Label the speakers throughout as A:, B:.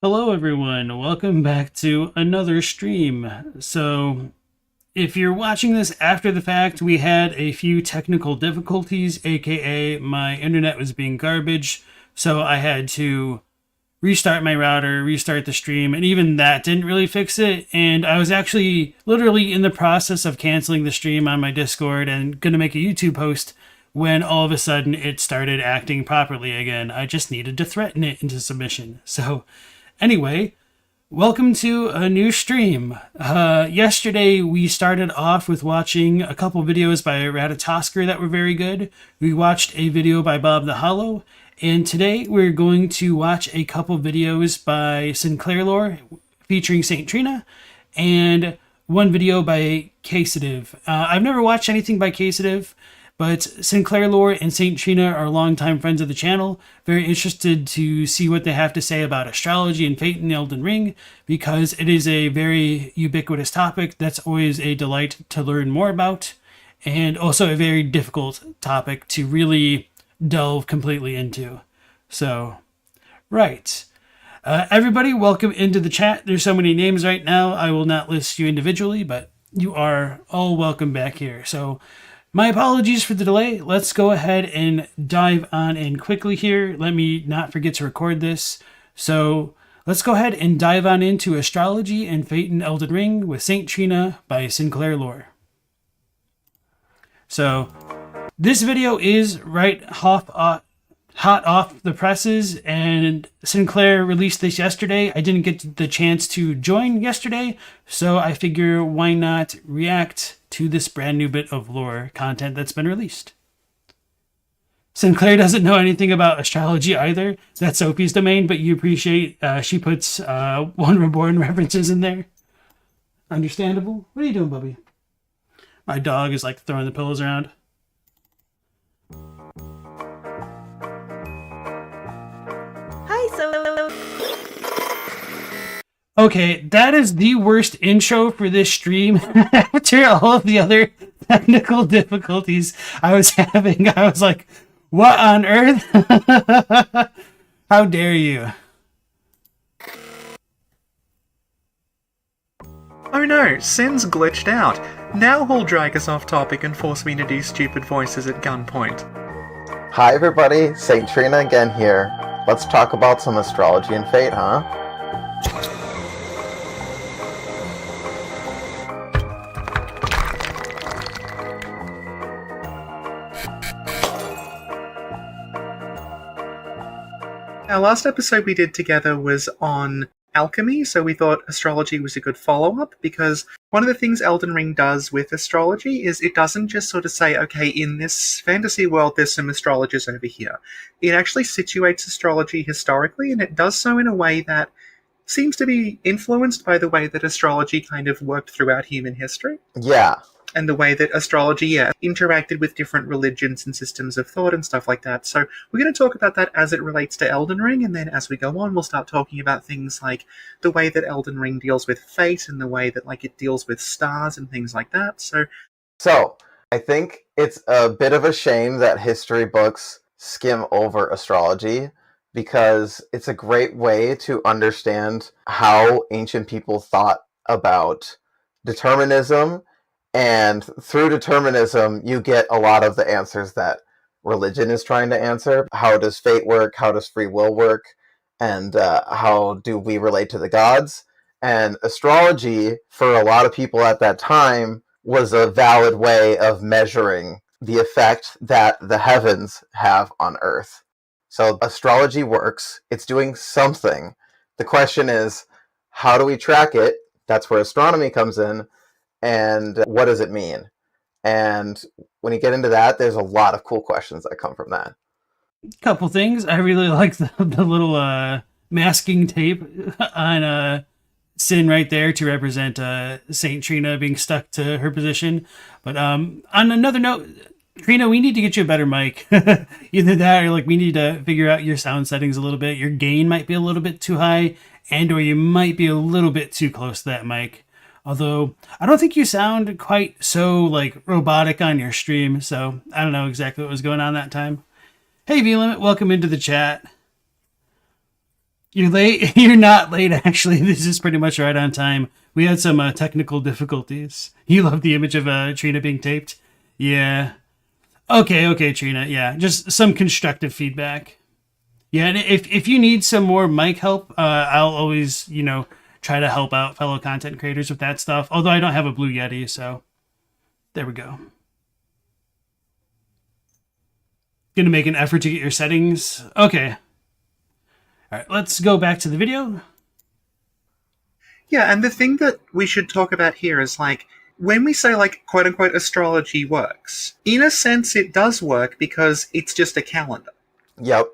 A: Hello everyone, welcome back to another stream. So, if you're watching this after the fact, we had a few technical difficulties, aka my internet was being garbage, so I had to restart my router, restart the stream, and even that didn't really fix it. And I was actually literally in the process of canceling the stream on my Discord and gonna make a YouTube post when all of a sudden it started acting properly again. I just needed to threaten it into submission. So, anyway, welcome to a new stream. Yesterday we started off with watching a couple videos by Ratatosker that were very good. We watched a video by Bob the Hollow, and today we're going to watch a couple videos by SinclairLore featuring Saint Trina, and one video by Casitive. I've never watched anything by Casitive, but SinclairLore and Saint Trina are longtime friends of the channel. Very interested to see what they have to say about astrology and fate in the Elden Ring, because it is a very ubiquitous topic that's always a delight to learn more about, and also a very difficult topic to really delve completely into. So, right. Everybody, welcome into the chat. There's so many names right now, I will not list you individually, but you are all welcome back here. So, my apologies for the delay. Let's go ahead and dive on in quickly here. Let me not forget to record this. So let's go ahead and dive on into Astrology and Fate in Elden Ring with Saint Trina by SinclairLore. So this video is hot off the presses, and Sinclair released this yesterday. I didn't get the chance to join yesterday, so I figure why not react to this brand new bit of lore content that's been released. Sinclair doesn't know anything about astrology either. That's Sophie's domain, but you appreciate she puts One Reborn references in there. Understandable. What are you doing, Bubby? My dog is like throwing the pillows around.
B: Hi, so
A: Okay, that is the worst intro for this stream. After all of the other technical difficulties I was having, I was like, what on earth? How dare you?
C: Oh no, Sin's glitched out. Now he'll drag us off topic and force me to do stupid voices at gunpoint.
D: Hi everybody, Saint Trina again here. Let's talk about some astrology and fate, huh?
C: Our last episode we did together was on alchemy, so we thought astrology was a good follow-up, because one of the things Elden Ring does with astrology is it doesn't just sort of say, okay, in this fantasy world there's some astrologers over here. It actually situates astrology historically, and it does so in a way that seems to be influenced by the way that astrology kind of worked throughout human history.
D: Yeah.
C: And the way that astrology, interacted with different religions and systems of thought and stuff like that. So we're going to talk about that as it relates to Elden Ring, and then as we go on, we'll start talking about things like the way that Elden Ring deals with fate and the way that it deals with stars and things like that.
D: So, I think it's a bit of a shame that history books skim over astrology, because it's a great way to understand how ancient people thought about determinism. And through determinism, you get a lot of the answers that religion is trying to answer. How does fate work? How does free will work? And how do we relate to the gods? And astrology, for a lot of people at that time, was a valid way of measuring the effect that the heavens have on Earth. So astrology works. It's doing something. The question is, how do we track it? That's where astronomy comes in. And what does it mean? And when you get into that, there's a lot of cool questions that come from that.
A: Couple things. I really like the little masking tape on Sin right there to represent Saint Trina being stuck to her position. But on another note, Trina, we need to get you a better mic. Either that or we need to figure out your sound settings a little bit. Your gain might be a little bit too high, and or you might be a little bit too close to that mic. Although, I don't think you sound quite so, robotic on your stream, so I don't know exactly what was going on that time. Hey, V-Limit, welcome into the chat. You're late. You're not late, actually. This is pretty much right on time. We had some technical difficulties. You love the image of Trina being taped? Yeah. Okay, Trina. Yeah, just some constructive feedback. Yeah, and if you need some more mic help, I'll always, try to help out fellow content creators with that stuff. Although I don't have a Blue Yeti, so there we go. Gonna make an effort to get your settings. Okay. All right, let's go back to the video.
C: Yeah, and the thing that we should talk about here is like, when we say like quote unquote astrology works, in a sense it does work because it's just a calendar.
D: Yep.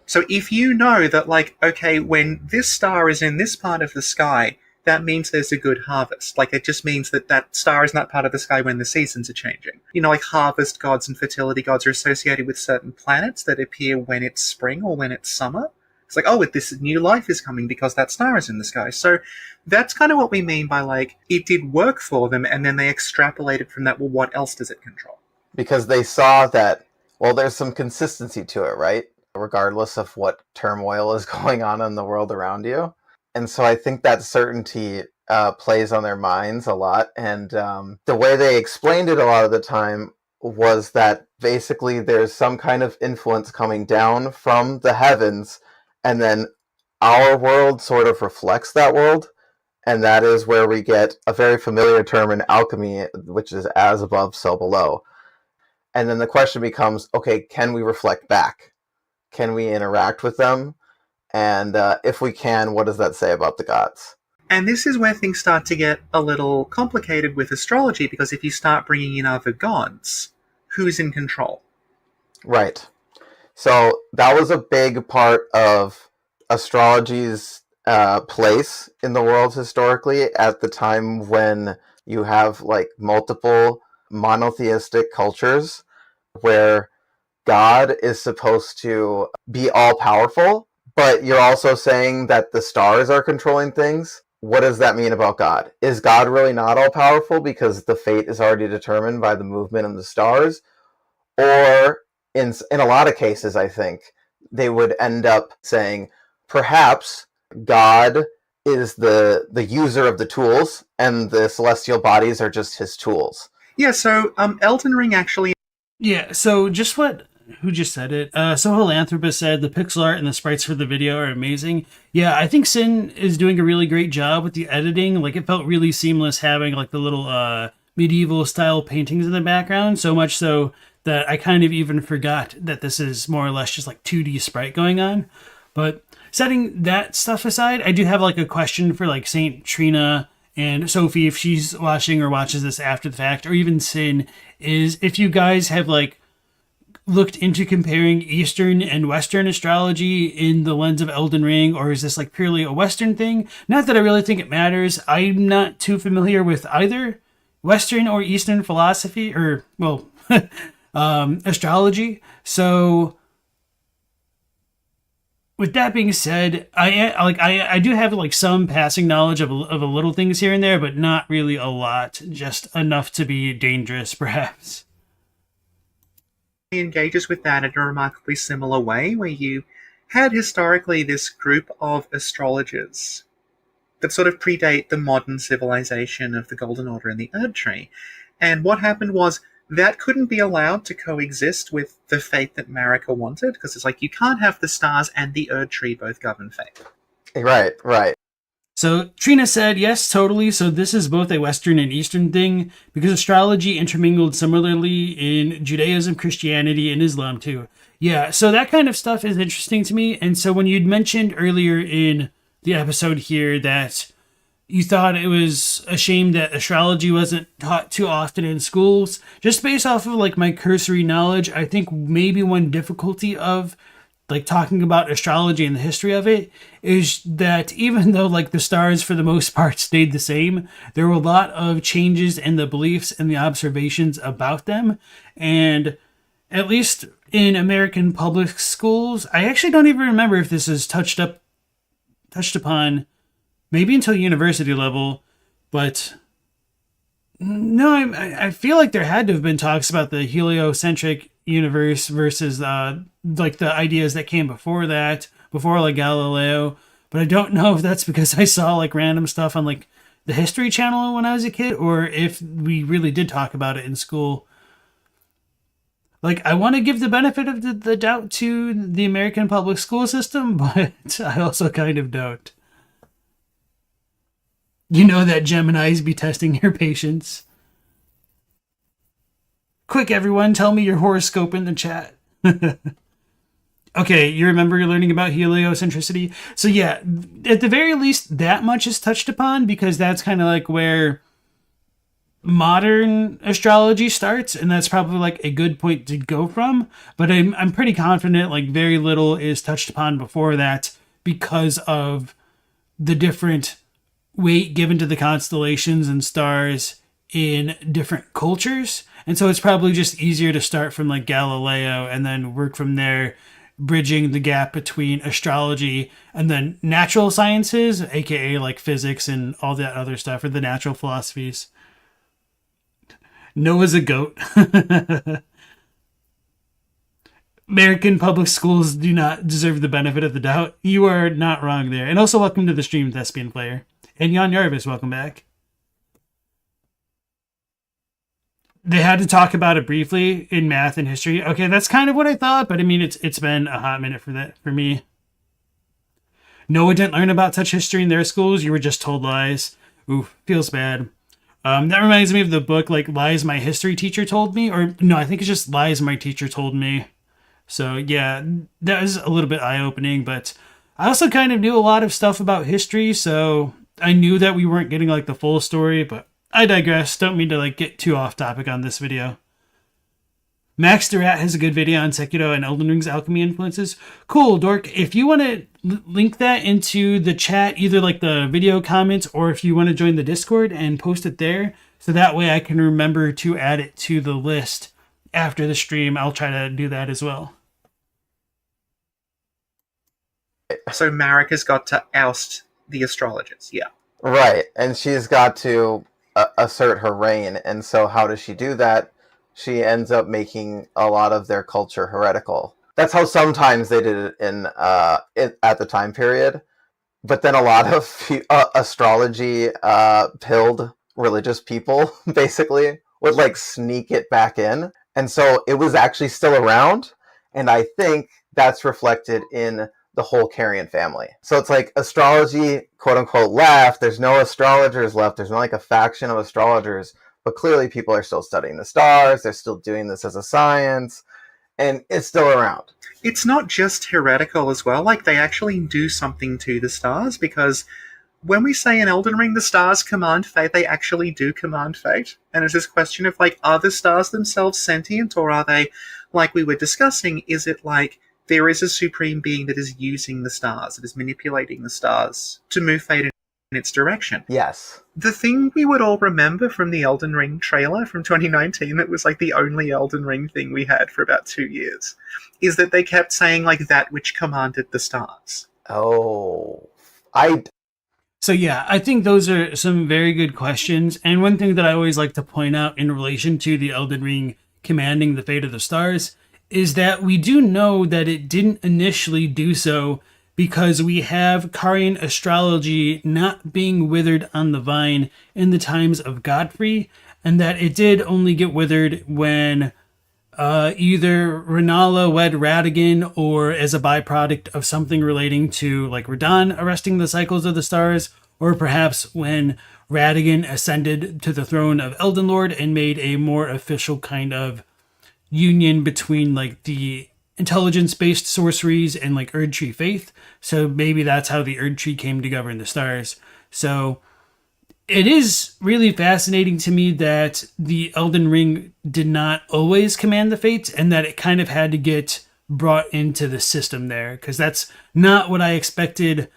C: So if you know that like, okay, when this star is in this part of the sky, that means there's a good harvest. Like it just means that that star is not part of the sky when the seasons are changing. Like harvest gods and fertility gods are associated with certain planets that appear when it's spring or when it's summer. It's like, oh, this new life is coming because that star is in the sky. So that's kind of what we mean by like, it did work for them, and then they extrapolated from that, well, what else does it control?
D: Because they saw that, well, there's some consistency to it, right? Regardless of what turmoil is going on in the world around you. And so I think that certainty plays on their minds a lot. And the way they explained it a lot of the time was that basically there's some kind of influence coming down from the heavens, and then our world sort of reflects that world. And that is where we get a very familiar term in alchemy, which is as above, so below. And then the question becomes, okay, can we reflect back? Can we interact with them? And if we can, what does that say about the gods?
C: And this is where things start to get a little complicated with astrology, because if you start bringing in other gods, who's in control?
D: Right. So that was a big part of astrology's place in the world historically at the time when you have like multiple monotheistic cultures where God is supposed to be all-powerful, but you're also saying that the stars are controlling things. What does that mean about God? Is God really not all-powerful because the fate is already determined by the movement of the stars? Or in a lot of cases, I think, they would end up saying, perhaps God is the user of the tools, and the celestial bodies are just his tools.
C: Yeah, so Elden Ring actually...
A: Yeah, so who just said it? So Philanthropist said the pixel art and the sprites for the video are amazing. Yeah, I think Sin is doing a really great job with the editing. Like, it felt really seamless having like the little medieval style paintings in the background, so much so that I kind of even forgot that this is more or less just like 2D sprite going on. But setting that stuff aside, I do have like a question for like Saint Trina and Sophie, if she's watching or watches this after the fact, or even Sin, is if you guys have like looked into comparing Eastern and Western astrology in the lens of Elden Ring, or is this like purely a Western thing? Not that I really think it matters. I'm not too familiar with either Western or Eastern philosophy, or, well, astrology. So with that being said, I do have like some passing knowledge of a little things here and there, but not really a lot, just enough to be dangerous, perhaps.
C: engages with that in a remarkably similar way, where you had historically this group of astrologers that sort of predate the modern civilization of the Golden Order and the Erd Tree. And what happened was that couldn't be allowed to coexist with the fate that Marika wanted, because it's like you can't have the stars and the Erd Tree both govern fate.
D: Right.
A: So Trina said, yes, totally. So this is both a Western and Eastern thing, because astrology intermingled similarly in Judaism, Christianity, and Islam too. Yeah, so that kind of stuff is interesting to me. And so when you'd mentioned earlier in the episode here that you thought it was a shame that astrology wasn't taught too often in schools, just based off of like my cursory knowledge, I think maybe one difficulty of like talking about astrology and the history of it is that even though like the stars for the most part stayed the same, there were a lot of changes in the beliefs and the observations about them. And at least in American public schools, I actually don't even remember if this is touched upon maybe until university level, but no, I feel like there had to have been talks about the heliocentric universe versus like the ideas that came before that, before like Galileo. But I don't know if that's because I saw like random stuff on like the History Channel when I was a kid, or if we really did talk about it in school. Like, I want to give the benefit of the doubt to the American public school system, but I also kind of don't. You know that Geminis be testing your patience. Quick, everyone, tell me your horoscope in the chat. Okay, you remember you're learning about heliocentricity? So yeah, at the very least, that much is touched upon, because that's kind of like where modern astrology starts, and that's probably like a good point to go from. But I'm pretty confident like very little is touched upon before that, because of the different weight given to the constellations and stars in different cultures. And so it's probably just easier to start from like Galileo and then work from there, bridging the gap between astrology and then natural sciences, aka like physics and all that other stuff, or the natural philosophies. Noah's a goat. American public schools do not deserve the benefit of the doubt. You are not wrong there. And also welcome to the stream, Thespian Player. And Jan Jarvis, welcome back. They had to talk about it briefly in math and history. Okay, that's kind of what I thought, but I mean, it's been a hot minute for me. Noah didn't learn about such history in their schools. You were just told lies. Oof, feels bad. That reminds me of the book, like, Lies My History Teacher Told Me. Or, no, I think it's just Lies My Teacher Told Me. So, yeah, that was a little bit eye-opening, but I also kind of knew a lot of stuff about history, so I knew that we weren't getting, like, the full story, but I digress. Don't mean to, like, get too off topic on this video. Max Durat has a good video on Sekiro and Elden Ring's alchemy influences. Cool, Dork. If you want to link that into the chat, either like the video comments, or if you want to join the Discord and post it there, so that way I can remember to add it to the list after the stream, I'll try to do that as well.
C: So Marika's got to oust the astrologers, yeah.
D: Right, and she's got to assert her reign, and so how does she do that? She ends up making a lot of their culture heretical. That's how sometimes they did it in at the time period. But then a lot of astrology pilled religious people, basically, would like sneak it back in. And so it was actually still around. And I think that's reflected in the whole Carrion family. So it's like astrology, quote unquote, left. There's no astrologers left. There's not like a faction of astrologers. But clearly people are still studying the stars. They're still doing this as a science. And it's still around.
C: It's not just heretical as well. Like, they actually do something to the stars, because when we say in Elden Ring the stars command fate, they actually do command fate. And it's this question of, like, are the stars themselves sentient, or are they, like we were discussing, is it like there is a supreme being that is using the stars, that is manipulating the stars to move fate in its direction?
D: Yes.
C: The thing we would all remember from the Elden Ring trailer from 2019, that was like the only Elden Ring thing we had for about 2 years, is that they kept saying, like, that which commanded the stars.
D: Oh,
A: So yeah, I think those are some very good questions. And one thing that I always like to point out in relation to the Elden Ring commanding the fate of the stars is that we do know that it didn't initially do so because we have Carian astrology not being withered on the vine in the times of Godfrey, and that it did only get withered when either Renala wed Radagon, or as a byproduct of something relating to like Radon arresting the cycles of the stars, or perhaps when Radagon ascended to the throne of Elden Lord and made a more official kind of union between like the intelligence-based sorceries and like Erd Tree faith. So maybe that's how the Erd Tree came to govern the stars. So it is really fascinating to me that the Elden Ring did not always command the fates, and that it kind of had to get brought into the system there, because that's not what I expected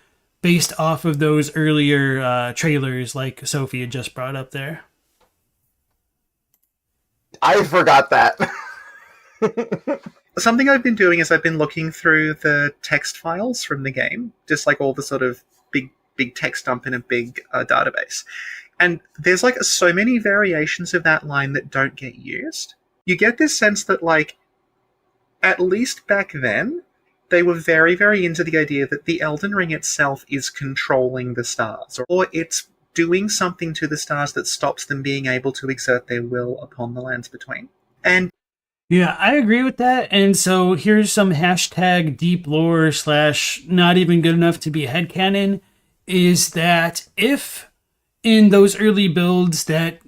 A: based off of those earlier trailers like Sophie had just brought up there.
D: I forgot that.
C: Something I've been doing is I've been looking through the text files from the game, just like all the sort of big text dump in a big database. And there's like so many variations of that line that don't get used. You get this sense that, like, at least back then, they were very, very into the idea that the Elden Ring itself is controlling the stars, or it's doing something to the stars that stops them being able to exert their will upon the lands between. And
A: yeah, I agree with that. And so here's some hashtag deep lore / not even good enough to be headcanon, is that if in those early builds that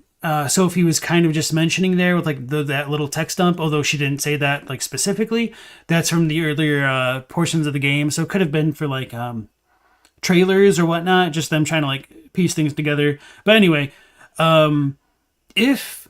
A: Sophie was kind of just mentioning there with like that little text dump, although she didn't say that like specifically, that's from the earlier portions of the game. So it could have been for like trailers or whatnot, just them trying to like piece things together. But anyway, if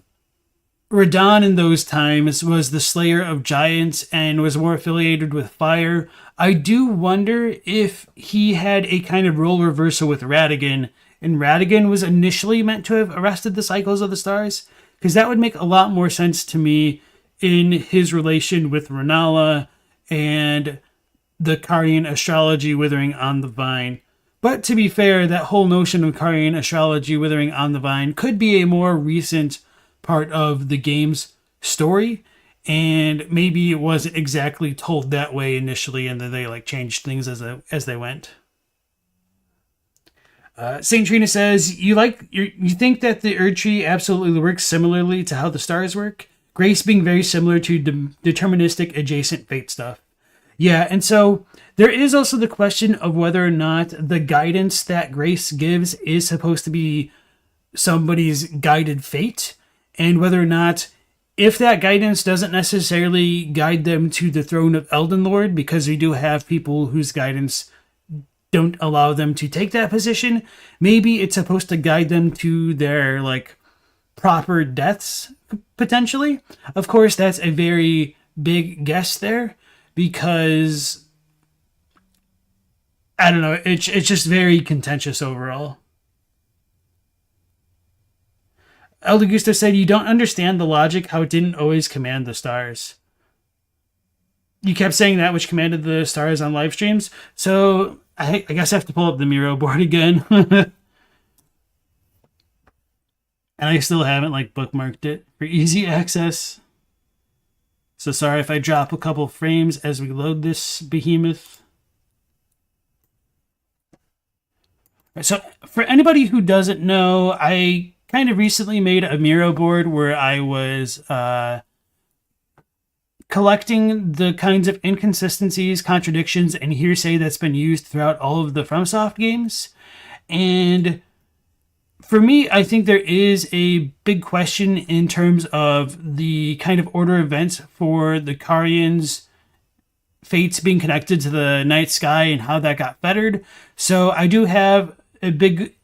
A: Radon in those times was the slayer of giants and was more affiliated with fire, I do wonder if he had a kind of role reversal with Radagon, and Radagon was initially meant to have arrested the cycles of the stars, because that would make a lot more sense to me in his relation with Renala and the Carian astrology withering on the vine. But to be fair, that whole notion of Carian astrology withering on the vine could be a more recent part of the game's story, and maybe it wasn't exactly told that way initially, and then they like changed things as they went. Saint Trina says you think that the Erd Tree absolutely works similarly to how the stars work, Grace being very similar to deterministic adjacent fate stuff. Yeah, and so there is also the question of whether or not the guidance that Grace gives is supposed to be somebody's guided fate, and whether or not, if that guidance doesn't necessarily guide them to the throne of Elden Lord, because we do have people whose guidance don't allow them to take that position, maybe it's supposed to guide them to their like proper deaths, potentially. Of course, that's a very big guess there, because I don't know, it's just very contentious overall. Elder Gustav said, you don't understand the logic how it didn't always command the stars. You kept saying that, which commanded the stars on live streams. So I guess I have to pull up the Miro board again. And I still haven't like bookmarked it for easy access. So sorry if I drop a couple frames as we load this behemoth. So for anybody who doesn't know, I kind of recently made a Miro board where I was collecting the kinds of inconsistencies, contradictions, and hearsay that's been used throughout all of the FromSoft games. And for me, I think there is a big question in terms of the kind of order of events for the Carians' fates being connected to the night sky and how that got fettered. So I do have a big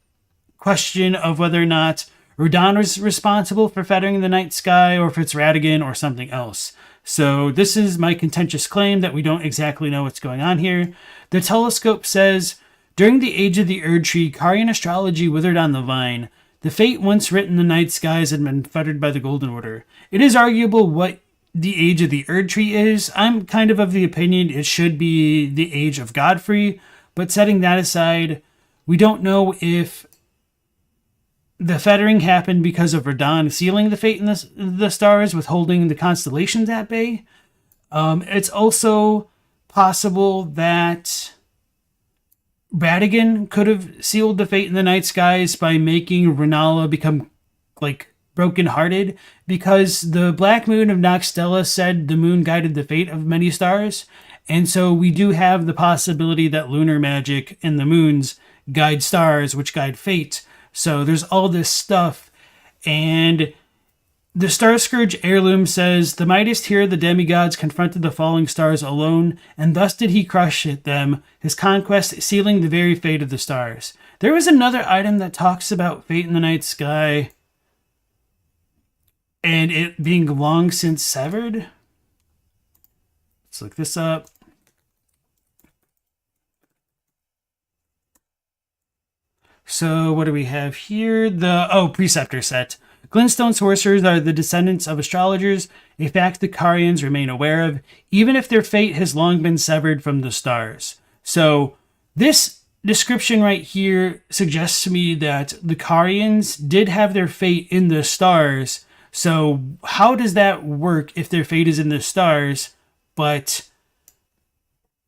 A: question of whether or not Radon was responsible for fettering the night sky, or if it's Radagon or something else. So this is my contentious claim that we don't exactly know what's going on here. The telescope says, during the age of the Erd Tree, Carian astrology withered on the vine. The fate once written in the night skies had been fettered by the Golden Order. It is arguable what the age of the Erd Tree is. I'm kind of the opinion it should be the age of Godfrey, but setting that aside, we don't know if the fettering happened because of Radon sealing the fate in the stars, withholding the constellations at bay. It's also possible that Radagon could have sealed the fate in the night skies by making Renala become like brokenhearted, because the black moon of Noxtella said the moon guided the fate of many stars, and so we do have the possibility that lunar magic and the moons guide stars, which guide fate. So there's all this stuff. And the Star Scourge heirloom says, the mightiest hero of the demigods confronted the falling stars alone, and thus did he crush at them, his conquest sealing the very fate of the stars. There was another item that talks about fate in the night sky and it being long since severed. Let's look this up. So what do we have here? Preceptor set. Glintstone sorcerers are the descendants of astrologers, a fact the Carians remain aware of, even if their fate has long been severed from the stars. So this description right here suggests to me that the Carians did have their fate in the stars. So how does that work if their fate is in the stars, but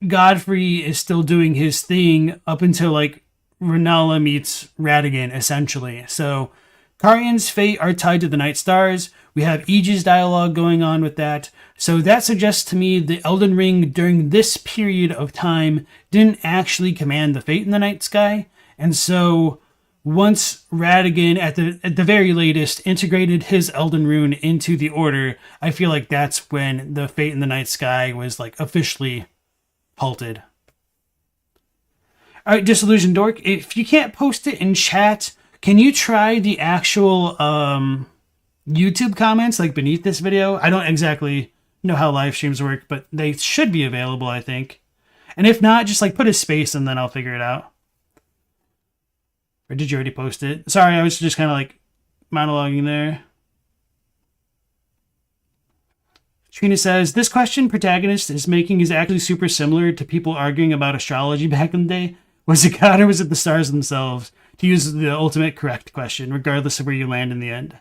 A: Godfrey is still doing his thing up until like Renala meets Radigan, essentially. So Karian's fate are tied to the Night Stars. We have Aegis dialogue going on with that. So that suggests to me the Elden Ring during this period of time didn't actually command the fate in the night sky. And so once Radigan, at the very latest, integrated his Elden Rune into the Order, I feel like that's when the fate in the night sky was like officially halted. All right, Disillusioned Dork, if you can't post it in chat, can you try the actual YouTube comments like beneath this video? I don't exactly know how live streams work, but they should be available, I think. And if not, just like put a space and then I'll figure it out. Or did you already post it? Sorry, I was just kind of like monologuing there. Trina says, this question Protagonist is making is actually super similar to people arguing about astrology back in the day. Was it God or was it the stars themselves? To use the ultimate correct question, regardless of where you land in the end.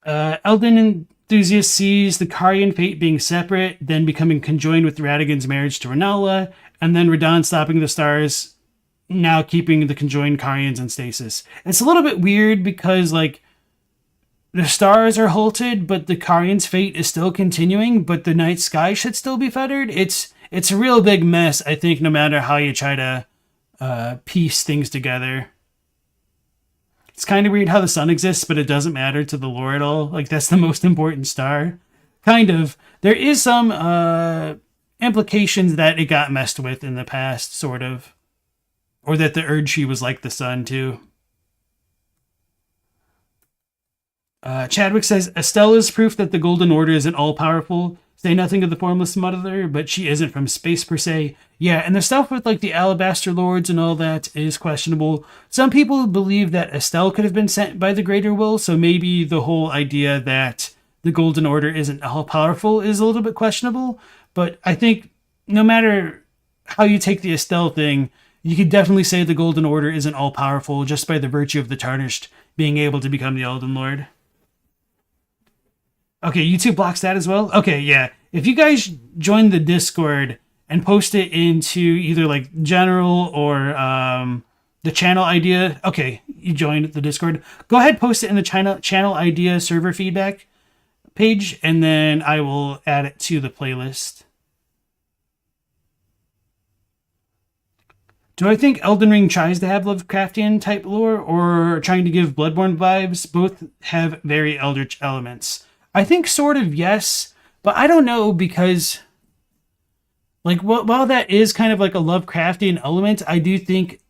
A: Elden enthusiast sees the Karian fate being separate, then becoming conjoined with Radigan's marriage to Renala, and then Radahn stopping the stars, now keeping the conjoined Karians in stasis. It's a little bit weird because, like, the stars are halted, but the Karian's fate is still continuing, but the night sky should still be fettered. It's a real big mess, I think, no matter how you try to piece things together. It's kind of weird how the sun exists, but it doesn't matter to the lore at all. Like, that's the most important star. Kind of. There is some implications that it got messed with in the past, sort of. Or that the Erdtree was like the sun, too. Chadwick says, Estella's proof that the Golden Order isn't all-powerful. Say nothing of the Formless Mother, but she isn't from space per se. Yeah, and the stuff with like the Alabaster Lords and all that is questionable. Some people believe that Estelle could have been sent by the Greater Will, so maybe the whole idea that the Golden Order isn't all-powerful is a little bit questionable. But I think no matter how you take the Estelle thing, you could definitely say the Golden Order isn't all-powerful just by the virtue of the Tarnished being able to become the Elden Lord. Okay, YouTube blocks that as well? Okay, yeah. If you guys join the Discord and post it into either like general or the channel idea, okay, you joined the Discord. Go ahead, post it in the channel idea server feedback page, and then I will add it to the playlist. Do I think Elden Ring tries to have Lovecraftian type lore or trying to give Bloodborne vibes? Both have very eldritch elements. I think sort of yes, but I don't know because, like, while that is kind of like a Lovecraftian element, I do think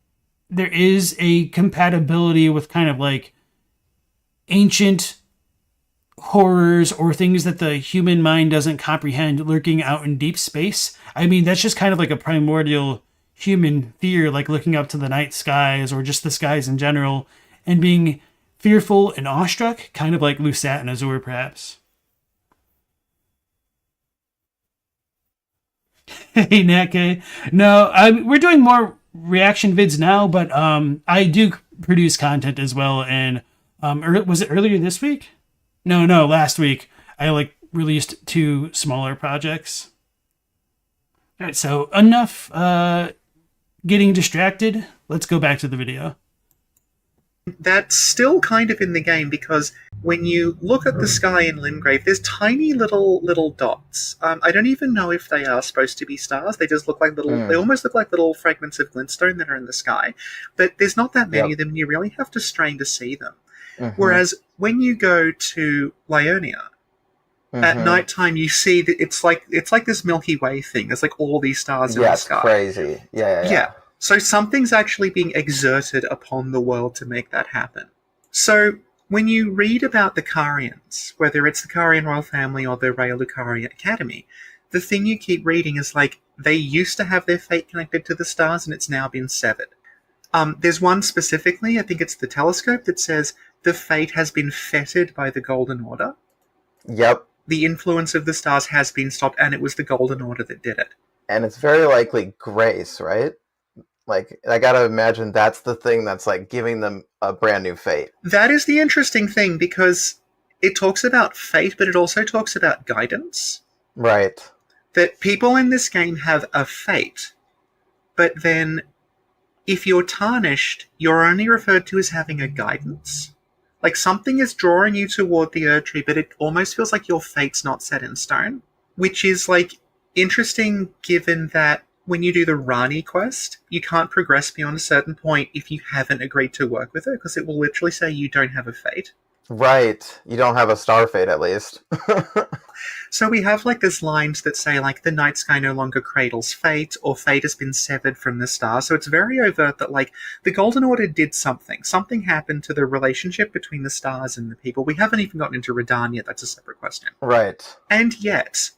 A: there is a compatibility with kind of like ancient horrors or things that the human mind doesn't comprehend lurking out in deep space. I mean, that's just kind of like a primordial human fear, like looking up to the night skies or just the skies in general and being fearful and awestruck, kind of like Lusat and Azur, perhaps. Hey, Nake. No, we're doing more reaction vids now, but I do produce content as well. And was it earlier this week? No, last week. I released 2 smaller projects. All right, so enough getting distracted. Let's go back to the video.
C: That's still kind of in the game because when you look at the sky in Limgrave, there's tiny little dots. I don't even know if they are supposed to be stars. They just look like little. They almost look like little fragments of glintstone that are in the sky. But there's not that many of them, and you really have to strain to see them. Whereas when you go to Lyonia, at nighttime you see that it's like this Milky Way thing. There's like all these stars in the sky.
D: Crazy. Yeah.
C: So something's actually being exerted upon the world to make that happen. So when you read about the Carians, whether it's the Carian royal family or the Rael Lucarian Academy, the thing you keep reading is like they used to have their fate connected to the stars and it's now been severed. There's one specifically, I think it's the telescope, that says the fate has been fettered by the Golden Order.
D: Yep.
C: The influence of the stars has been stopped, and it was the Golden Order that did it.
D: And it's very likely grace, right? Like, I gotta imagine that's the thing that's, like, giving them a brand new fate.
C: That is the interesting thing, because it talks about fate, but it also talks about guidance.
D: Right.
C: that people in this game have a fate, but then if you're tarnished, you're only referred to as having a guidance. Like something is drawing you toward the Erd Tree, but it almost feels like your fate's not set in stone. Which is like interesting given that when you do the Rani quest, you can't progress beyond a certain point if you haven't agreed to work with her, because it will literally say you don't have a fate.
D: Right. You don't have a star fate, at least.
C: So we have like these lines that say like the night sky no longer cradles fate, or fate has been severed from the stars. So it's very overt that like the Golden Order did something. Something happened to the relationship between the stars and the people. We haven't even gotten into Radahn yet. That's a separate question.
D: Right.
C: And yet,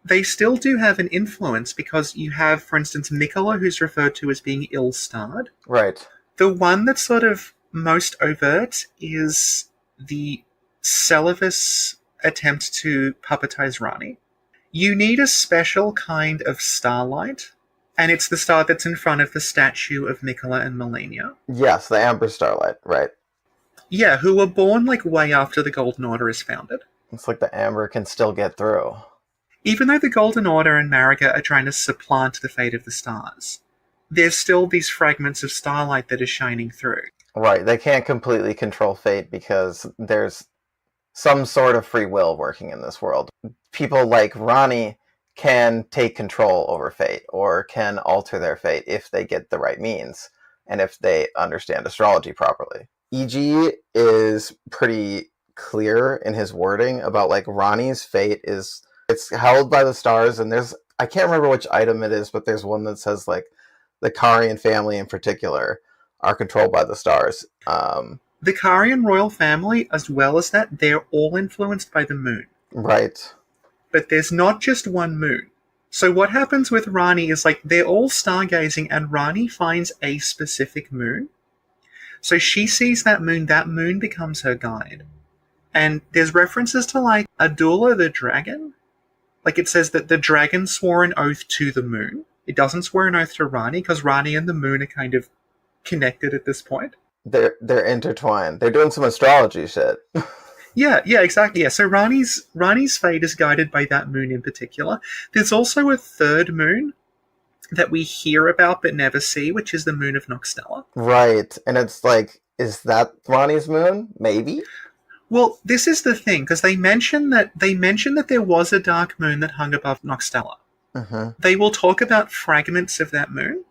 C: they still do have an influence because you have, for instance, Mikola, who's referred to as being ill-starred.
D: Right.
C: The one that's sort of most overt is the Celavis attempt to puppetize Rani. You need a special kind of starlight, and it's the star that's in front of the statue of Mikola and Melania.
D: Yes, the Amber Starlight. Right.
C: Yeah, who were born like way after the Golden Order is founded.
D: It's like the Amber can still get through.
C: Even though the Golden Order and Marika are trying to supplant the fate of the stars, there's still these fragments of starlight that are shining through.
D: Right. They can't completely control fate because there's some sort of free will working in this world. People like Rani can take control over fate or can alter their fate if they get the right means and if they understand astrology properly. EG is pretty clear in his wording about like Rani's fate is it's held by the stars, and there's I can't remember which item it is, but there's one that says like the Karian family in particular are controlled by the stars.
C: The Karian royal family, as well as that, they're all influenced by the moon.
D: Right.
C: But there's not just one moon. So what happens with Rani is like they're all stargazing, and Rani finds a specific moon. So she sees that moon becomes her guide. And there's references to like Adula the dragon. Like it says that the dragon swore an oath to the moon. It doesn't swear an oath to Rani, because Rani and the moon are kind of connected at this point.
D: They're intertwined. They're doing some astrology shit.
C: Yeah, exactly. Yeah. So Rani's fate is guided by that moon in particular. There's also a third moon that we hear about but never see, which is the moon of Noxtella.
D: Right. And it's like, is that Rani's moon? Maybe?
C: Well, this is the thing, because they mention that there was a dark moon that hung above Noxtella.
D: Mm-hmm.
C: They will talk about fragments of that moon.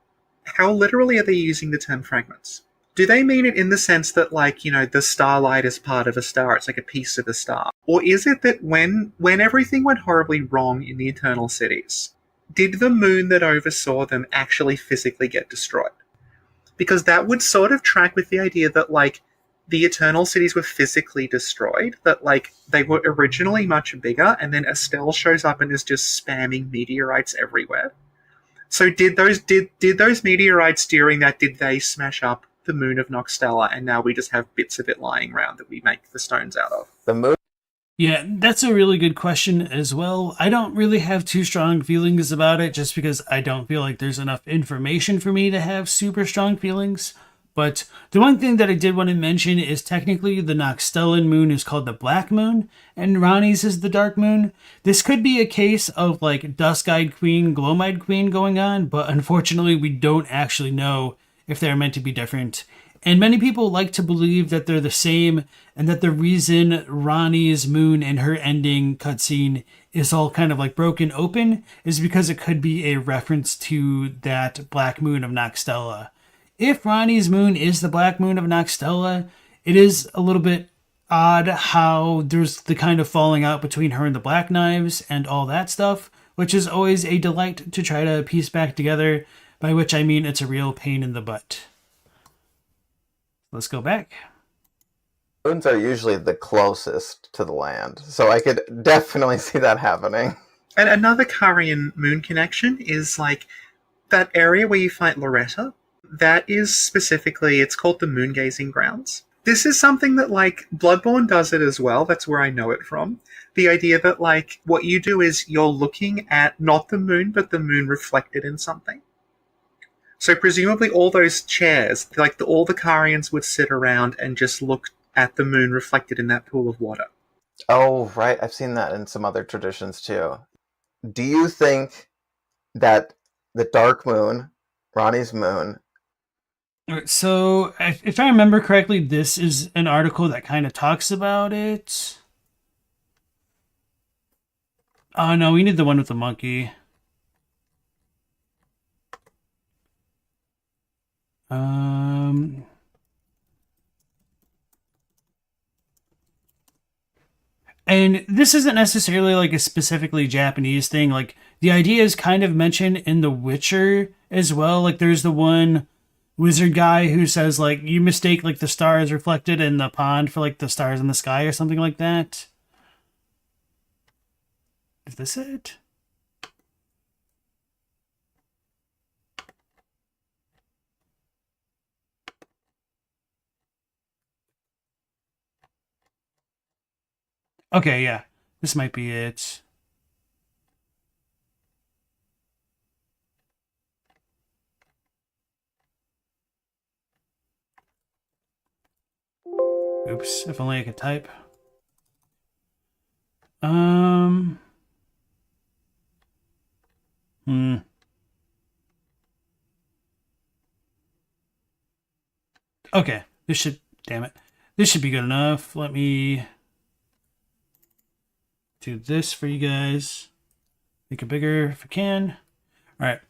C: How literally are they using the term fragments? Do they mean it in the sense that, like, you know, the starlight is part of a star, it's like a piece of a star? Or is it that when everything went horribly wrong in the Eternal Cities, did the moon that oversaw them actually physically get destroyed? Because that would sort of track with the idea that, like, the Eternal Cities were physically destroyed, that, like, they were originally much bigger, and then Estelle shows up and is just spamming meteorites everywhere. So did those meteorites during that, did they smash up the moon of Noxtella, and now we just have bits of it lying around that we make the stones out of?
D: The moon.
A: Yeah, that's a really good question as well. I don't really have too strong feelings about it, just because I don't feel like there's enough information for me to have super strong feelings. But the one thing that I did want to mention is technically the Noxtellan moon is called the Black Moon, and Rani's is the Dark Moon. This could be a case of like Dusk-Eyed Queen, Gloam-Eyed Queen going on, but unfortunately we don't actually know if they're meant to be different. And many people like to believe that they're the same, and that the reason Rani's moon and her ending cutscene is all kind of like broken open is because it could be a reference to that Black Moon of Noxtella. If Rani's moon is the Black Moon of Noxtella, it is a little bit odd how there's the kind of falling out between her and the Black Knives and all that stuff, which is always a delight to try to piece back together, by which I mean it's a real pain in the butt. Let's go back.
D: Moons are usually the closest to the land, so I could definitely see that happening.
C: And another Karian moon connection is like that area where you fight Loretta. That is specifically, it's called the Moon Gazing Grounds. This is something that, like, Bloodborne does it as well. That's where I know it from. The idea that, like, what you do is you're looking at not the moon, but the moon reflected in something. So presumably all those chairs, like, all the Karians would sit around and just look at the moon reflected in that pool of water.
D: Oh, right. I've seen that in some other traditions, too. do you think that the dark moon, Ronnie's moon?
A: All right, so if I remember correctly, this is an article that kind of talks about it. Oh no, we need the one with the monkey. And this isn't necessarily like a specifically Japanese thing. Like the idea is kind of mentioned in The Witcher as well. Like there's the one wizard guy who says like you mistake like the stars reflected in the pond for like the stars in the sky or something like that. Is this it? Okay, yeah. This might be it. Oops, if only I could type. Hmm. Okay, this should, damn it. This should be good enough. Let me do this for you guys. Make it bigger if I can. All right.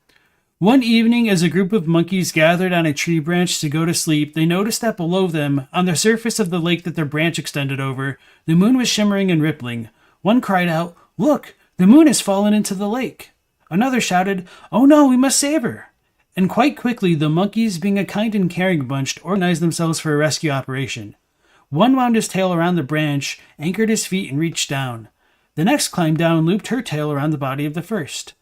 A: One evening, as a group of monkeys gathered on a tree branch to go to sleep, they noticed that below them, on the surface of the lake that their branch extended over, the moon was shimmering and rippling. One cried out, "Look, the moon has fallen into the lake." Another shouted, "Oh no, we must save her." And quite quickly, the monkeys, being a kind and caring bunch, organized themselves for a rescue operation. One wound his tail around the branch, anchored his feet, and reached down. The next climbed down and looped her tail around the body of the first.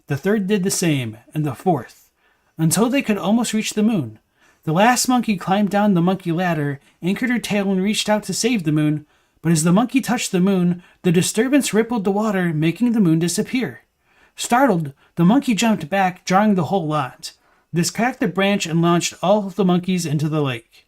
A: The third did the same, and the fourth, until they could almost reach the moon. The last monkey climbed down the monkey ladder, anchored her tail, and reached out to save the moon, but as the monkey touched the moon, the disturbance rippled the water, making the moon disappear. Startled, the monkey jumped back, jarring the whole lot. This cracked the branch and launched all of the monkeys into the lake.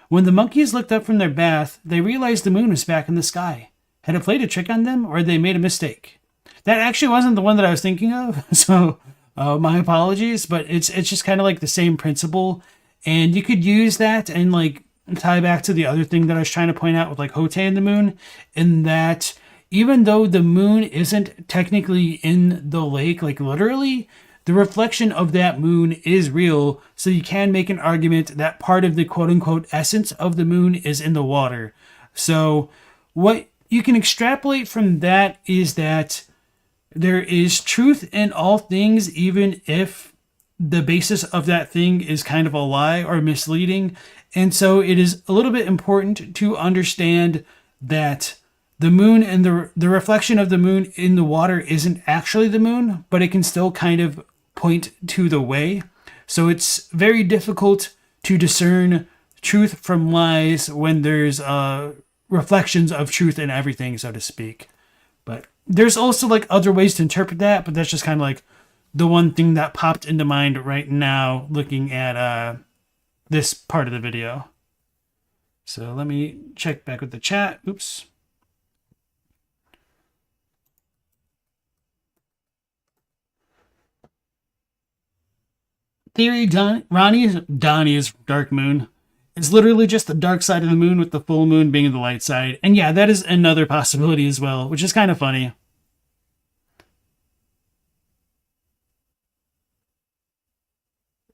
A: When the monkeys looked up from their bath, they realized the moon was back in the sky. Had it played a trick on them, or had they made a mistake? That actually wasn't the one that I was thinking of, so my apologies, but it's just kind of like the same principle, and you could use that and like tie back to the other thing that I was trying to point out with like Hote and the moon, in that even though the moon isn't technically in the lake, like literally, the reflection of that moon is real, so you can make an argument that part of the quote-unquote essence of the moon is in the water. So what you can extrapolate from that is that there is truth in all things, even if the basis of that thing is kind of a lie or misleading. And so it is a little bit important to understand that the moon and the reflection of the moon in the water isn't actually the moon, but it can still kind of point to the way. So it's very difficult to discern truth from lies when there's reflections of truth in everything, so to speak. But there's also like other ways to interpret that, but that's just kind of like the one thing that popped into mind right now looking at this part of the video. So let me check back with the chat. Oops. Theory Donnie's dark moon. It's literally just the dark side of the moon with the full moon being the light side. And yeah, that is another possibility as well, which is kind of funny.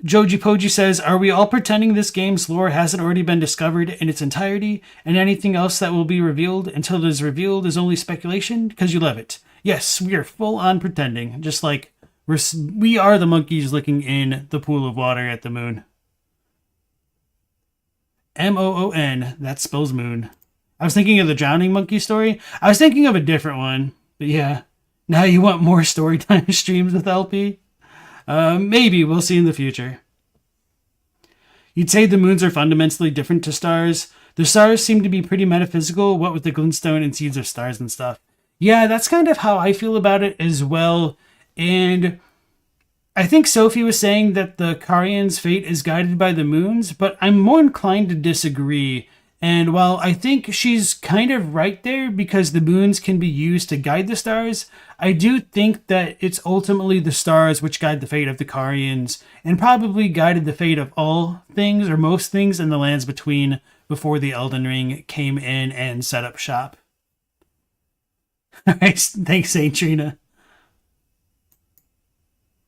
A: Joji Poji says, "Are we all pretending this game's lore hasn't already been discovered in its entirety, and anything else that will be revealed until it is revealed is only speculation? Because you love it." Yes, we are full on pretending, just like we are the monkeys looking in the pool of water at the moon. Moon, that spells moon. I was thinking of the drowning monkey story. I was thinking of a different one, but yeah. Now you want more storytime streams with LP? Maybe, we'll see in the future. You'd say the moons are fundamentally different to stars. The stars seem to be pretty metaphysical, what with the glintstone and seeds of stars and stuff. Yeah, that's kind of how I feel about it as well. And I think Sophie was saying that the Karian's fate is guided by the moons, but I'm more inclined to disagree And while I think she's kind of right there because the moons can be used to guide the stars, I do think that it's ultimately the stars which guide the fate of the Carians and probably guided the fate of all things or most things in the lands between before the Elden Ring came in and set up shop. Thanks, Saint Trina.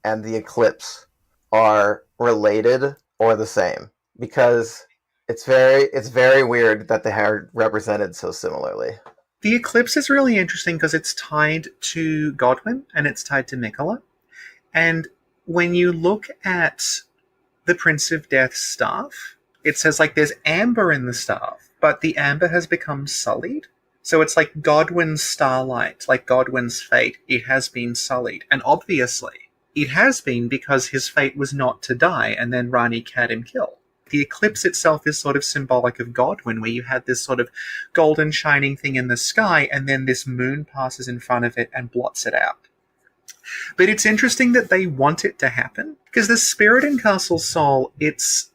D: And the eclipse are related or the same, because it's very weird that they are represented so similarly.
C: The eclipse is really interesting because it's tied to Godwin and it's tied to Miquella. And when you look at the Prince of Death's staff, it says like there's amber in the staff, but the amber has become sullied. So it's like Godwin's starlight, like Godwin's fate, it has been sullied. And obviously, it has been because his fate was not to die and then Rani had him killed. The eclipse itself is sort of symbolic of Godwin, where you had this sort of golden shining thing in the sky, and then this moon passes in front of it and blots it out. But it's interesting that they want it to happen, because the spirit in Castle Sol, it's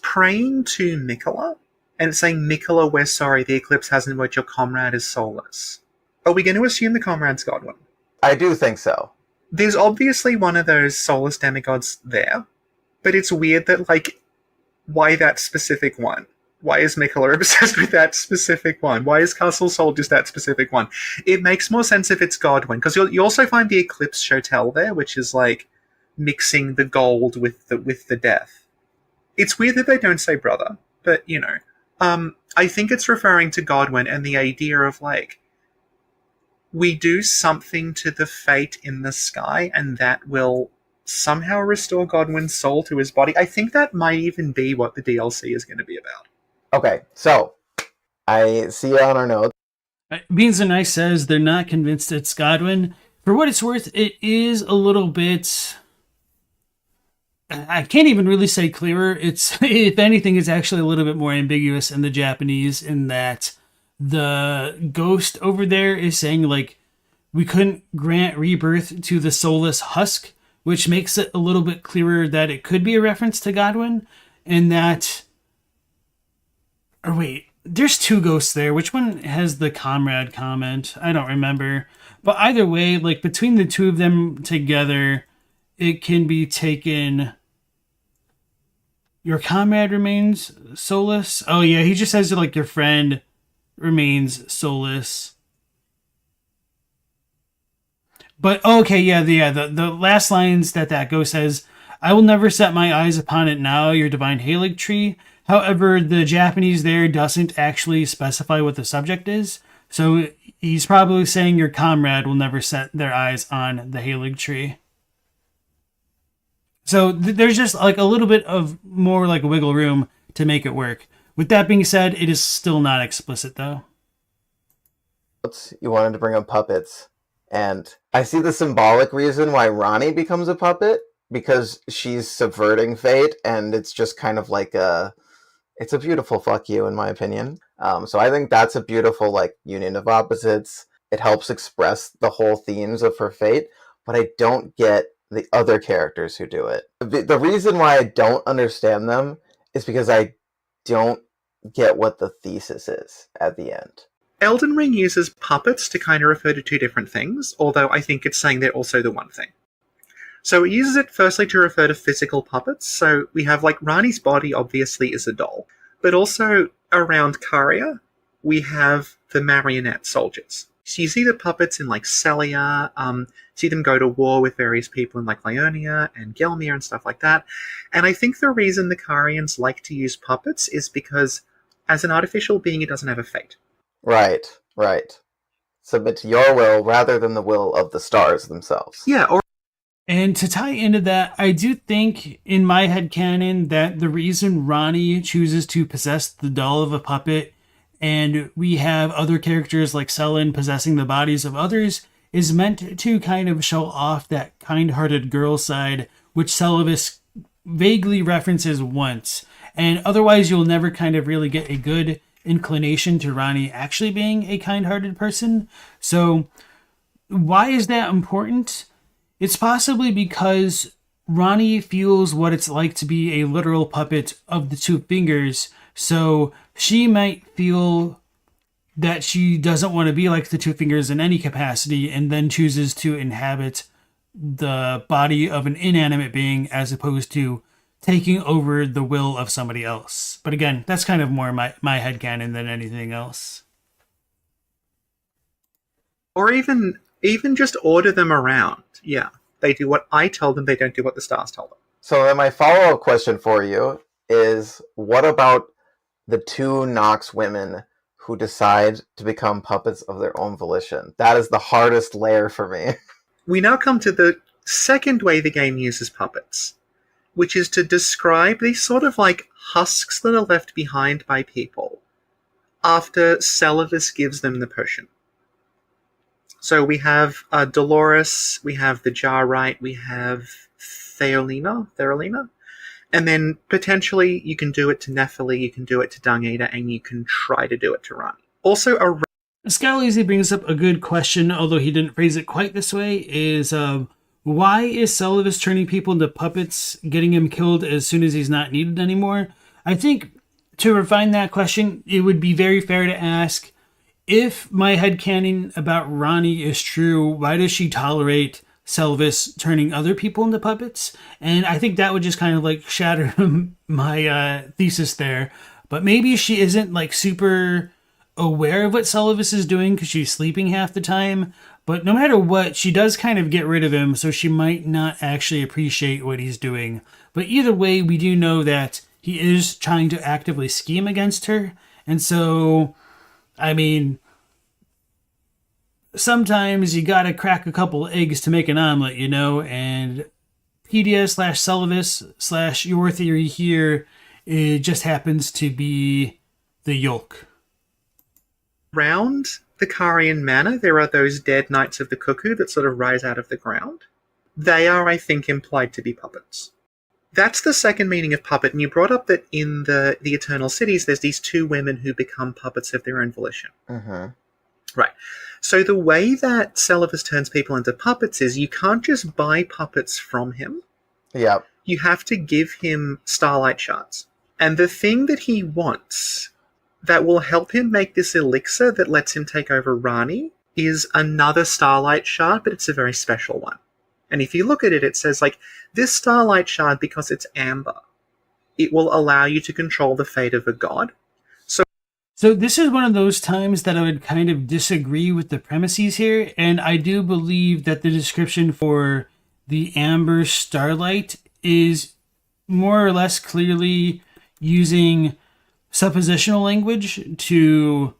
C: praying to Miquella, and it's saying, Miquella, we're sorry, the eclipse hasn't worked, your comrade is soulless. Are we going to assume the comrade's Godwin?
D: I do think so.
C: There's obviously one of those soulless demigods there, but it's weird that, like, why that specific one? Why is Miquella obsessed with that specific one? Why is Castle Sol just that specific one? It makes more sense if it's Godwin, because you also find the Eclipse Shotel there, which is like mixing the gold with the death. It's weird that they don't say brother, but you know. I think it's referring to Godwin and the idea of like, we do something to the fate in the sky and that will somehow restore Godwin's soul to his body. I think that might even be what the DLC is going to be about.
D: Okay, so I see it on our notes.
A: Beans and Ice says they're not convinced it's Godwin. For what it's worth, it is a little bit... I can't even really say clearer. It's, if anything, it's actually a little bit more ambiguous in the Japanese in that the ghost over there is saying, like, we couldn't grant rebirth to the soulless husk, which makes it a little bit clearer that it could be a reference to Godwin, and that... Or wait, there's two ghosts there. Which one has the comrade comment? I don't remember. But either way, like, between the two of them together, it can be taken... Your comrade remains soulless? Oh yeah, he just says, like, your friend remains soulless. But, okay, the last lines that ghost says, I will never set my eyes upon it now, your divine Halig tree. However, the Japanese there doesn't actually specify what the subject is. So he's probably saying your comrade will never set their eyes on the Halig tree. So there's just like a little bit of more like wiggle room to make it work. With that being said, it is still not explicit though.
D: You wanted to bring up puppets. And I see the symbolic reason why Rani becomes a puppet, because she's subverting fate, and it's just kind of like it's a beautiful fuck you, in my opinion. So I think that's a beautiful like union of opposites. It helps express the whole themes of her fate, but I don't get the other characters who do it. The reason why I don't understand them is because I don't get what the thesis is at the end.
C: Elden Ring uses puppets to kind of refer to two different things, although I think it's saying they're also the one thing. So it uses it firstly to refer to physical puppets. So we have like Rani's body obviously is a doll, but also around Caria, we have the marionette soldiers. So you see the puppets in like Celia, see them go to war with various people in like Lyonia and Gelmir and stuff like that. And I think the reason the Carians like to use puppets is because as an artificial being, it doesn't have a fate.
D: Right. Submit to your will rather than the will of the stars themselves.
C: Yeah,
A: And to tie into that, I do think in my headcanon that the reason Rani chooses to possess the doll of a puppet and we have other characters like Selin possessing the bodies of others is meant to kind of show off that kind-hearted girl side, which Celis vaguely references once. And otherwise you'll never kind of really get a good inclination to Rani actually being a kind-hearted person. So why is that important? It's possibly because Rani feels what it's like to be a literal puppet of the two fingers, So she might feel that she doesn't want to be like the Two Fingers in any capacity and then chooses to inhabit the body of an inanimate being as opposed to taking over the will of somebody else. But again, that's kind of more my headcanon than anything else.
C: Or even just order them around. Yeah. They do what I tell them, they don't do what the stars tell them.
D: So then my follow-up question for you is, what about the two Nox women who decide to become puppets of their own volition? That is the hardest layer for me.
C: We now come to the second way the game uses puppets, which is to describe these sort of like husks that are left behind by people after Celadus gives them the potion. So we have Dolores, we have the Jarrite, we have Theolina, and then potentially you can do it to Nephili, you can do it to Dung Eater, and you can try to do it to Rani. Also,
A: Scalise brings up a good question, although he didn't phrase it quite this way, is why is Celadus turning people into puppets, getting him killed as soon as he's not needed anymore? I think to refine that question, it would be very fair to ask, if my headcanon about Rani is true, why does she tolerate Celadus turning other people into puppets? And I think that would just kind of like shatter my thesis there. But maybe she isn't like super aware of what Celadus is doing because she's sleeping half the time. But no matter what, she does kind of get rid of him, so she might not actually appreciate what he's doing. But either way, we do know that he is trying to actively scheme against her. And so, I mean, sometimes you gotta crack a couple eggs to make an omelet, you know? And Pedia/Celadus/ your theory here, it just happens to be the yolk.
C: around the Karian Manor, there are those dead Knights of the Cuckoo that sort of rise out of the ground. They are, I think, implied to be puppets. That's the second meaning of puppet, and you brought up that in the Eternal Cities, there's these two women who become puppets of their own volition.
D: Mm-hmm.
C: Right. So the way that Celadus turns people into puppets is you can't just buy puppets from him.
D: Yep.
C: You have to give him starlight shards. And the thing that he wants that will help him make this elixir that lets him take over Rani is another starlight shard, but it's a very special one. And if you look at it, it says, like, this starlight shard, because it's amber, it will allow you to control the fate of a god.
A: So this is one of those times that I would kind of disagree with the premises here, and I do believe that the description for the amber starlight is more or less clearly using suppositional language to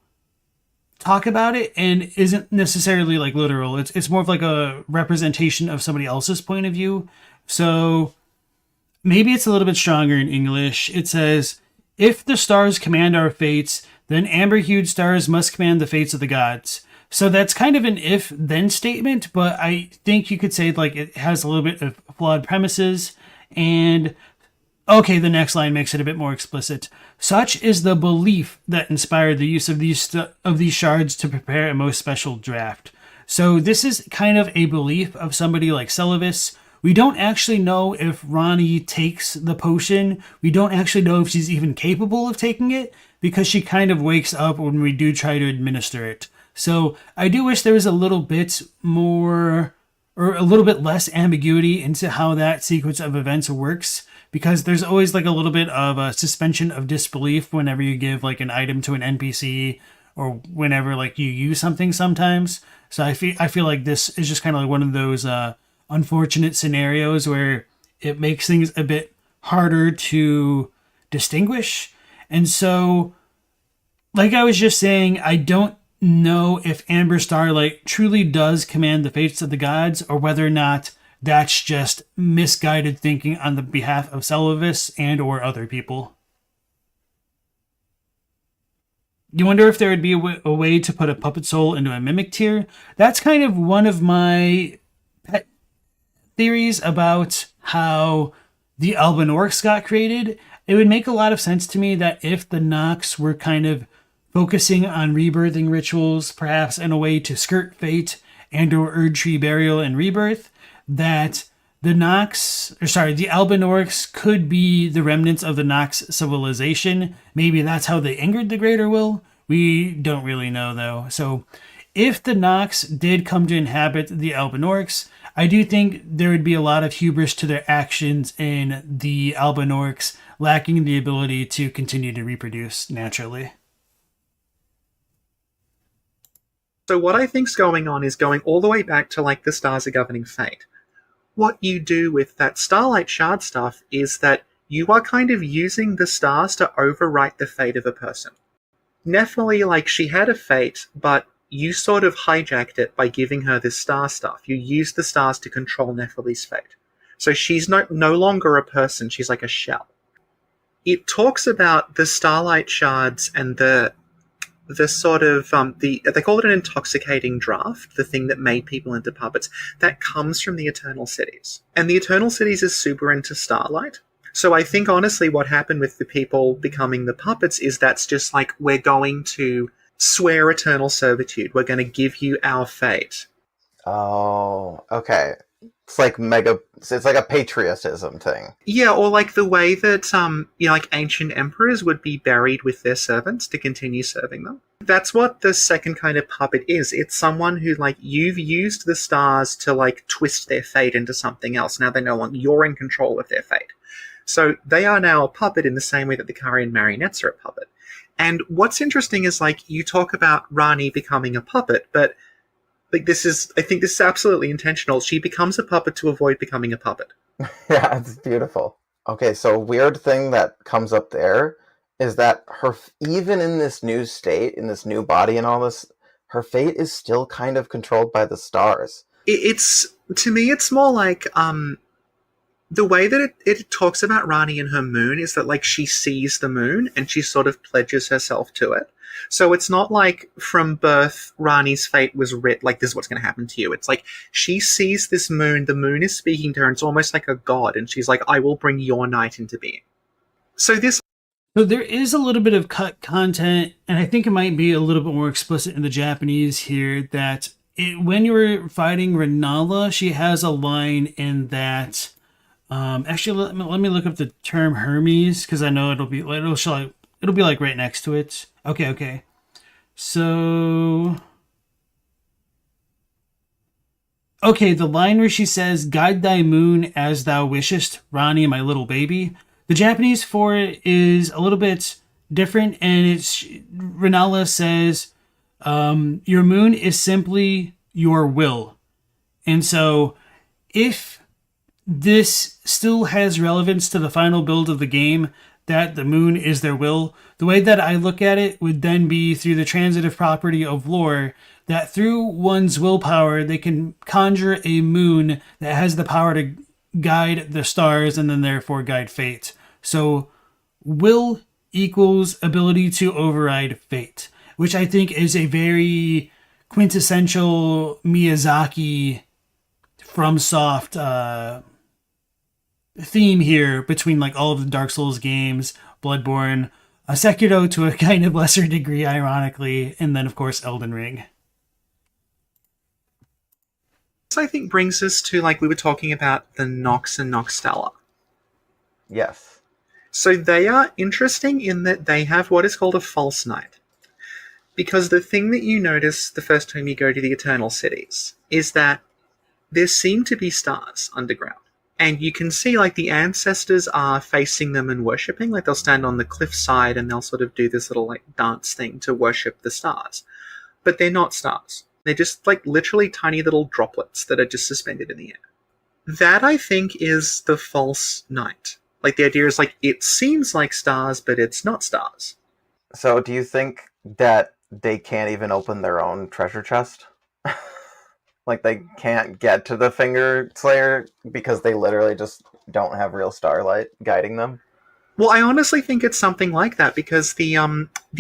A: talk about it and isn't necessarily like literal. It's more of like a representation of somebody else's point of view. So maybe it's a little bit stronger in English. It says, if the stars command our fates, then amber-hued stars must command the fates of the gods. So that's kind of an if-then statement, but I think you could say like it has a little bit of flawed premises. And okay, the next line makes it a bit more explicit. Such is the belief that inspired the use of these shards to prepare a most special draft. So this is kind of a belief of somebody like Celadus. We don't actually know if Rani takes the potion. We don't actually know if she's even capable of taking it because she kind of wakes up when we do try to administer it. So I do wish there was a little bit more or a little bit less ambiguity into how that sequence of events works, because there's always like a little bit of a suspension of disbelief whenever you give like an item to an NPC or whenever like you use something sometimes. So I feel like this is just kind of like one of those unfortunate scenarios where it makes things a bit harder to distinguish. And so, like I was just saying, I don't know if Amber Starlight truly does command the fates of the gods, or whether or not that's just misguided thinking on the behalf of Celadus and or other people. You wonder if there would be a way to put a puppet soul into a mimic tier? That's kind of one of my pet theories about how the Alban Orcs got created. It would make a lot of sense to me that if the Nox were kind of focusing on rebirthing rituals, perhaps in a way to skirt fate and or Erd Tree burial and rebirth, that the Alban orcs could be the remnants of the Nox civilization. Maybe that's how they angered the Greater Will. We don't really know, though. So, if the Nox did come to inhabit the Alban orcs, I do think there would be a lot of hubris to their actions in the Alban orcs, lacking the ability to continue to reproduce naturally.
C: So what I think's going on is going all the way back to like the stars are governing fate. What you do with that Starlight Shard stuff is that you are kind of using the stars to overwrite the fate of a person. Nephili, like, she had a fate, but you sort of hijacked it by giving her this star stuff. You used the stars to control Nephili's fate. So she's no longer a person, she's like a shell. It talks about the Starlight Shards and the sort of, they call it an intoxicating draft, the thing that made people into puppets, that comes from the Eternal Cities. And the Eternal Cities is super into Starlight. So I think, honestly, what happened with the people becoming the puppets is that's just like, we're going to swear eternal servitude. We're going to give you our fate.
D: Oh, okay. It's like it's like a patriotism thing.
C: Yeah, or like the way that, like ancient emperors would be buried with their servants to continue serving them. That's what the second kind of puppet is. It's someone who, like, you've used the stars to, like, twist their fate into something else. Now you're in control of their fate. So they are now a puppet in the same way that the Karian marionettes are a puppet. And what's interesting is, like, you talk about Rani becoming a puppet, but like I think this is absolutely intentional. She becomes a puppet to avoid becoming a puppet.
D: Yeah, it's beautiful. Okay, so weird thing that comes up there is that even in this new state, in this new body and all this, her fate is still kind of controlled by the stars.
C: To me, it's more like, the way that it talks about Rani and her moon is that, like, she sees the moon and she sort of pledges herself to it. So it's not like from birth Rani's fate was writ, like, this is what's going to happen to you. It's like she sees this moon, the moon is speaking to her, and it's almost like a god, and she's like, I will bring your night into being. So
A: there is a little bit of cut content, and I think it might be a little bit more explicit in the Japanese here, that when you were fighting Renala, she has a line in that... actually, let me look up the term Hermes, because I know it'll be like right next to it. Okay. So, the line where she says, "Guide thy moon as thou wishest, Rani, my little baby." The Japanese for it is a little bit different, and Renala says, "Your moon is simply your will," and so if this still has relevance to the final build of the game, that the moon is their will. The way that I look at it would then be through the transitive property of lore, that through one's willpower, they can conjure a moon that has the power to guide the stars and then therefore guide fate. So will equals ability to override fate, which I think is a very quintessential Miyazaki FromSoft theme here between, like, all of the Dark Souls games, Bloodborne, Sekiro to a kind of lesser degree, ironically, and then, of course, Elden Ring.
C: This, I think, brings us to, like, we were talking about the Nox and Noxtella.
D: Yes.
C: So they are interesting in that they have what is called a false night. Because the thing that you notice the first time you go to the Eternal Cities is that there seem to be stars underground. And you can see, like, the ancestors are facing them and worshipping. Like, they'll stand on the cliffside and they'll sort of do this little, like, dance thing to worship the stars. But they're not stars. They're just, like, literally tiny little droplets that are just suspended in the air. That, I think, is the false night. Like, the idea is, like, it seems like stars, but it's not stars.
D: So do you think that they can't even open their own treasure chest? Like, they can't get to the Finger Slayer because they literally just don't have real starlight guiding them?
C: Well, I honestly think it's something like that, because the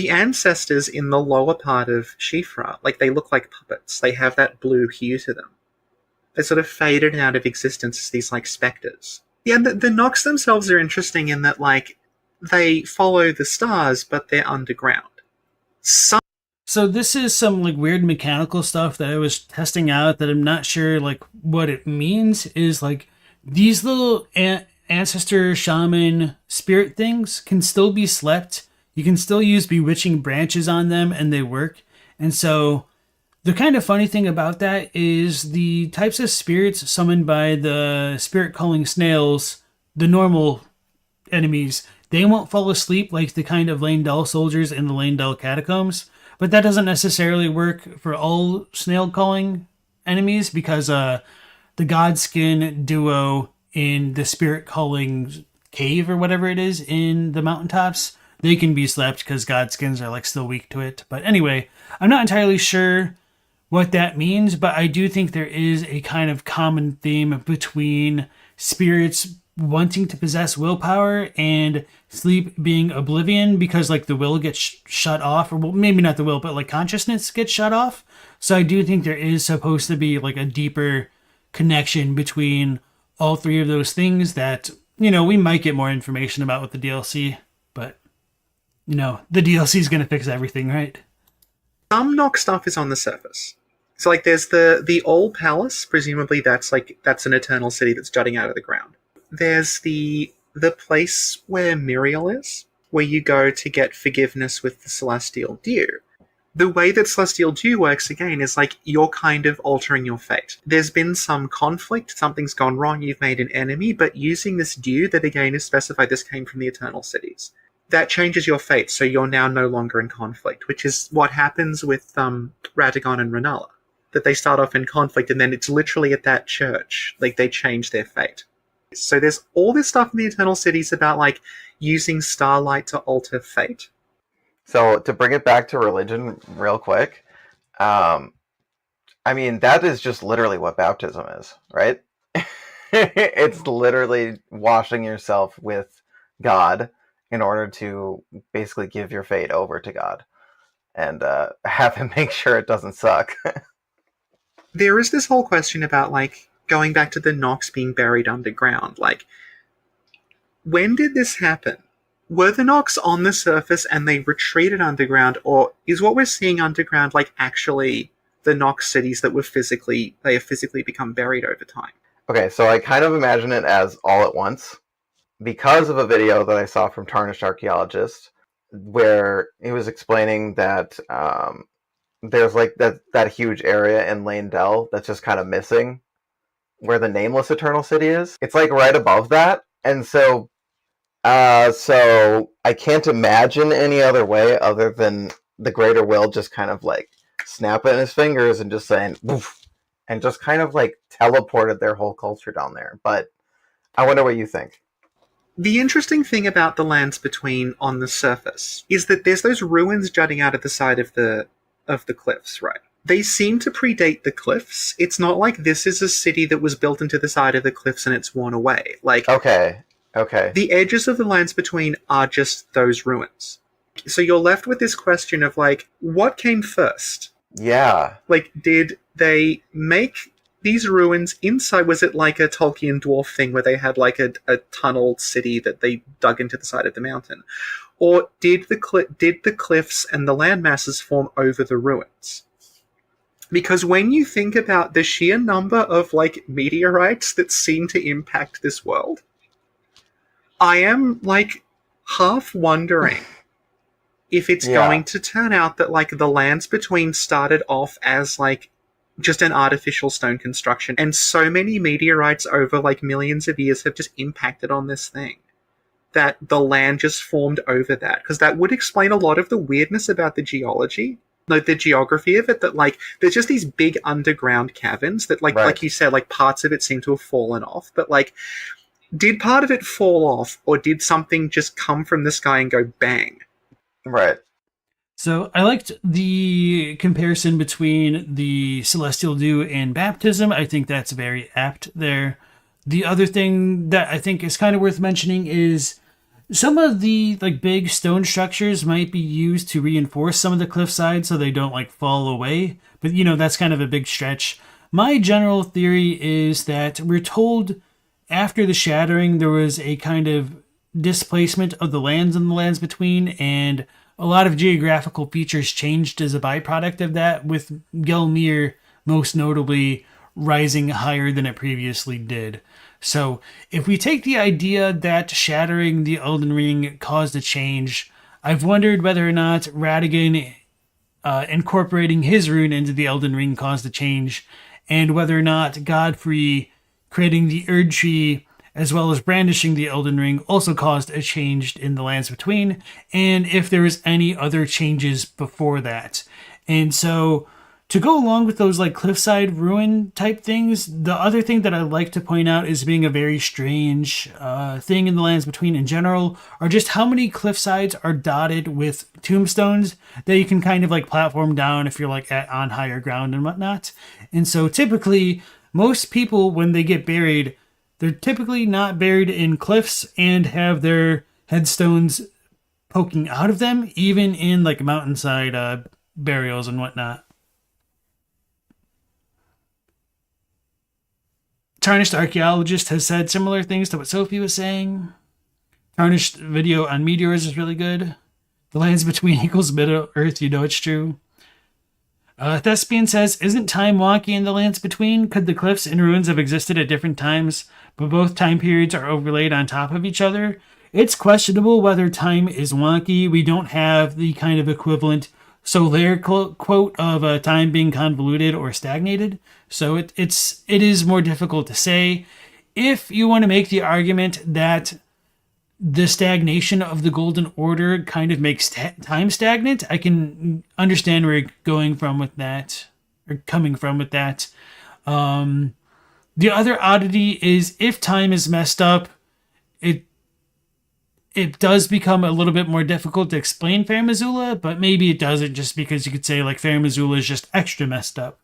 C: ancestors in the lower part of Shifra, like, they look like puppets. They have that blue hue to them. They're sort of faded out of existence as these, like, specters. Yeah, the Nox themselves are interesting in that, like, they follow the stars, but they're underground.
A: So this is some, like, weird mechanical stuff that I was testing out that I'm not sure, like, what it means. Is, like, these little ancestor shaman spirit things can still be slept. You can still use bewitching branches on them and they work. And so the kind of funny thing about that is the types of spirits summoned by the spirit calling snails, the normal enemies, they won't fall asleep like the kind of Lane-Del soldiers in the Lane-Del catacombs. But that doesn't necessarily work for all snail calling enemies because the Godskin duo in the spirit calling cave or whatever it is in the mountaintops, they can be slept because Godskins are like still weak to it. But anyway, I'm not entirely sure what that means, but I do think there is a kind of common theme between spirits wanting to possess willpower and sleep being oblivion because like the will gets shut off, or well, maybe not the will, but like consciousness gets shut off. So I do think there is supposed to be like a deeper connection between all three of those things that, you know, we might get more information about with the DLC, but you know, the DLC is going to fix everything, right?
C: Some Nox stuff is on the surface. So like there's the old palace, presumably that's an eternal city that's jutting out of the ground. There's the place where Muriel is, where you go to get forgiveness with the Celestial Dew. The way that Celestial Dew works, again, is like you're kind of altering your fate. There's been some conflict, something's gone wrong, you've made an enemy, but using this dew that, again, is specified, this came from the Eternal Cities. That changes your fate, so you're now no longer in conflict, which is what happens with Radagon and Renala. That they start off in conflict, and then it's literally at that church, like, they change their fate. So there's all this stuff in the Eternal Cities about, like, using starlight to alter fate.
D: So to bring it back to religion real quick, I mean, that is just literally what baptism is, right? It's literally washing yourself with God in order to basically give your fate over to God and have him make sure it doesn't suck.
C: There is this whole question about, like, going back to the Nox being buried underground. Like, when did this happen? Were the Nox on the surface and they retreated underground, or is what we're seeing underground like actually the Nox cities that have physically become buried over time?
D: Okay, so I kind of imagine it as all at once because of a video that I saw from Tarnished Archaeologist where he was explaining that there's like that huge area in Lane-Del that's just kind of missing where the nameless Eternal City is. It's like right above that, and so I can't imagine any other way other than the greater will just kind of like snapping his fingers and just saying woof, and just kind of like teleported their whole culture down there. But I wonder what you think.
C: The interesting thing about the lands between on the surface is that there's those ruins jutting out of the side of the cliffs, right? They seem to predate the cliffs. It's not like this is a city that was built into the side of the cliffs and it's worn away. Like, okay. The edges of the lands between are just those ruins. So you're left with this question of, like, what came first?
D: Yeah.
C: Like, did they make these ruins inside? Was it like a Tolkien dwarf thing where they had, like, a tunneled city that they dug into the side of the mountain? Or did the cliffs and the land masses form over the ruins? Because when you think about the sheer number of, like, meteorites that seem to impact this world, I am, like, half wondering if it's going to turn out that, like, the lands between started off as, like, just an artificial stone construction, and so many meteorites over, like, millions of years have just impacted on this thing that the land just formed over that. Because that would explain a lot of the weirdness about the geology. No, the geography of it, that, like, there's just these big underground caverns that, like, like you said, like, parts of it seem to have fallen off, but, like, did part of it fall off, or did something just come from the sky and go bang?
D: Right.
A: So I liked the comparison between the Celestial Dew and baptism. I think that's very apt there. The other thing that I think is kind of worth mentioning is some of the, like, big stone structures might be used to reinforce some of the cliffside so they don't, like, fall away. But, you know, that's kind of a big stretch. My general theory is that we're told after the shattering, there was a kind of displacement of the lands and the lands between, and a lot of geographical features changed as a byproduct of that, with Gelmir most notably rising higher than it previously did. So if we take the idea that shattering the Elden Ring caused a change, I've wondered whether or not Radigan incorporating his rune into the Elden Ring caused a change, and whether or not Godfrey creating the Erd Tree as well as brandishing the Elden Ring also caused a change in the Lands Between, and if there was any other changes before that. And so, to go along with those like cliffside ruin type things, the other thing that I like to point out is being a very strange thing in the Lands Between in general, are just how many cliffsides are dotted with tombstones that you can kind of like platform down if you're like on higher ground and whatnot. And so typically, most people when they get buried, they're typically not buried in cliffs and have their headstones poking out of them, even in like mountainside burials and whatnot. Tarnished Archaeologist has said similar things to what Sophie was saying. Tarnished video on meteors is really good. The Lands Between equals Middle Earth, you know it's true. Thespian says, isn't time wonky in the Lands Between? Could the cliffs and ruins have existed at different times, but both time periods are overlaid on top of each other? It's questionable whether time is wonky. We don't have the kind of equivalent Solaire quote of time being convoluted or stagnated, so it is more difficult to say. If you want to make the argument that the stagnation of the Golden Order kind of makes time stagnant, I can understand where you're going from with that, or coming from with that. The other oddity is if time is messed up, it does become a little bit more difficult to explain Fair Missoula, but maybe it doesn't, just because you could say like Fair Missoula is just extra messed up.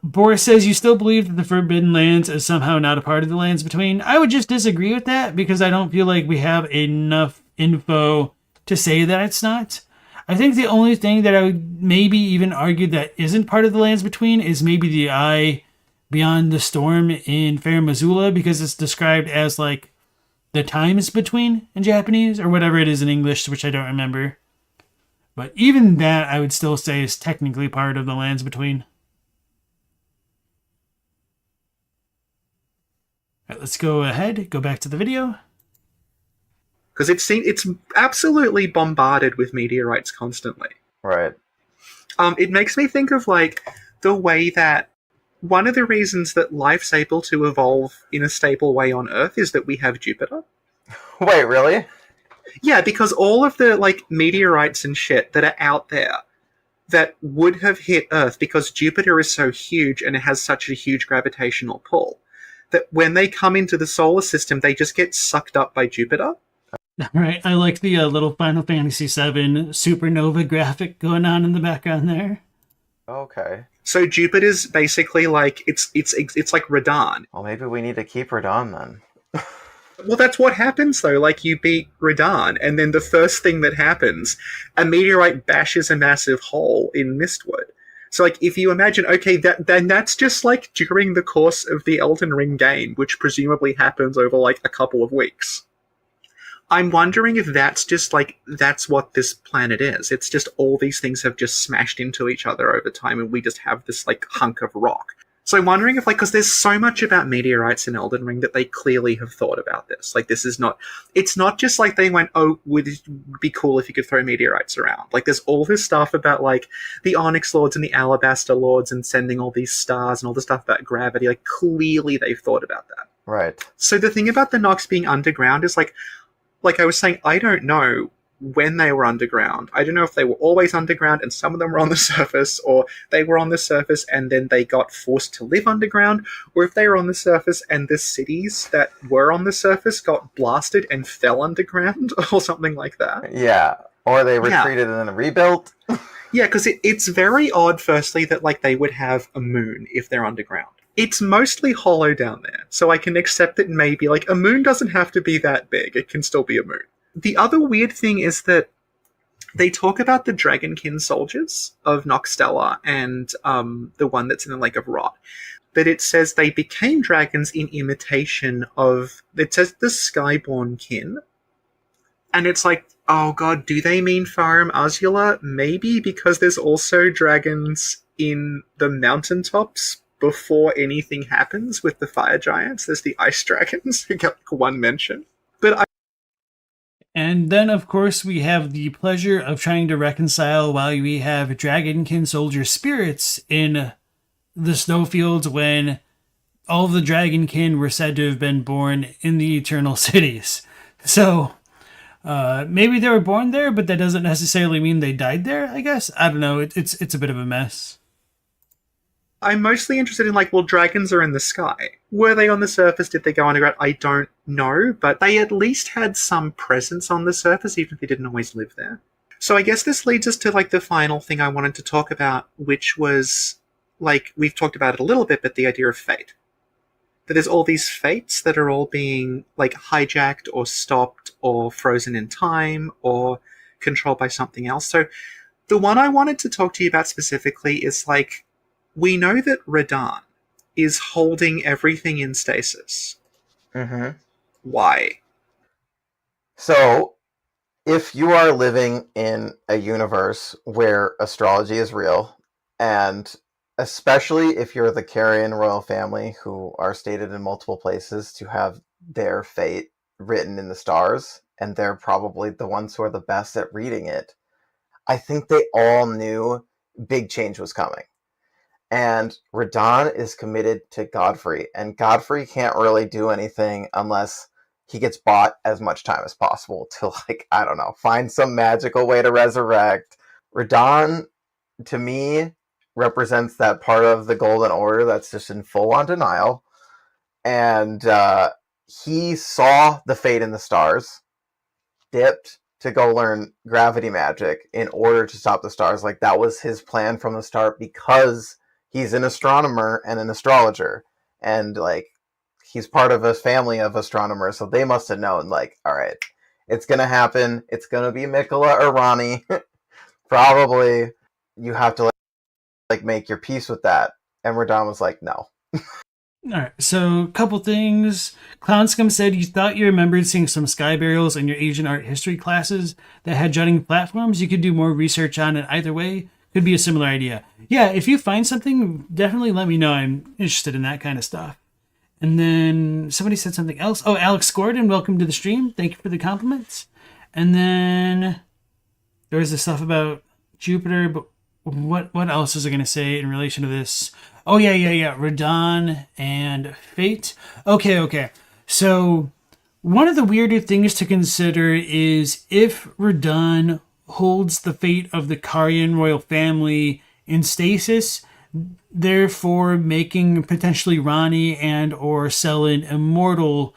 A: Boris says, you still believe that the Forbidden Lands is somehow not a part of the Lands Between? I would just disagree with that, because I don't feel like we have enough info to say that it's not. I think the only thing that I would maybe even argue that isn't part of the Lands Between is maybe the Eye Beyond the Storm in Fair Missoula, because it's described as like the times between in Japanese, or whatever it is in English, which I don't remember. But even that I would still say is technically part of the Lands Between. All right, let's go ahead, go back to the video.
C: Because it's absolutely bombarded with meteorites constantly.
D: Right.
C: It makes me think of like the way that one of the reasons that life's able to evolve in a stable way on Earth is that we have Jupiter.
D: Wait, really?
C: Yeah, because all of the like meteorites and shit that are out there that would have hit Earth, because Jupiter is so huge and it has such a huge gravitational pull, that when they come into the solar system, they just get sucked up by Jupiter.
A: Right, I like the little Final Fantasy VII supernova graphic going on in the background there.
D: Okay.
C: So Jupiter's basically like it's like Radon.
D: Well, maybe we need to keep Radon then.
C: Well, that's what happens though. Like you beat Radon, and then the first thing that happens, a meteorite bashes a massive hole in Mistwood. So, like, if you imagine, okay, then that's just like during the course of the Elden Ring game, which presumably happens over like a couple of weeks. I'm wondering if that's just like, that's what this planet is. It's just all these things have just smashed into each other over time, and we just have this like hunk of rock. So I'm wondering if, like, because there's so much about meteorites in Elden Ring that they clearly have thought about this. Like, this is not, it's not just like they went, oh, would it be cool if you could throw meteorites around. Like, there's all this stuff about, like, the Onyx Lords and the Alabaster Lords and sending all these stars and all the stuff about gravity. Like, clearly they've thought about that.
D: Right.
C: So the thing about the Nox being underground is, like I was saying, I don't know when they were underground. I don't know if they were always underground and some of them were on the surface, or they were on the surface and then they got forced to live underground, or if they were on the surface and the cities that were on the surface got blasted and fell underground, or something like that.
D: Yeah, or they retreated and then rebuilt.
C: Yeah, because it's very odd, firstly, that like they would have a moon if they're underground. It's mostly hollow down there, so I can accept that maybe like a moon doesn't have to be that big. It can still be a moon. The other weird thing is that they talk about the Dragonkin soldiers of Noxtella and the one that's in the Lake of Rot. But it says they became dragons in imitation of... It says the Skyborn kin. And it's like, oh god, do they mean Farum Azula? Maybe, because there's also dragons in the mountaintops before anything happens with the fire giants. There's the ice dragons who get like one mention. But
A: And then, of course, we have the pleasure of trying to reconcile while we have Dragonkin soldier spirits in the snowfields when all of the Dragonkin were said to have been born in the Eternal Cities. So, maybe they were born there, but that doesn't necessarily mean they died there, I guess. I don't know. It's a bit of a mess.
C: I'm mostly interested in, like, well, dragons are in the sky. Were they on the surface? Did they go underground? I don't know, but they at least had some presence on the surface, even if they didn't always live there. So I guess this leads us to, like, the final thing I wanted to talk about, which was, like, we've talked about it a little bit, but the idea of fate. That there's all these fates that are all being, like, hijacked or stopped or frozen in time or controlled by something else. So the one I wanted to talk to you about specifically is, like, we know that Radahn is holding everything in stasis.
D: Mm-hmm.
C: Why?
D: So, if you are living in a universe where astrology is real, and especially if you're the Carian royal family who are stated in multiple places to have their fate written in the stars, and they're probably the ones who are the best at reading it, I think they all knew big change was coming. And Radahn is committed to Godfrey, and Godfrey can't really do anything unless he gets bought as much time as possible to, like, I don't know, find some magical way to resurrect. Radahn, to me, represents that part of the Golden Order that's just in full-on denial. And he saw the fate in the stars, dipped to go learn gravity magic in order to stop the stars. Like, that was his plan from the start because he's an astronomer and an astrologer. And, like, he's part of a family of astronomers, so they must have known, like, all right, it's going to happen. It's going to be Mikola or Ronnie. Probably. You have to, like, make your peace with that. And Radahn was like, no.
A: Alright, so a couple things. Clownscum said you thought you remembered seeing some sky burials in your Asian art history classes that had jutting platforms. You could do more research on it either way. Could be a similar idea. Yeah, if you find something, definitely let me know. I'm interested in that kind of stuff. And then somebody said something else. Oh, Alex Gordon, welcome to the stream. Thank you for the compliments. And then there was the stuff about Jupiter, but what else was I going to say in relation to this? Oh, yeah. Radahn and Fate. Okay. So one of the weirder things to consider is if Radahn holds the fate of the Carian royal family in stasis, therefore making potentially Ronnie and or Selen immortal,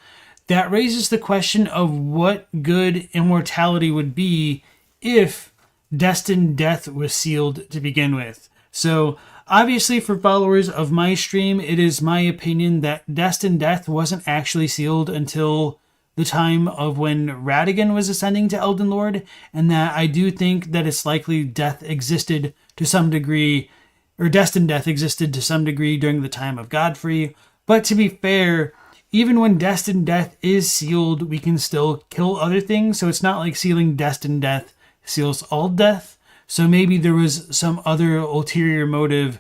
A: that raises the question of what good immortality would be if destined death was sealed to begin with. So obviously for followers of my stream, it is my opinion that destined death wasn't actually sealed until the time of when Radagon was ascending to Elden Lord, and that I do think that it's likely death existed to some degree, or destined death existed to some degree during the time of Godfrey. But to be fair, even when destined death is sealed, we can still kill other things, so it's not like sealing destined death seals all death. So maybe there was some other ulterior motive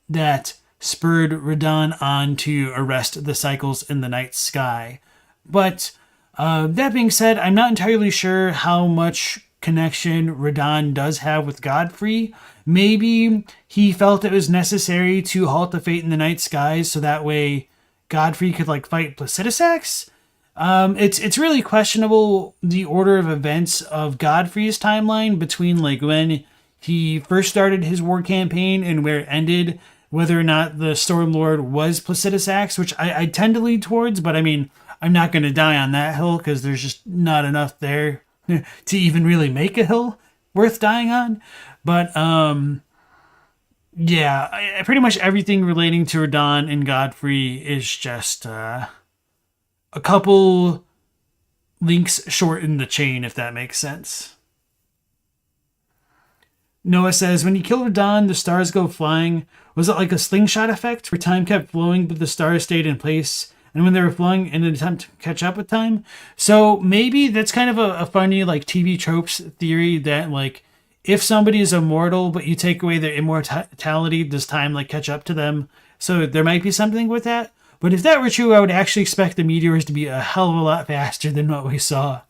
A: that spurred Radahn on to arrest the cycles in the night sky. But that being said, I'm not entirely sure how much connection Radahn does have with Godfrey. Maybe he felt it was necessary to halt the fate in the night skies so that way Godfrey could, like, fight Placidusax. It's really questionable the order of events of Godfrey's timeline between, like, when he first started his war campaign and where it ended, whether or not the Stormlord was Placidusax, which I tend to lead towards, but I mean, I'm not going to die on that hill because there's just not enough there to even really make a hill worth dying on. But yeah, pretty much everything relating to Radahn and Godfrey is just a couple links short in the chain, if that makes sense. Noah says, when you kill Radahn, the stars go flying. Was it like a slingshot effect where time kept flowing but the stars stayed in place? And when they were flowing in an attempt to catch up with time? So maybe that's kind of a funny, like, TV tropes theory that, like, if somebody is immortal, but you take away their immortality, does time like catch up to them? So there might be something with that. But if that were true, I would actually expect the meteors to be a hell of a lot faster than what we saw.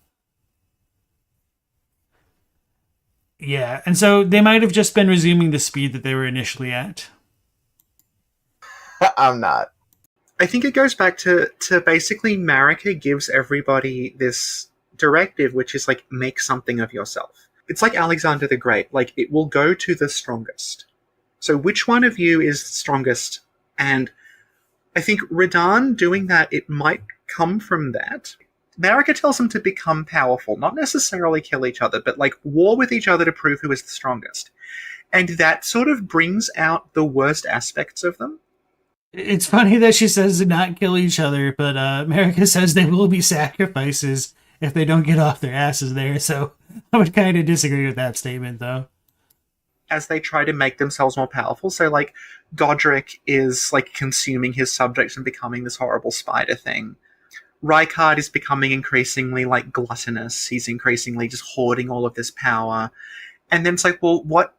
A: Yeah, and so they might have just been resuming the speed that they were initially at.
D: I'm not.
C: I think it goes back to basically Marika gives everybody this directive, which is like, make something of yourself. It's like Alexander the Great, like it will go to the strongest. So which one of you is strongest? And I think Radahn doing that, it might come from that. Marika tells them to become powerful, not necessarily kill each other, but like war with each other to prove who is the strongest. And that sort of brings out the worst aspects of them.
A: It's funny that she says to not kill each other, but Marika says there will be sacrifices if they don't get off their asses there. So I would kind of disagree with that statement, though.
C: As they try to make themselves more powerful. So, like, Godric is, like, consuming his subjects and becoming this horrible spider thing. Rykard is becoming increasingly, like, gluttonous. He's increasingly just hoarding all of this power. And then it's like, well, what...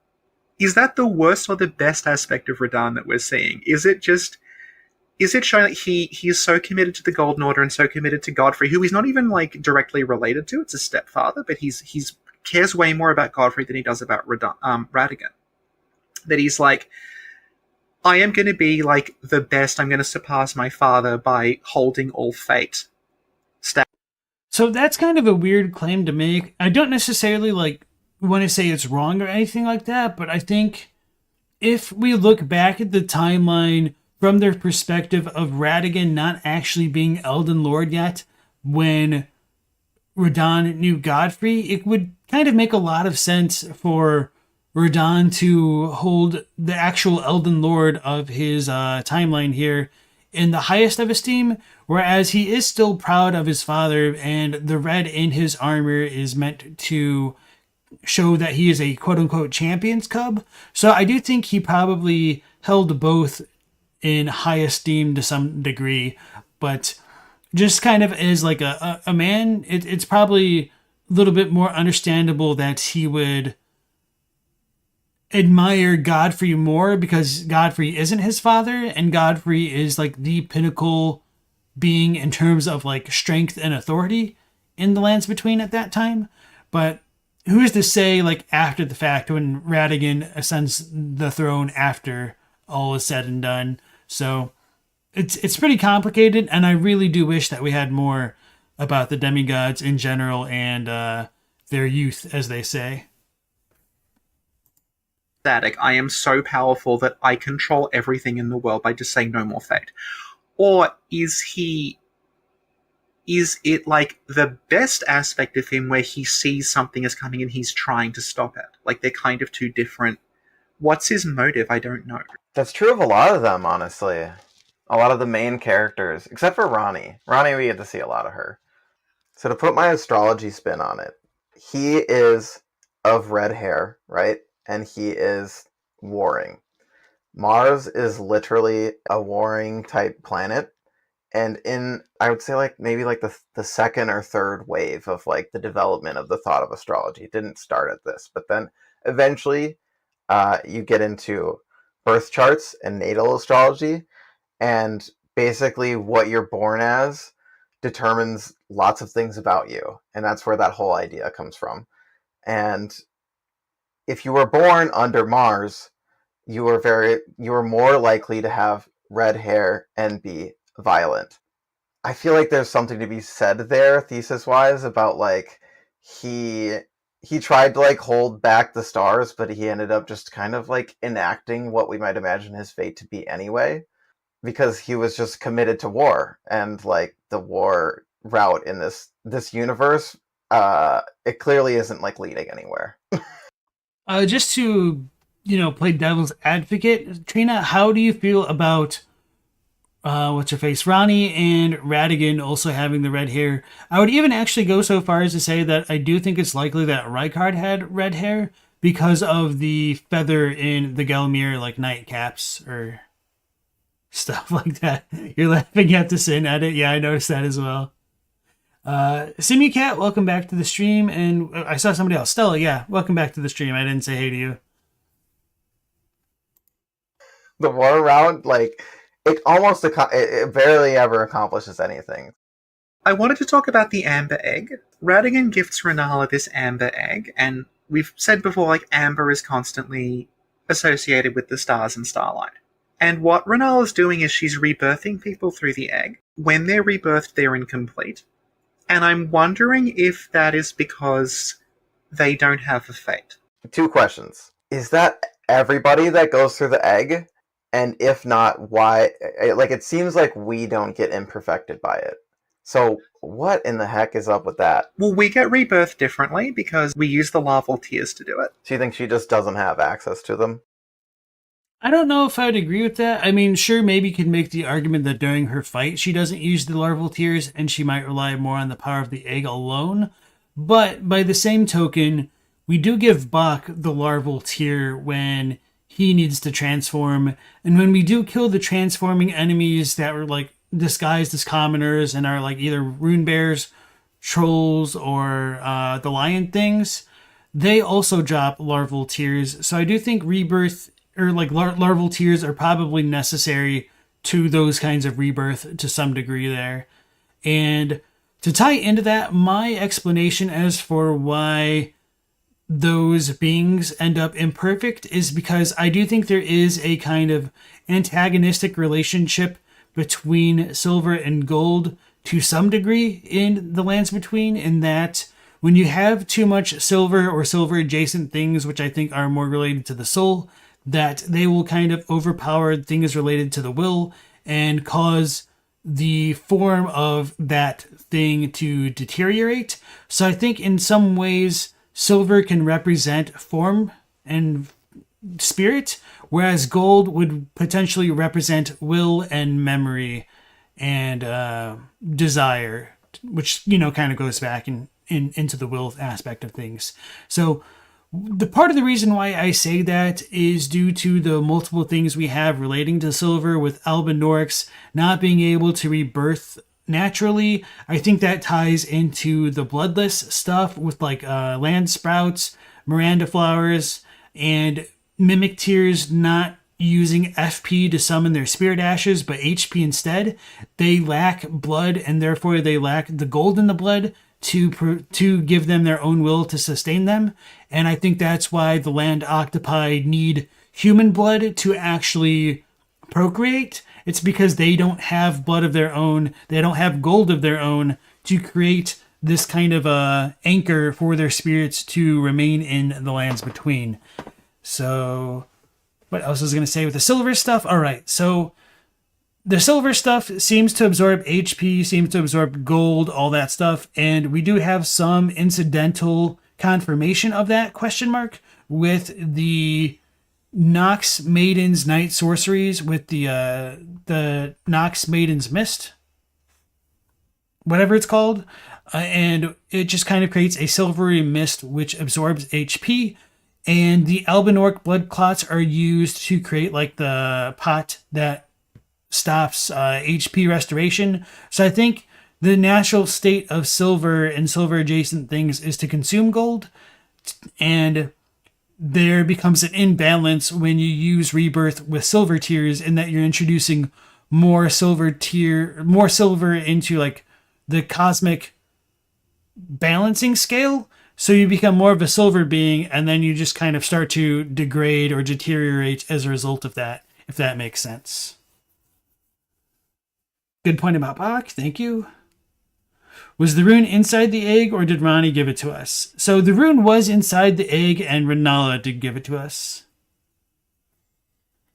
C: Is that the worst or the best aspect of Radahn that we're seeing? Is it showing that he is so committed to the Golden Order and so committed to Godfrey, who he's not even, like, directly related to? It's a stepfather, but he's cares way more about Godfrey than he does about Radagon. That he's like, I am going to be, like, the best. I'm going to surpass my father by holding all fate.
A: So that's kind of a weird claim to make. I don't necessarily, like, want to say it's wrong or anything like that, but I think if we look back at the timeline from their perspective of Radagon not actually being Elden Lord yet, when Radahn knew Godfrey, it would kind of make a lot of sense for Radahn to hold the actual Elden Lord of his timeline here in the highest of esteem, whereas he is still proud of his father, and the red in his armor is meant to show that he is a quote-unquote champion's cub. So I do think he probably held both in high esteem to some degree, but just kind of as like a man, it's probably a little bit more understandable that he would admire Godfrey more because Godfrey isn't his father, and Godfrey is like the pinnacle being in terms of like strength and authority in the Lands Between at that time. But who's to say, like, after the fact, when Radagon ascends the throne after all is said and done. So it's pretty complicated, and I really do wish that we had more about the demigods in general and their youth, as they say.
C: I am so powerful that I control everything in the world by just saying no more fate. Or is it like the best aspect of him where he sees something is coming and he's trying to stop it? Like, they're kind of two different... What's his motive? I don't know.
D: That's true of a lot of them, honestly. A lot of the main characters, except for Ronnie. Ronnie, we get to see a lot of her. So to put my astrology spin on it, he is of red hair, right? And he is warring. Mars is literally a warring type planet. And in, I would say, like, maybe like the second or third wave of like the development of the thought of astrology. It didn't start at this, but then eventually you get into birth charts and natal astrology, and basically what you're born as determines lots of things about you. And that's where that whole idea comes from. And if you were born under Mars, you were more likely to have red hair and be violent. I feel like there's something to be said there, thesis-wise, about like he tried to like hold back the stars, but he ended up just kind of like enacting what we might imagine his fate to be anyway, because he was just committed to war, and like the war route in this universe, it clearly isn't like leading anywhere.
A: Just to, play devil's advocate, Trina, how do you feel about what's her face, Ronnie and Radagon also having the red hair? I would even actually go so far as to say that I do think it's likely that Rykard had red hair because of the feather in the Gelmir, like, nightcaps or stuff like that. You're laughing at the sin at it. Yeah, I noticed that as well. Simi Cat, welcome back to the stream. And I saw somebody else. Stella, yeah, welcome back to the stream. I didn't say hey to you.
D: The war round, like, it barely ever accomplishes anything.
C: I wanted to talk about the amber egg. Radigan gifts Renala this amber egg, and we've said before, like, amber is constantly associated with the stars and starlight. And what Renala's doing is she's rebirthing people through the egg. When they're rebirthed, they're incomplete. And I'm wondering if that is because they don't have a fate.
D: 2 questions. Is that everybody that goes through the egg? And if not, why? Like, it seems like we don't get imperfected by it. So what in the heck is up with that?
C: Well, we get rebirthed differently because we use the larval tears to do it.
D: Do you think she just doesn't have access to them?
A: I don't know if I'd agree with that. I mean, sure, maybe you could make the argument that during her fight, she doesn't use the larval tears and she might rely more on the power of the egg alone. But by the same token, we do give Bach the larval tear when he needs to transform. And when we do kill the transforming enemies that were like disguised as commoners and are like either rune bears, trolls, or the lion things, they also drop larval tears. So I do think rebirth or like larval tears are probably necessary to those kinds of rebirth to some degree there. And to tie into that, my explanation as for why those beings end up imperfect is because I do think there is a kind of antagonistic relationship between silver and gold to some degree in the Lands Between, in that when you have too much silver or silver adjacent things, which I think are more related to the soul, that they will kind of overpower things related to the will and cause the form of that thing to deteriorate. So I think in some ways silver can represent form and spirit, whereas gold would potentially represent will and memory and desire, which, you know, kind of goes back into the will aspect of things. So the part of the reason why I say that is due to the multiple things we have relating to silver, with Albinorix not being able to rebirth naturally. I think that ties into the bloodless stuff with like land sprouts, Miranda flowers, and mimic tears not using FP to summon their spirit ashes, but HP instead. They lack blood, and therefore they lack the gold in the blood to give them their own will to sustain them. And I think that's why the land octopi need human blood to actually procreate. It's because they don't have blood of their own, they don't have gold of their own to create this kind of anchor for their spirits to remain in the Lands Between. So what else was I going to say with the silver stuff? All right, so the silver stuff seems to absorb HP, seems to absorb gold, all that stuff. And we do have some incidental confirmation of that, question mark, with the Nox Maiden's Night Sorceries, with the Nox Maiden's Mist, whatever it's called. And it just kind of creates a silvery mist which absorbs HP. And the Albinorc blood clots are used to create like the pot that stops HP restoration. So I think the natural state of silver and silver adjacent things is to consume gold, and there becomes an imbalance when you use rebirth with silver tears, in that you're introducing more silver into like the cosmic balancing scale. So you become more of a silver being, and then you just kind of start to degrade or deteriorate as a result of that, if that makes sense. Good point about Bach, thank you. Was the rune inside the egg, or did Ronnie give it to us? So the rune was inside the egg, and Renala did give it to us.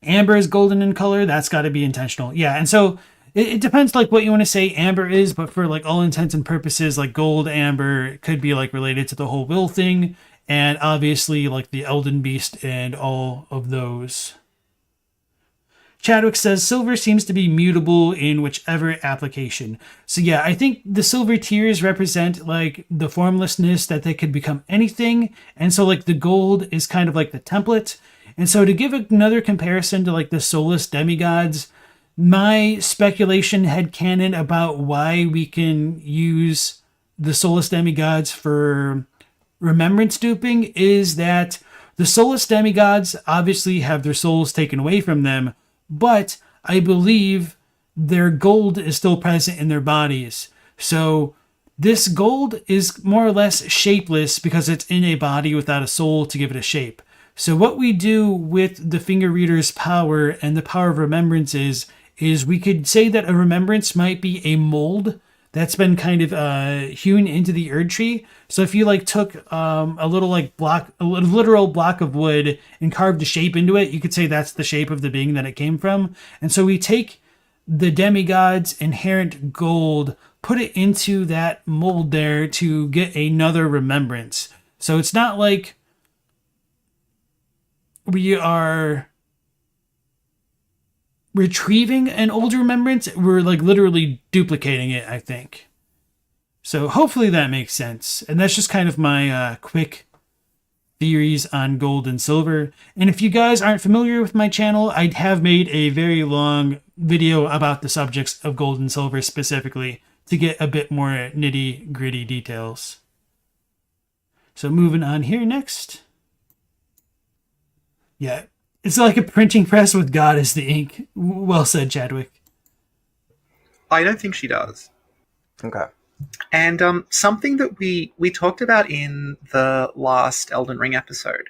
A: Amber is golden in color, that's got to be intentional. Yeah, and so it depends like what you want to say amber is, but for like all intents and purposes, like gold amber could be like related to the whole will thing, and obviously like the Elden Beast and all of those. Chadwick says silver seems to be mutable in whichever application. So yeah, I think the silver tears represent like the formlessness, that they could become anything. And so like the gold is kind of like the template. And so to give another comparison to like the soulless demigods, my speculation headcanon about why we can use the soulless demigods for remembrance duping is that the soulless demigods obviously have their souls taken away from them, but I believe their gold is still present in their bodies. So this gold is more or less shapeless because it's in a body without a soul to give it a shape. So what we do with the finger reader's power and the power of remembrance is we could say that a remembrance might be a mold that's been kind of hewn into the Erd tree. So if you like took a little like block, a literal block of wood and carved a shape into it, you could say that's the shape of the being that it came from. And so we take the demigod's inherent gold, put it into that mold there to get another remembrance. So it's not like we are retrieving an old remembrance, we're like literally duplicating it, I think. So hopefully that makes sense. And that's just kind of my quick theories on gold and silver. And if you guys aren't familiar with my channel, I have made a very long video about the subjects of gold and silver specifically to get a bit more nitty gritty details. So moving on here next. Yeah, it's like a printing press with God as the ink. Well said, Chadwick.
C: I don't think she does.
D: Okay.
C: And something that we talked about in the last Elden Ring episode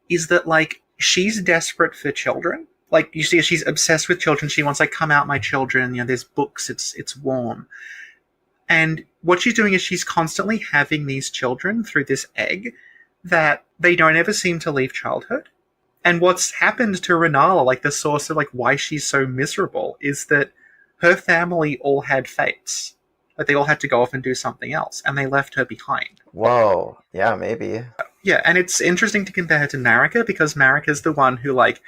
C: is that, like, she's desperate for children. Like, you see, she's obsessed with children. She wants, like, come out, my children. You know, there's books. It's warm. And what she's doing is she's constantly having these children through this egg that they don't ever seem to leave childhood. And what's happened to Renala, like the source of like why she's so miserable, is that her family all had fates. Like they all had to go off and do something else, and they left her behind.
D: Whoa. Yeah, maybe.
C: Yeah, and it's interesting to compare her to Marika, because Marika's the one who, like,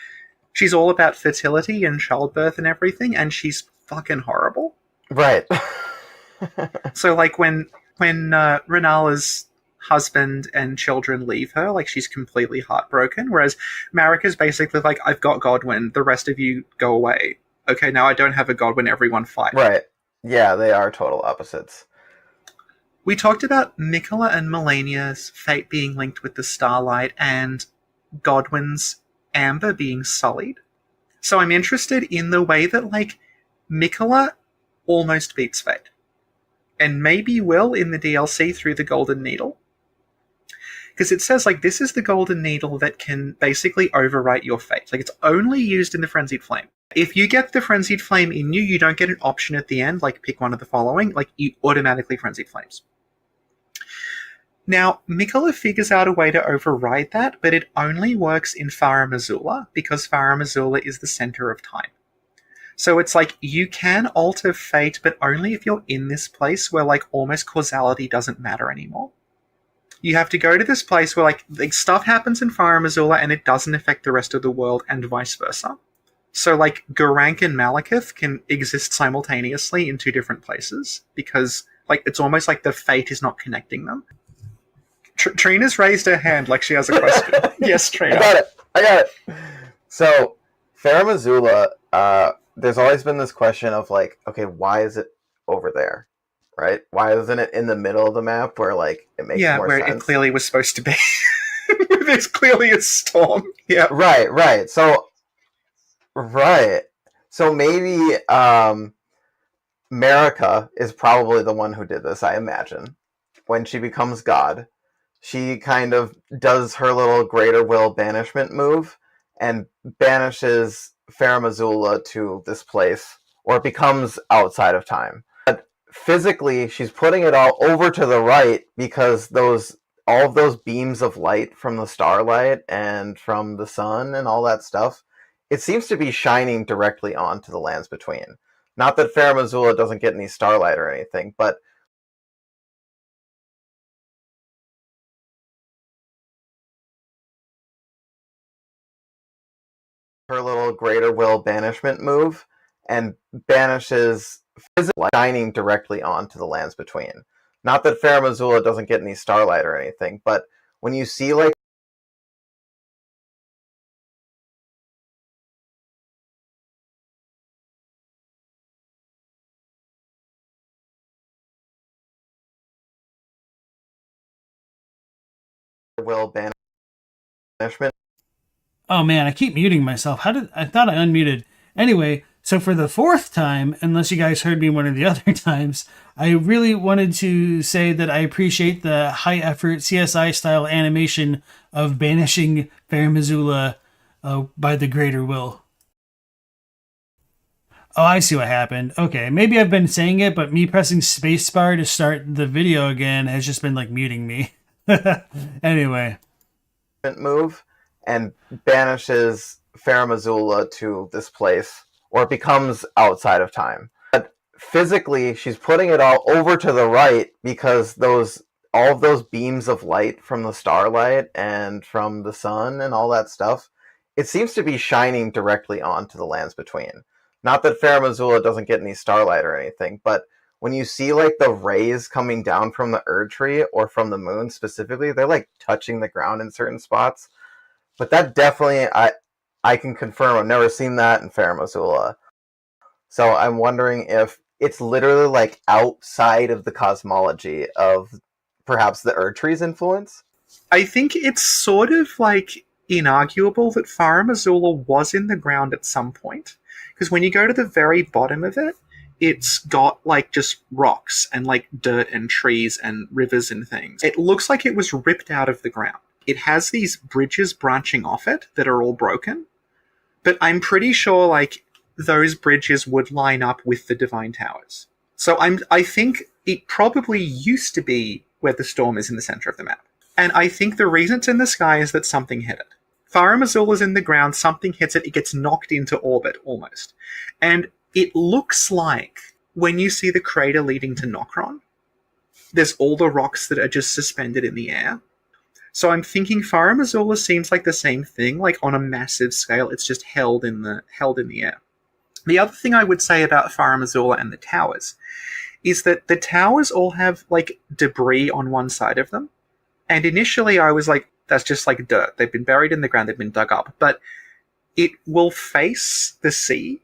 C: she's all about fertility and childbirth and everything, and she's fucking horrible.
D: Right.
C: So, like, when Renala's husband and children leave her, like, she's completely heartbroken, whereas Marika's basically like, I've got Godwin, the rest of you go away. Okay, now I don't have a Godwin, everyone fight.
D: Right. Yeah, they are total opposites.
C: We talked about Mikola and Melania's fate being linked with the starlight and Godwin's amber being sullied. So I'm interested in the way that, like, Mikola almost beats fate. And maybe will in the DLC through the Golden Needle. Because it says, like, this is the Golden Needle that can basically overwrite your fate. Like, it's only used in the Frenzied Flame. If you get the Frenzied Flame in you, you don't get an option at the end, like, pick one of the following. Like, you automatically Frenzied Flames. Now, Mikola figures out a way to override that, but it only works in Farum Azula, because Farum Azula is the center of time. So it's like, you can alter fate, but only if you're in this place where, like, almost causality doesn't matter anymore. You have to go to this place where, like stuff happens in Farum Azula and it doesn't affect the rest of the world, and vice versa. So, like, Geraint and Malekith can exist simultaneously in two different places, because, like, it's almost like the fate is not connecting them. Trina's raised her hand like she has a question. Yes, Trina.
D: I got it. So, Farum Azula, there's always been this question of, like, okay, why is it over there? Right? Why isn't it in the middle of the map where, like, it makes more sense? Yeah, where
C: it clearly was supposed to be. There's clearly a storm. Yeah.
D: Right. So maybe Marika is probably the one who did this, I imagine. When she becomes God, she kind of does her little greater will banishment move and banishes Farum Azula to this place, or it becomes outside of time. But physically, she's putting it all over to the right because all of those beams of light from the starlight and from the sun and all that stuff, it seems to be shining directly onto the lands between. Not that Farum Azula doesn't get any starlight or anything, but her little greater will banishment move and banishes physical light shining directly onto the lands between. Not that Farum Azula doesn't get any starlight or anything, but when you see, like, will banishment.
A: Oh man, I keep muting myself. I thought I unmuted. Anyway, so for the fourth time, unless you guys heard me one of the other times, I really wanted to say that I appreciate the high effort CSI style animation of banishing Fair Missoula by the Greater Will. Oh, I see what happened. Okay, maybe I've been saying it, but me pressing spacebar to start the video again has just been like muting me. Anyway.
D: Move and banishes Fair Missoula to this place, or it becomes outside of time. But physically, she's putting it all over to the right because all of those beams of light from the starlight and from the sun and all that stuff, it seems to be shining directly onto the lands between. Not that Fair Missoula doesn't get any starlight or anything, but when you see like the rays coming down from the Erd Tree or from the moon specifically, they're like touching the ground in certain spots. But that definitely, I can confirm, I've never seen that in Fair Missoula. So I'm wondering if it's literally like outside of the cosmology of perhaps the Erd Tree's influence.
C: I think it's sort of like inarguable that Farum Azula was in the ground at some point. Because when you go to the very bottom of it, it's got like just rocks and like dirt and trees and rivers and things. It looks like it was ripped out of the ground. It has these bridges branching off it that are all broken. But I'm pretty sure like those bridges would line up with the Divine Towers. So I think it probably used to be where the storm is in the center of the map. And I think the reason it's in the sky is that something hit it. Farum Azula's in the ground, something hits it, it gets knocked into orbit almost. And it looks like when you see the crater leading to Nokron, there's all the rocks that are just suspended in the air. So I'm thinking Farum Azula seems like the same thing, like on a massive scale, it's just held in the air. The other thing I would say about Farum Azula and the towers is that the towers all have like debris on one side of them. And initially I was like, that's just like dirt. They've been buried in the ground, they've been dug up. But it will face the sea.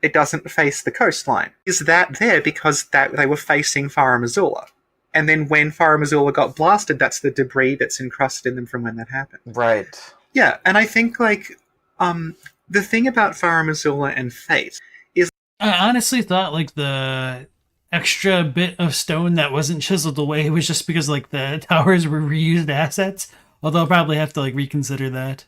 C: It doesn't face the coastline. Is that there because they were facing Farum Azula? And then when Farum Azula got blasted, that's the debris that's encrusted in them from when that happened.
D: Right.
C: Yeah, and I think like the thing about Farum Azula and Fate is
A: I honestly thought like the extra bit of stone that wasn't chiseled away was just because like the towers were reused assets. Although I'll probably have to like reconsider that.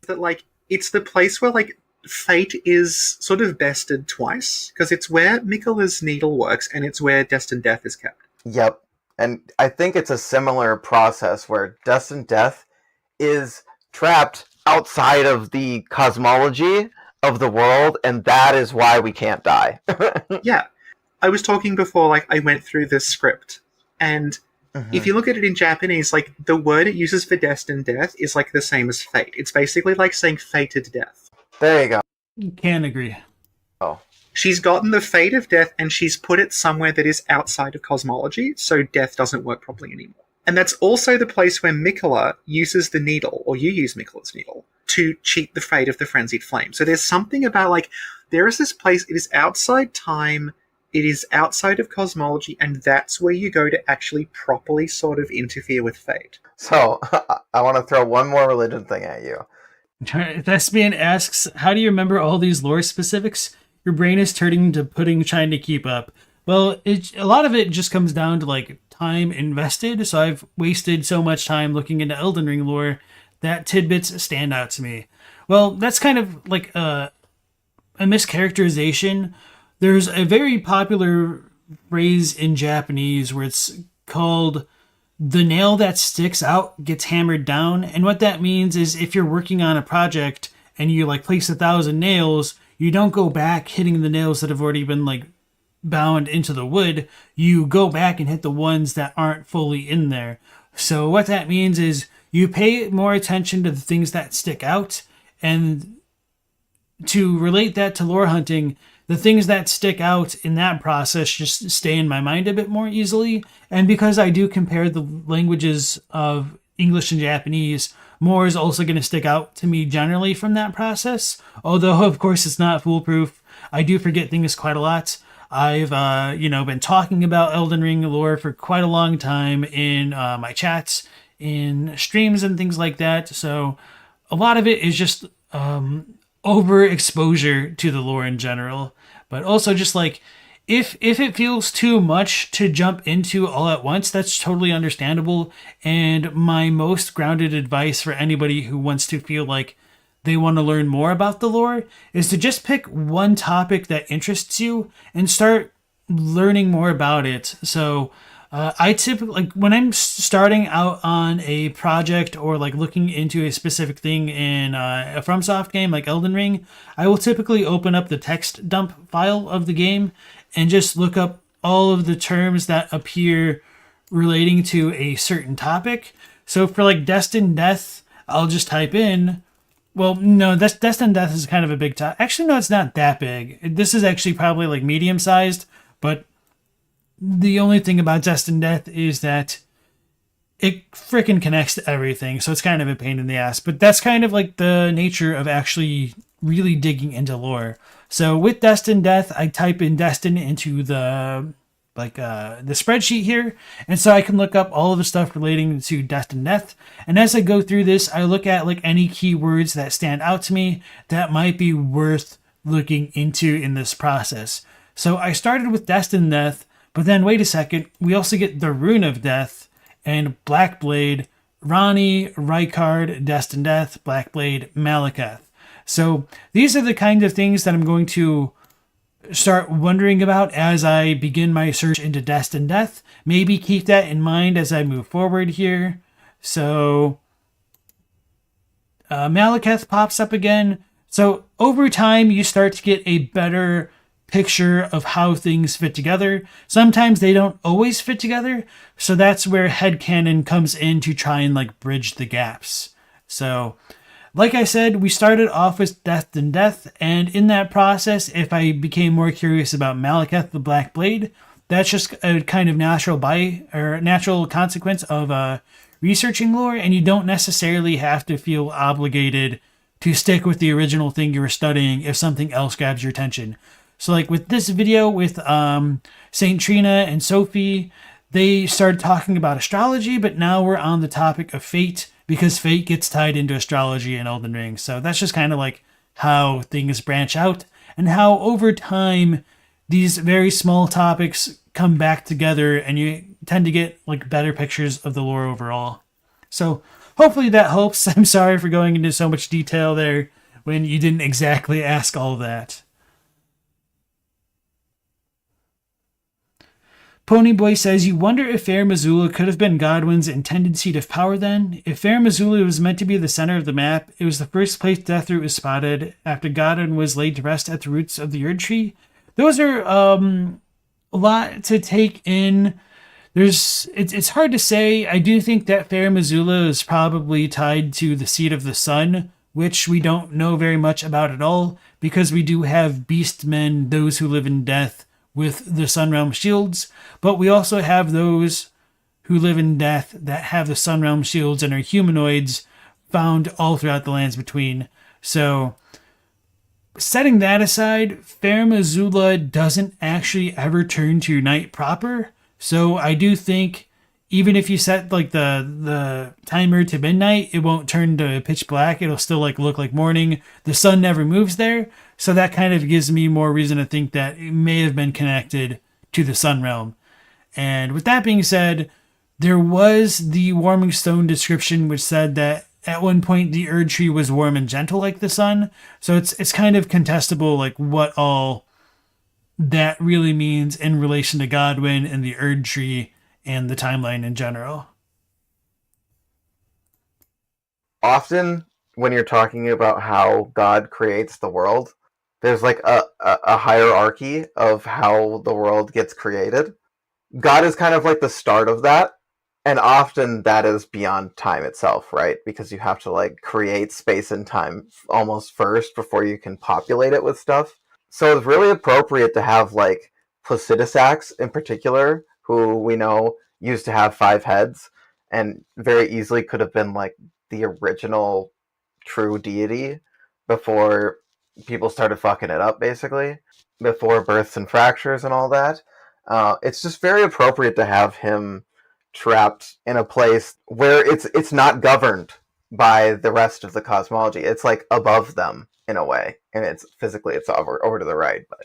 C: That like it's the place where like Fate is sort of bested twice, because it's where Miquella's needle works and it's where Destined Death is kept.
D: Yep. And I think it's a similar process where Destined Death is trapped outside of the cosmology of the world, and that is why we can't die.
C: Yeah. I was talking before, like, I went through this script, and if you look at it in Japanese, like, the word it uses for Destined Death is, like, the same as fate. It's basically like saying fated death.
D: There you go.
A: Can agree.
D: Oh.
C: She's gotten the fate of death, and she's put it somewhere that is outside of cosmology, so death doesn't work properly anymore. And that's also the place where Miquella uses the needle, or you use Miquella's needle, to cheat the fate of the Frenzied Flame. So there's something about, like, there is this place, it is outside time, it is outside of cosmology, and that's where you go to actually properly sort of interfere with fate.
D: So, I want to throw one more religion thing at you.
A: Thespian asks, how do you remember all these lore specifics? Your brain is turning to pudding trying to keep up. Well, a lot of it just comes down to like time invested, so I've wasted so much time looking into Elden Ring lore that tidbits stand out to me. Well, that's kind of like a mischaracterization. There's a very popular phrase in Japanese where it's called the nail that sticks out gets hammered down. And what that means is if you're working on a project and you like place 1,000 nails, you don't go back hitting the nails that have already been like bound into the wood. You go back and hit the ones that aren't fully in there. So what that means is you pay more attention to the things that stick out. And to relate that to lore hunting, the things that stick out in that process just stay in my mind a bit more easily. And because I do compare the languages of English and Japanese, more is also going to stick out to me generally from that process. Although, of course, it's not foolproof. I do forget things quite a lot. I've, been talking about Elden Ring lore for quite a long time in my chats in streams and things like that. So a lot of it is just overexposure to the lore in general, but also just like if it feels too much to jump into all at once, that's totally understandable. And my most grounded advice for anybody who wants to feel like they want to learn more about the lore is to just pick one topic that interests you and start learning more about it. So I typically, like when I'm starting out on a project or like looking into a specific thing in a FromSoft game like Elden Ring, I will typically open up the text dump file of the game and just look up all of the terms that appear relating to a certain topic. So for like Destined Death, I'll just type in. Well, no, Destined Death is kind of a big topic. Actually, no, it's not that big. This is actually probably like medium sized, but the only thing about Destined Death is that it freaking connects to everything, so it's kind of a pain in the ass. But that's kind of like the nature of actually really digging into lore. So with Destined Death, I type in Destin into the spreadsheet here, and so I can look up all of the stuff relating to Destined Death. And as I go through this, I look at like any keywords that stand out to me that might be worth looking into in this process. So I started with Destined Death, but then wait a second, we also get the Rune of Death and Blackblade, Rani, Rykard, Destined Death, Blackblade, Malekith. So these are the kinds of things that I'm going to start wondering about as I begin my search into Destined Death. Maybe keep that in mind as I move forward here. So Malekith pops up again. So over time, you start to get a better picture of how things fit together. Sometimes they don't always fit together, so that's where headcanon comes in to try and like bridge the gaps. So like I said, we started off with Destined Death, and in that process, if I became more curious about Malekith the Black Blade, that's just a kind of natural consequence of researching lore, and you don't necessarily have to feel obligated to stick with the original thing you were studying if something else grabs your attention. So like with this video with Saint Trina and Sophie, they started talking about astrology, but now we're on the topic of fate because fate gets tied into astrology in Elden Ring. So that's just kind of like how things branch out and how over time these very small topics come back together and you tend to get like better pictures of the lore overall. So hopefully that helps. I'm sorry for going into so much detail there when you didn't exactly ask all that. Ponyboy says, you wonder if Fair Missoula could have been Godwin's intended seat of power then? If Fair Missoula was meant to be the center of the map, it was the first place Deathroot was spotted after Godwin was laid to rest at the roots of the Erd Tree. Those are a lot to take in. It's hard to say. I do think that Fair Missoula is probably tied to the seat of the sun, which we don't know very much about at all, because we do have beastmen, those who live in death, with the Sunrealm shields, but we also have those who live in death that have the Sunrealm shields and are humanoids found all throughout the lands between. So setting that aside, Fair Missoula doesn't actually ever turn to night proper. So I do think even if you set like the timer to midnight, it won't turn to pitch black. It'll still like look like morning. The sun never moves there. So that kind of gives me more reason to think that it may have been connected to the Sun Realm. And with that being said, there was the Warming Stone description, which said that at one point the Erd Tree was warm and gentle like the sun. So it's kind of contestable, like what all that really means in relation to Godwin and the Erd Tree and the timeline in general.
D: Often, when you're talking about how God creates the world, there's like a hierarchy of how the world gets created. God is kind of like the start of that, and often that is beyond time itself, right? Because you have to like create space and time almost first before you can populate it with stuff. So it's really appropriate to have like Placidusax in particular, who we know used to have 5 heads and very easily could have been like the original true deity before people started fucking it up, basically, before births and fractures and all that. It's just very appropriate to have him trapped in a place where it's not governed by the rest of the cosmology. It's like above them in a way, and it's over to the right, but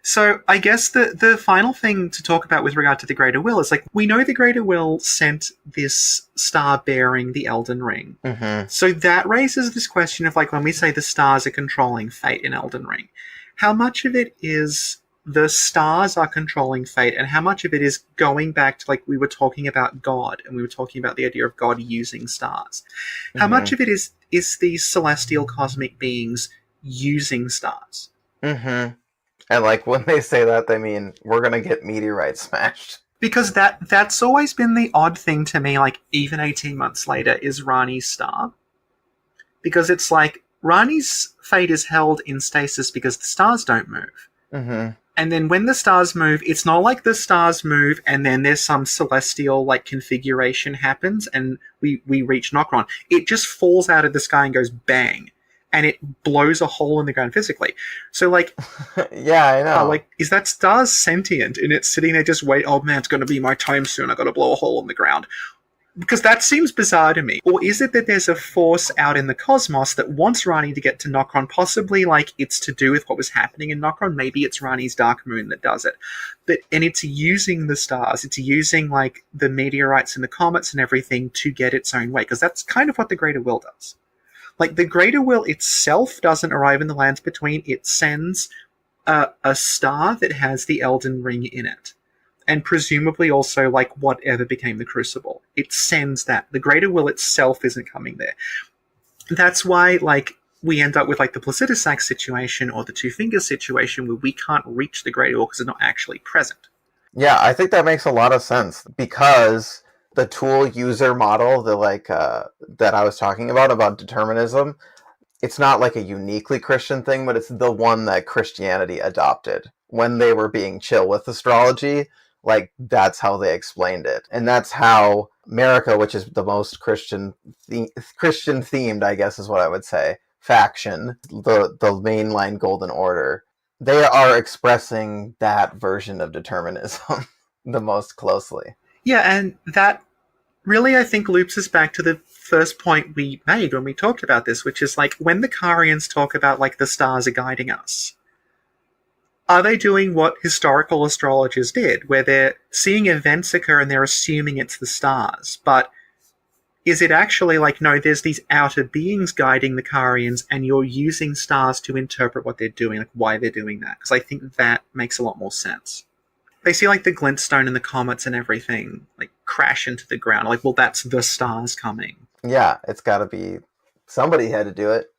C: So I guess the final thing to talk about with regard to the Greater Will is, like, we know the Greater Will sent this star bearing the Elden Ring.
D: Mm-hmm.
C: So that raises this question of, like, when we say the stars are controlling fate in Elden Ring, how much of it is the stars are controlling fate, and how much of it is going back to, like, we were talking about God, and we were talking about the idea of God using stars. How much of it is these celestial cosmic beings using stars?
D: Mm-hmm. And, like, when they say that, they mean we're gonna get meteorites smashed.
C: Because that's always been the odd thing to me, like, even 18 months later, is Rani's star. Because it's like, Rani's fate is held in stasis because the stars don't move.
D: Mm-hmm.
C: And then when the stars move, it's not like the stars move and then there's some celestial, like, configuration happens and we reach Nokron. It just falls out of the sky and goes bang. And it blows a hole in the ground physically. So, like...
D: yeah, I know.
C: Like, is that star's sentient and it's sitting there just wait, oh man, it's going to be my time soon, I've got to blow a hole in the ground? Because that seems bizarre to me. Or is it that there's a force out in the cosmos that wants Rani to get to Nokron? Possibly, like, it's to do with what was happening in Nokron. Maybe it's Rani's dark moon that does it. And it's using the stars. It's using, like, the meteorites and the comets and everything to get its own way. Because that's kind of what the Greater Will does. Like, the Greater Will itself doesn't arrive in the Lands Between. It sends a star that has the Elden Ring in it. And presumably also, like, whatever became the Crucible. It sends that. The Greater Will itself isn't coming there. That's why, like, we end up with, like, the Placidusac situation or the Two Fingers situation where we can't reach the Greater Will because it's not actually present.
D: Yeah, I think that makes a lot of sense because the tool user model, that I was talking about determinism, it's not like a uniquely Christian thing, but it's the one that Christianity adopted when they were being chill with astrology. Like, that's how they explained it. And that's how America, which is the most Christian themed, I guess is what I would say, faction, the mainline Golden Order, they are expressing that version of determinism the most closely.
C: Yeah, and that really, I think, loops us back to the first point we made when we talked about this, which is, like, when the Karians talk about, like, the stars are guiding us, are they doing what historical astrologers did, where they're seeing events occur and they're assuming it's the stars? But is it actually like, no, there's these outer beings guiding the Karians and you're using stars to interpret what they're doing, like why they're doing that? Because I think that makes a lot more sense. They see, like, the glintstone and the comets and everything, like, crash into the ground. Like, well, that's the stars coming.
D: Yeah, it's got to be... Somebody had to do it.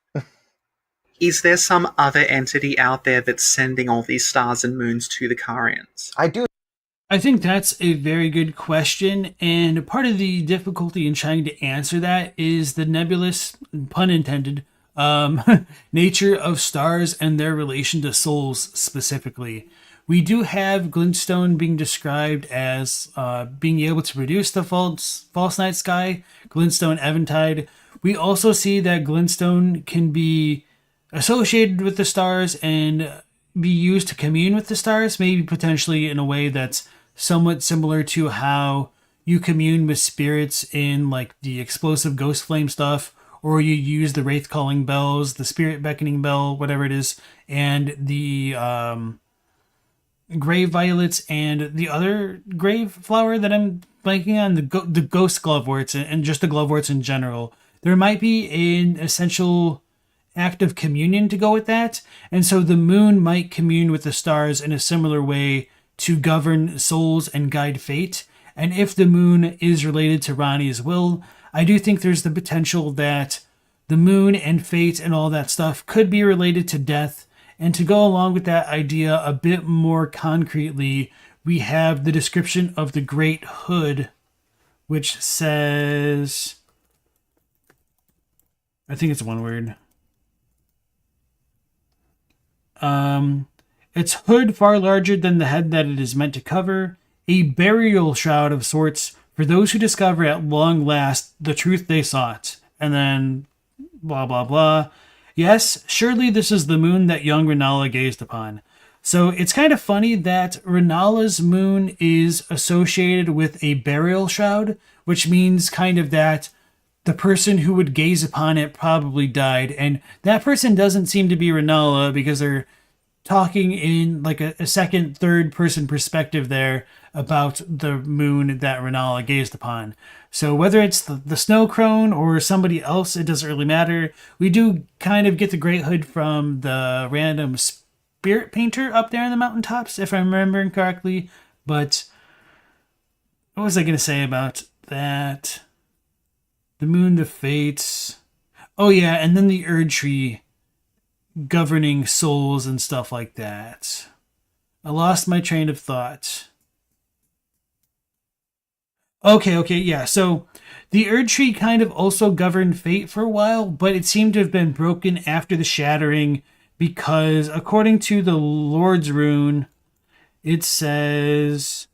C: Is there some other entity out there that's sending all these stars and moons to the Karians?
A: I think that's a very good question, and part of the difficulty in trying to answer that is the nebulous, pun intended, nature of stars and their relation to souls specifically. We do have glintstone being described as being able to produce the false night sky, glintstone eventide. We also see that glintstone can be associated with the stars and be used to commune with the stars, maybe potentially in a way that's somewhat similar to how you commune with spirits in, like, the explosive ghost flame stuff, or you use the wraith calling bells, the spirit beckoning bell, whatever it is, and the grave violets and the other grave flower that I'm blanking on, the ghost gloveworts and just the gloveworts in general. There might be an essential act of communion to go with that, and so the moon might commune with the stars in a similar way to govern souls and guide fate. And if the moon is related to Rani's will, I do think there's the potential that the moon and fate and all that stuff could be related to death. And to go along with that idea a bit more concretely, we have the description of the Great Hood, which says, I think it's one word. Its hood far larger than the head that it is meant to cover, a burial shroud of sorts for those who discover at long last the truth they sought. And then blah blah blah. Yes, surely this is the moon that young Renala gazed upon. So it's kind of funny that Renala's moon is associated with a burial shroud, which means kind of that the person who would gaze upon it probably died. And that person doesn't seem to be Renala because they're talking in like a second, third person perspective there about the moon that Renala gazed upon. So whether it's the snow crone or somebody else, it doesn't really matter. We do kind of get the Great Hood from the random spirit painter up there in the mountaintops, if I'm remembering correctly. But what was I going to say about that? The moon, the fates. Oh yeah, and then the Erd Tree governing souls and stuff like that. I lost my train of thought. Okay, yeah. So the Erd Tree kind of also governed fate for a while, but it seemed to have been broken after the shattering because according to the Lord's Rune, it says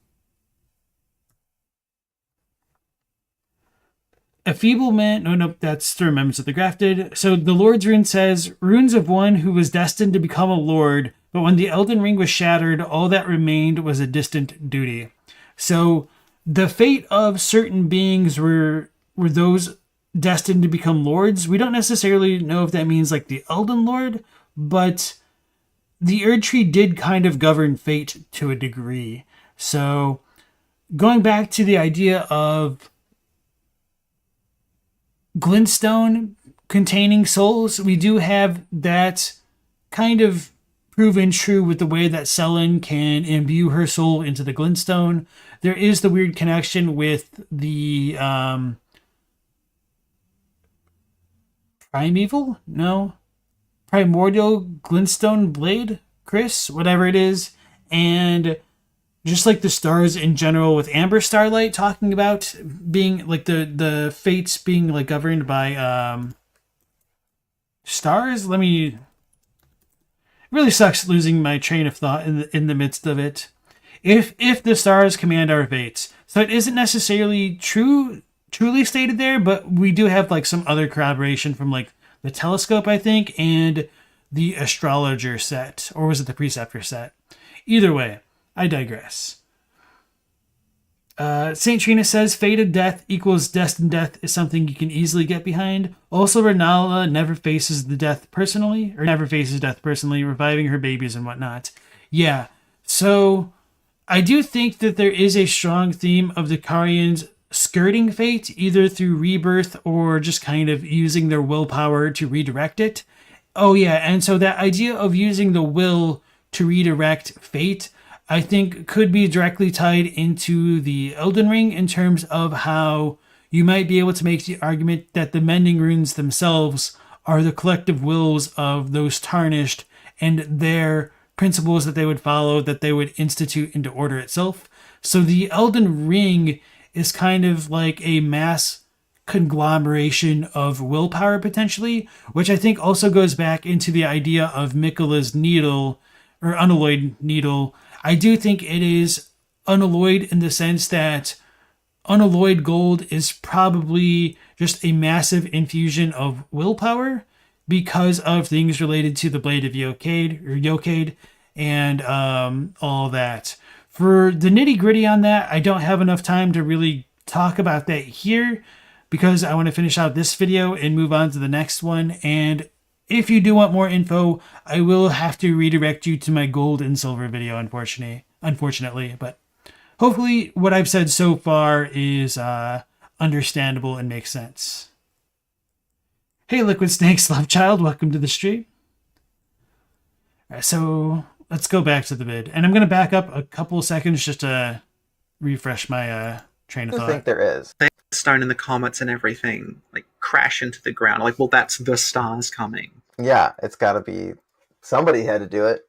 A: Enfeeblement. No, nope, that's the Remembrance of the Grafted. So the Lord's Rune says, runes of one who was destined to become a lord, but when the Elden Ring was shattered, all that remained was a distant duty. So the fate of certain beings were those destined to become lords. We don't necessarily know if that means like the Elden Lord, but the Erd Tree did kind of govern fate to a degree. So going back to the idea of glintstone containing souls, we do have that kind of proven true with the way that Selen can imbue her soul into the glintstone. There is the weird connection with the primordial glintstone blade, Chris, whatever it is, and just like the stars in general with Amber Starlight talking about being like the fates being like governed by stars. It really sucks losing my train of thought in the midst of it. If the stars command our fates. So it isn't necessarily truly stated there, but we do have like some other corroboration from like the telescope, I think, and the astrologer set, or was it the preceptor set? Either way, I digress. St. Trina says, fated death equals destined death is something you can easily get behind. Also, Renala never faces death personally, reviving her babies and whatnot. Yeah, so I do think that there is a strong theme of the Carians skirting fate, either through rebirth or just kind of using their willpower to redirect it. Oh yeah, and so that idea of using the will to redirect fate, I think, could be directly tied into the Elden Ring in terms of how you might be able to make the argument that the mending runes themselves are the collective wills of those tarnished and their principles that they would follow, that they would institute into order itself. So the Elden Ring is kind of like a mass conglomeration of willpower potentially, which I think also goes back into the idea of Miquella's needle or unalloyed needle. I do think it is unalloyed in the sense that unalloyed gold is probably just a massive infusion of willpower because of things related to the Blade of Yokade and all that. For the nitty gritty on that, I don't have enough time to really talk about that here because I want to finish out this video and move on to the next one. And if you do want more info, I will have to redirect you to my gold and silver video, unfortunately. But hopefully what I've said so far is understandable and makes sense. Hey, Liquid Snakes Love Child, welcome to the stream. All right, so let's go back to the vid. And I'm going to back up a couple seconds just to refresh my train of thought.
D: I think there is.
C: Stone in the comets and everything like crash into the ground. Like, well, that's the stars coming.
D: Yeah, it's got to be. Somebody had to do it.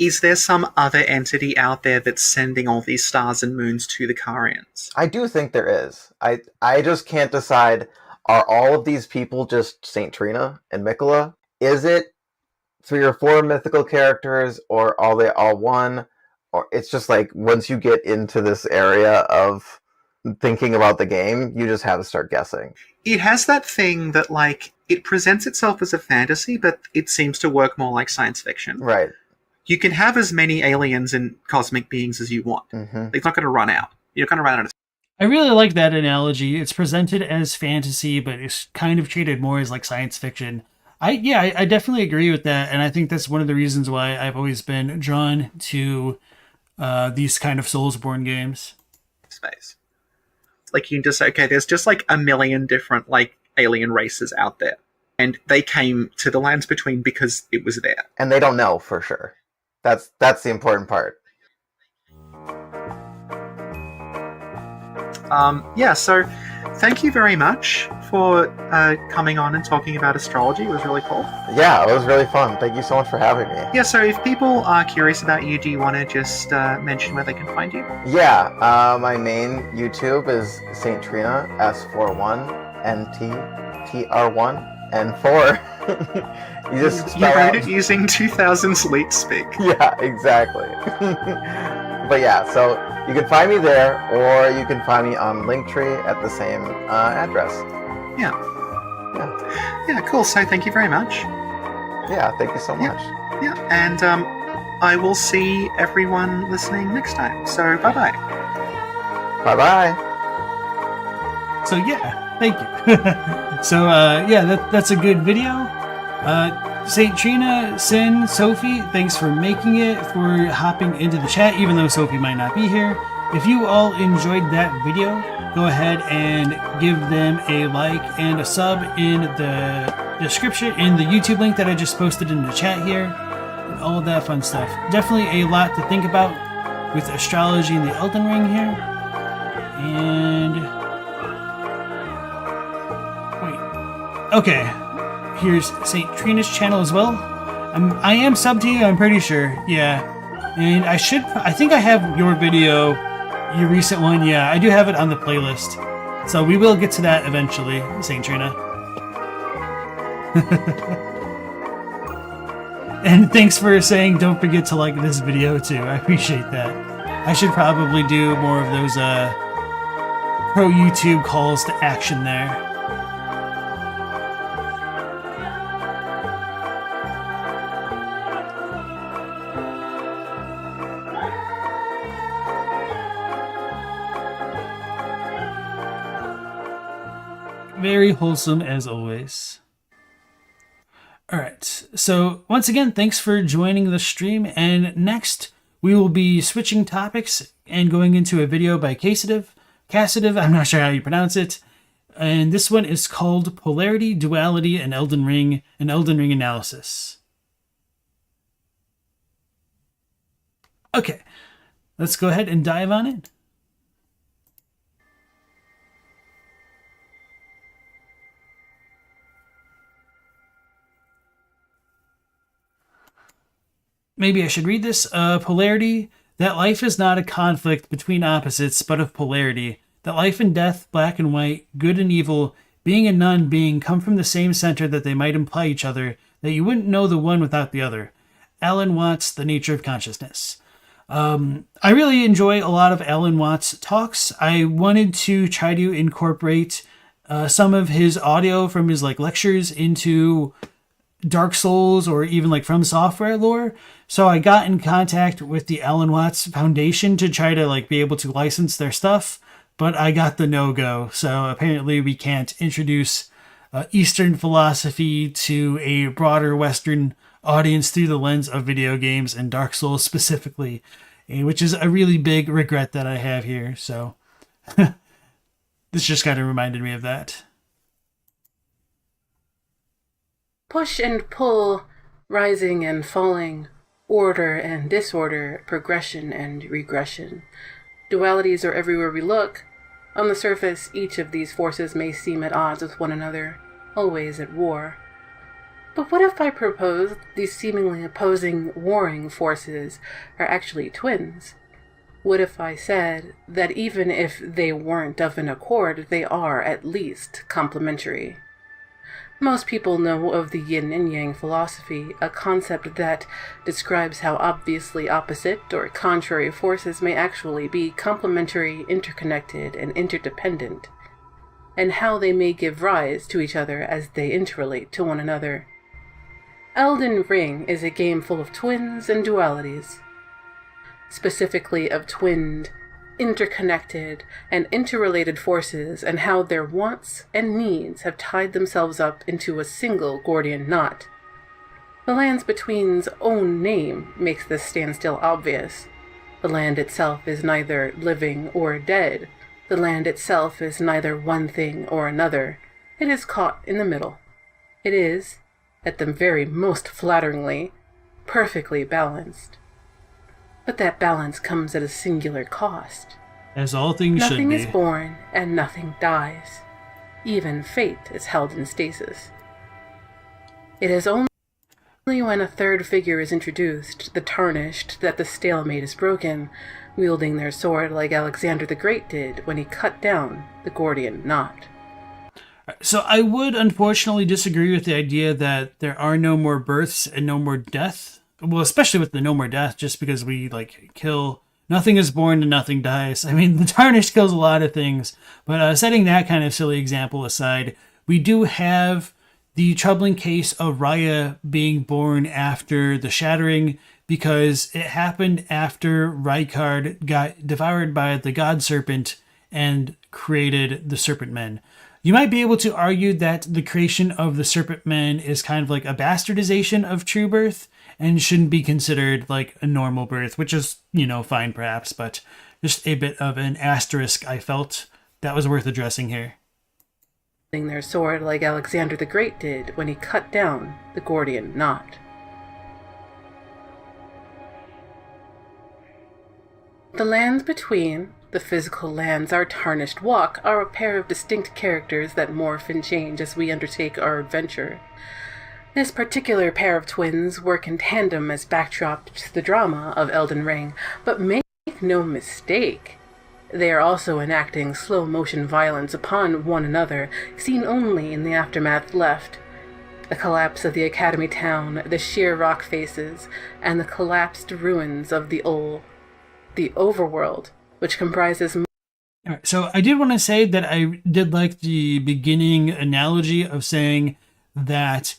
C: Is there some other entity out there that's sending all these stars and moons to the Carians?
D: I do think there is. I just can't decide. Are all of these people just Saint Trina and Miquella? Is it 3 or 4 mythical characters, or are they all one? Or it's just like once you get into this area of thinking about the game, you just have to start guessing.
C: It has that thing that, like, it presents itself as a fantasy, but it seems to work more like science fiction.
D: Right.
C: you can have as many aliens and cosmic beings as you want.
D: Mm-hmm.
C: It's not going to run out. You're going to run out of.
A: I really like that analogy. It's presented as fantasy, but it's kind of treated more as like science fiction. I definitely agree with that, and I think that's one of the reasons why I've always been drawn to these kind of Soulsborne games.
C: Space. Like, you can just say, okay, there's just like a million different like alien races out there, and they came to the lands between because it was there.
D: And they don't know for sure. That's the important part.
C: So thank you very much for coming on and talking about astrology. It was really cool.
D: Yeah, it was really fun. Thank you so much for having me.
C: Yeah, so if people are curious about you, do you want to just mention where they can find you?
D: Yeah, my main YouTube is Saint Trina S41NTTR1 and 4. You just
C: You
D: spell
C: wrote
D: out...
C: it using 2000s leet speak.
D: Yeah, exactly. But yeah, so you can find me there, or you can find me on Linktree at the same address.
C: Yeah, cool. So thank you very much.
D: Yeah, thank you so much.
C: Yeah, and I will see everyone listening next time. So bye-bye.
D: Bye-bye.
A: So yeah, thank you. So that's a good video. Saint Trina, Sin, Sophie, thanks for making it, for hopping into the chat, even though Sophie might not be here. If you all enjoyed that video, go ahead and give them a like and a sub in the description, in the YouTube link that I just posted in the chat here, and all that fun stuff. Definitely a lot to think about with astrology and the Elden Ring here. And wait, okay. Here's St. Trina's channel as well. I am subbed to you, I'm pretty sure. Yeah. And I think I have your video, your recent one. Yeah, I do have it on the playlist. So we will get to that eventually, St. Trina. And thanks for saying don't forget to like this video too. I appreciate that. I should probably do more of those pro YouTube calls to action there. Very wholesome as always. Alright, so once again, thanks for joining the stream, and next we will be switching topics and going into a video by Casitive, I'm not sure how you pronounce it, and this one is called Polarity Duality and Elden Ring Analysis. Okay, let's go ahead and dive on in. Maybe I should read this. Polarity, that life is not a conflict between opposites, but of polarity. That life and death, black and white, good and evil, being and non-being come from the same center, that they might imply each other, that you wouldn't know the one without the other. Alan Watts, The Nature of Consciousness. I really enjoy a lot of Alan Watts' talks. I wanted to try to incorporate some of his audio from his lectures into Dark Souls or even From Software lore. So I got in contact with the Alan Watts Foundation to try to be able to license their stuff, but I got the no-go. So apparently we can't introduce Eastern philosophy to a broader Western audience through the lens of video games and Dark Souls specifically, which is a really big regret that I have here. So this just kind of reminded me of that.
E: Push and pull, rising and falling, order and disorder, progression and regression. Dualities are everywhere we look. On the surface, each of these forces may seem at odds with one another, always at war. But what if I proposed these seemingly opposing, warring forces are actually twins? What if I said that even if they weren't of an accord, they are at least complementary? Most people know of the yin and yang philosophy, a concept that describes how obviously opposite or contrary forces may actually be complementary, interconnected, and interdependent, and how they may give rise to each other as they interrelate to one another. Elden Ring is a game full of twins and dualities. Specifically of twinned, interconnected, and interrelated forces and how their wants and needs have tied themselves up into a single Gordian knot. The Lands Between's own name makes this standstill obvious. The land itself is neither living or dead. The land itself is neither one thing or another. It is caught in the middle. It is, at the very most flatteringly, perfectly balanced. But that balance comes at a singular cost.
A: As all things should be.
E: Nothing is born and nothing dies. Even fate is held in stasis. It is only when a third figure is introduced, the tarnished, that the stalemate is broken, wielding their sword like Alexander the Great did when he cut down the Gordian knot.
A: So I would unfortunately disagree with the idea that there are no more births and no more death. Well, especially with the no more death, just because we kill. Nothing is born and nothing dies. I mean, the Tarnished kills a lot of things, but setting that kind of silly example aside, we do have the troubling case of Raya being born after the Shattering, because it happened after Rykard got devoured by the God Serpent and created the Serpent Men. You might be able to argue that the creation of the Serpent Men is kind of like a bastardization of true birth and shouldn't be considered like a normal birth, which is, fine perhaps, but just a bit of an asterisk I felt that was worth addressing here.
E: Their sword like Alexander the Great did when he cut down the Gordian knot. The Lands Between, the physical lands our tarnished walk, are a pair of distinct characters that morph and change as we undertake our adventure. This particular pair of twins work in tandem as backdrop to the drama of Elden Ring, but make no mistake, they are also enacting slow-motion violence upon one another, seen only in the aftermath left. The collapse of the Academy town, the sheer rock faces, and the collapsed ruins of the overworld, which comprises...
A: So I did want to say that I did like the beginning analogy of saying that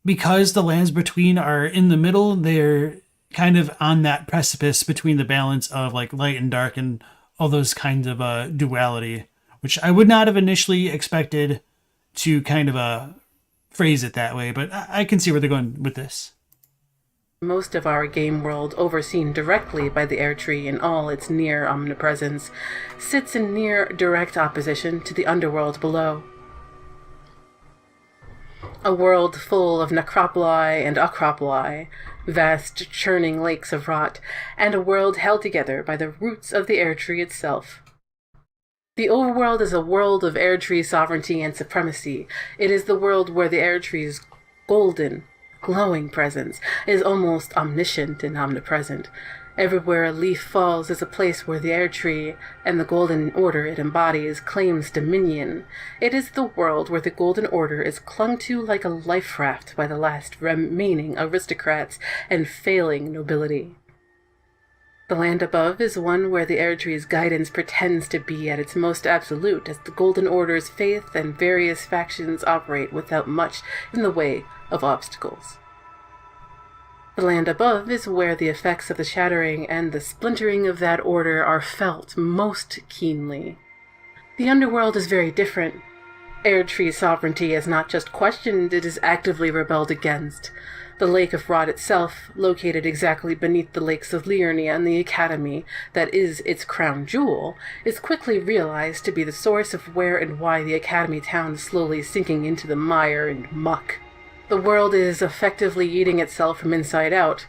A: because the Lands Between are in the middle, they're kind of on that precipice between the balance of light and dark and all those kinds of duality, which I would not have initially expected to kind of phrase it that way, but I can see where they're going with this.
E: Most of our game world, overseen directly by the Erdtree in all its near omnipresence, sits in near direct opposition to the underworld below. A world full of necropoli and acropoli, vast churning lakes of rot, and a world held together by the roots of the Erdtree itself. The overworld is a world of Erdtree sovereignty and supremacy. It is the world where the Erdtree's golden, glowing presence is almost omniscient and omnipresent. Everywhere a leaf falls is a place where the Erdtree and the Golden Order it embodies claims dominion. It is the world where the Golden Order is clung to like a life raft by the last remaining aristocrats and failing nobility. The land above is one where the Erdtree's guidance pretends to be at its most absolute, as the Golden Order's faith and various factions operate without much in the way of obstacles. The land above is where the effects of the shattering and the splintering of that order are felt most keenly. The underworld is very different. Erdtree sovereignty is not just questioned, it is actively rebelled against. The Lake of Rot itself, located exactly beneath the lakes of Liurnia and the Academy, that is its crown jewel, is quickly realized to be the source of where and why the Academy town is slowly sinking into the mire and muck. The world is effectively eating itself from inside out.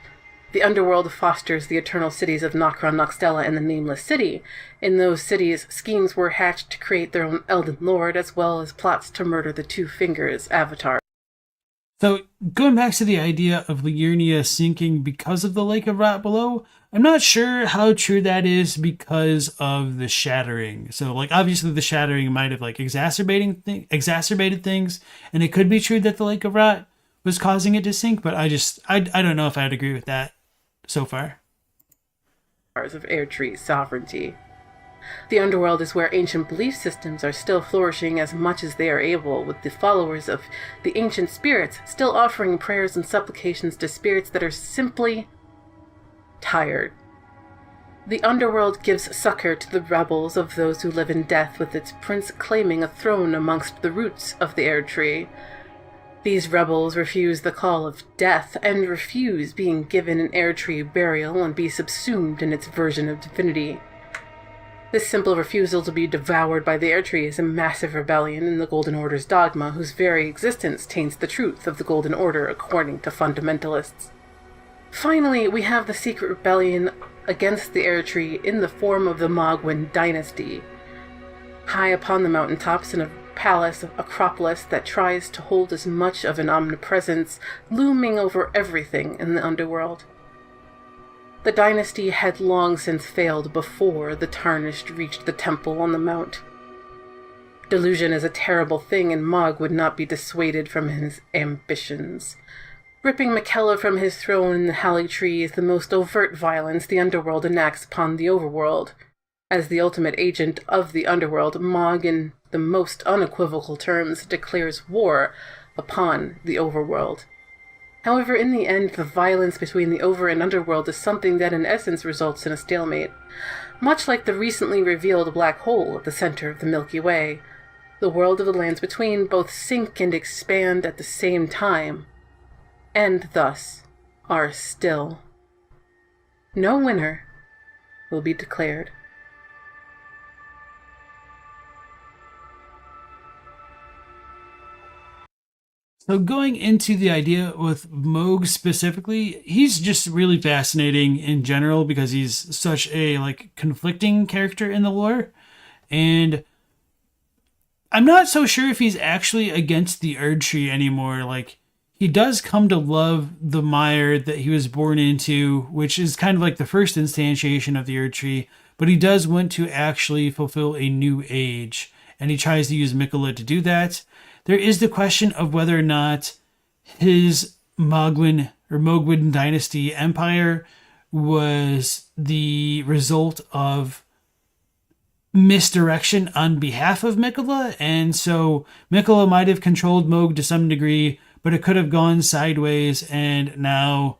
E: The underworld fosters the eternal cities of Nokron Nokstella and the Nameless City. In those cities, schemes were hatched to create their own Elden Lord, as well as plots to murder the Two Fingers Avatar.
A: So, going back to the idea of Liurnia sinking because of the Lake of Rot below, I'm not sure how true that is because of the shattering. So, obviously the shattering might have, exacerbated things, and it could be true that the Lake of Rot was causing it to sink, but I don't know if I'd agree with that so far.
E: Of Erdtree sovereignty. The underworld is where ancient belief systems are still flourishing as much as they are able, with the followers of the ancient spirits still offering prayers and supplications to spirits that are simply tired. The underworld gives succor to the rebels of those who live in death, with its prince claiming a throne amongst the roots of the Erdtree. These rebels refuse the call of death and refuse being given an Erdtree burial and be subsumed in its version of divinity. This simple refusal to be devoured by the Erdtree is a massive rebellion in the Golden Order's dogma, whose very existence taints the truth of the Golden Order according to fundamentalists. Finally, we have the secret rebellion against the Erdtree in the form of the Mogwin dynasty. High upon the mountaintops in a palace of Acropolis that tries to hold as much of an omnipresence, looming over everything in the underworld. The dynasty had long since failed before the Tarnished reached the temple on the mount. Delusion is a terrible thing, and Mog would not be dissuaded from his ambitions. Ripping Miquella from his throne in the Haligtree is the most overt violence the underworld enacts upon the overworld. As the ultimate agent of the underworld, Mog, in the most unequivocal terms, declares war upon the overworld. However, in the end, the violence between the over and underworld is something that in essence results in a stalemate. Much like the recently revealed black hole at the center of the Milky Way, the world of the lands between both sink and expand at the same time, and thus are still. No winner will be declared.
A: So going into the idea with Moog specifically, he's just really fascinating in general because he's such a conflicting character in the lore. And I'm not so sure if he's actually against the Erdtree anymore. He does come to love the mire that he was born into, which is kind of like the first instantiation of the Erdtree, but he does want to actually fulfill a new age, and he tries to use Miquella to do that. There is the question of whether or not his Mogwin dynasty empire was the result of misdirection on behalf of Miquella, and so Miquella might have controlled Moog to some degree, but it could have gone sideways, and now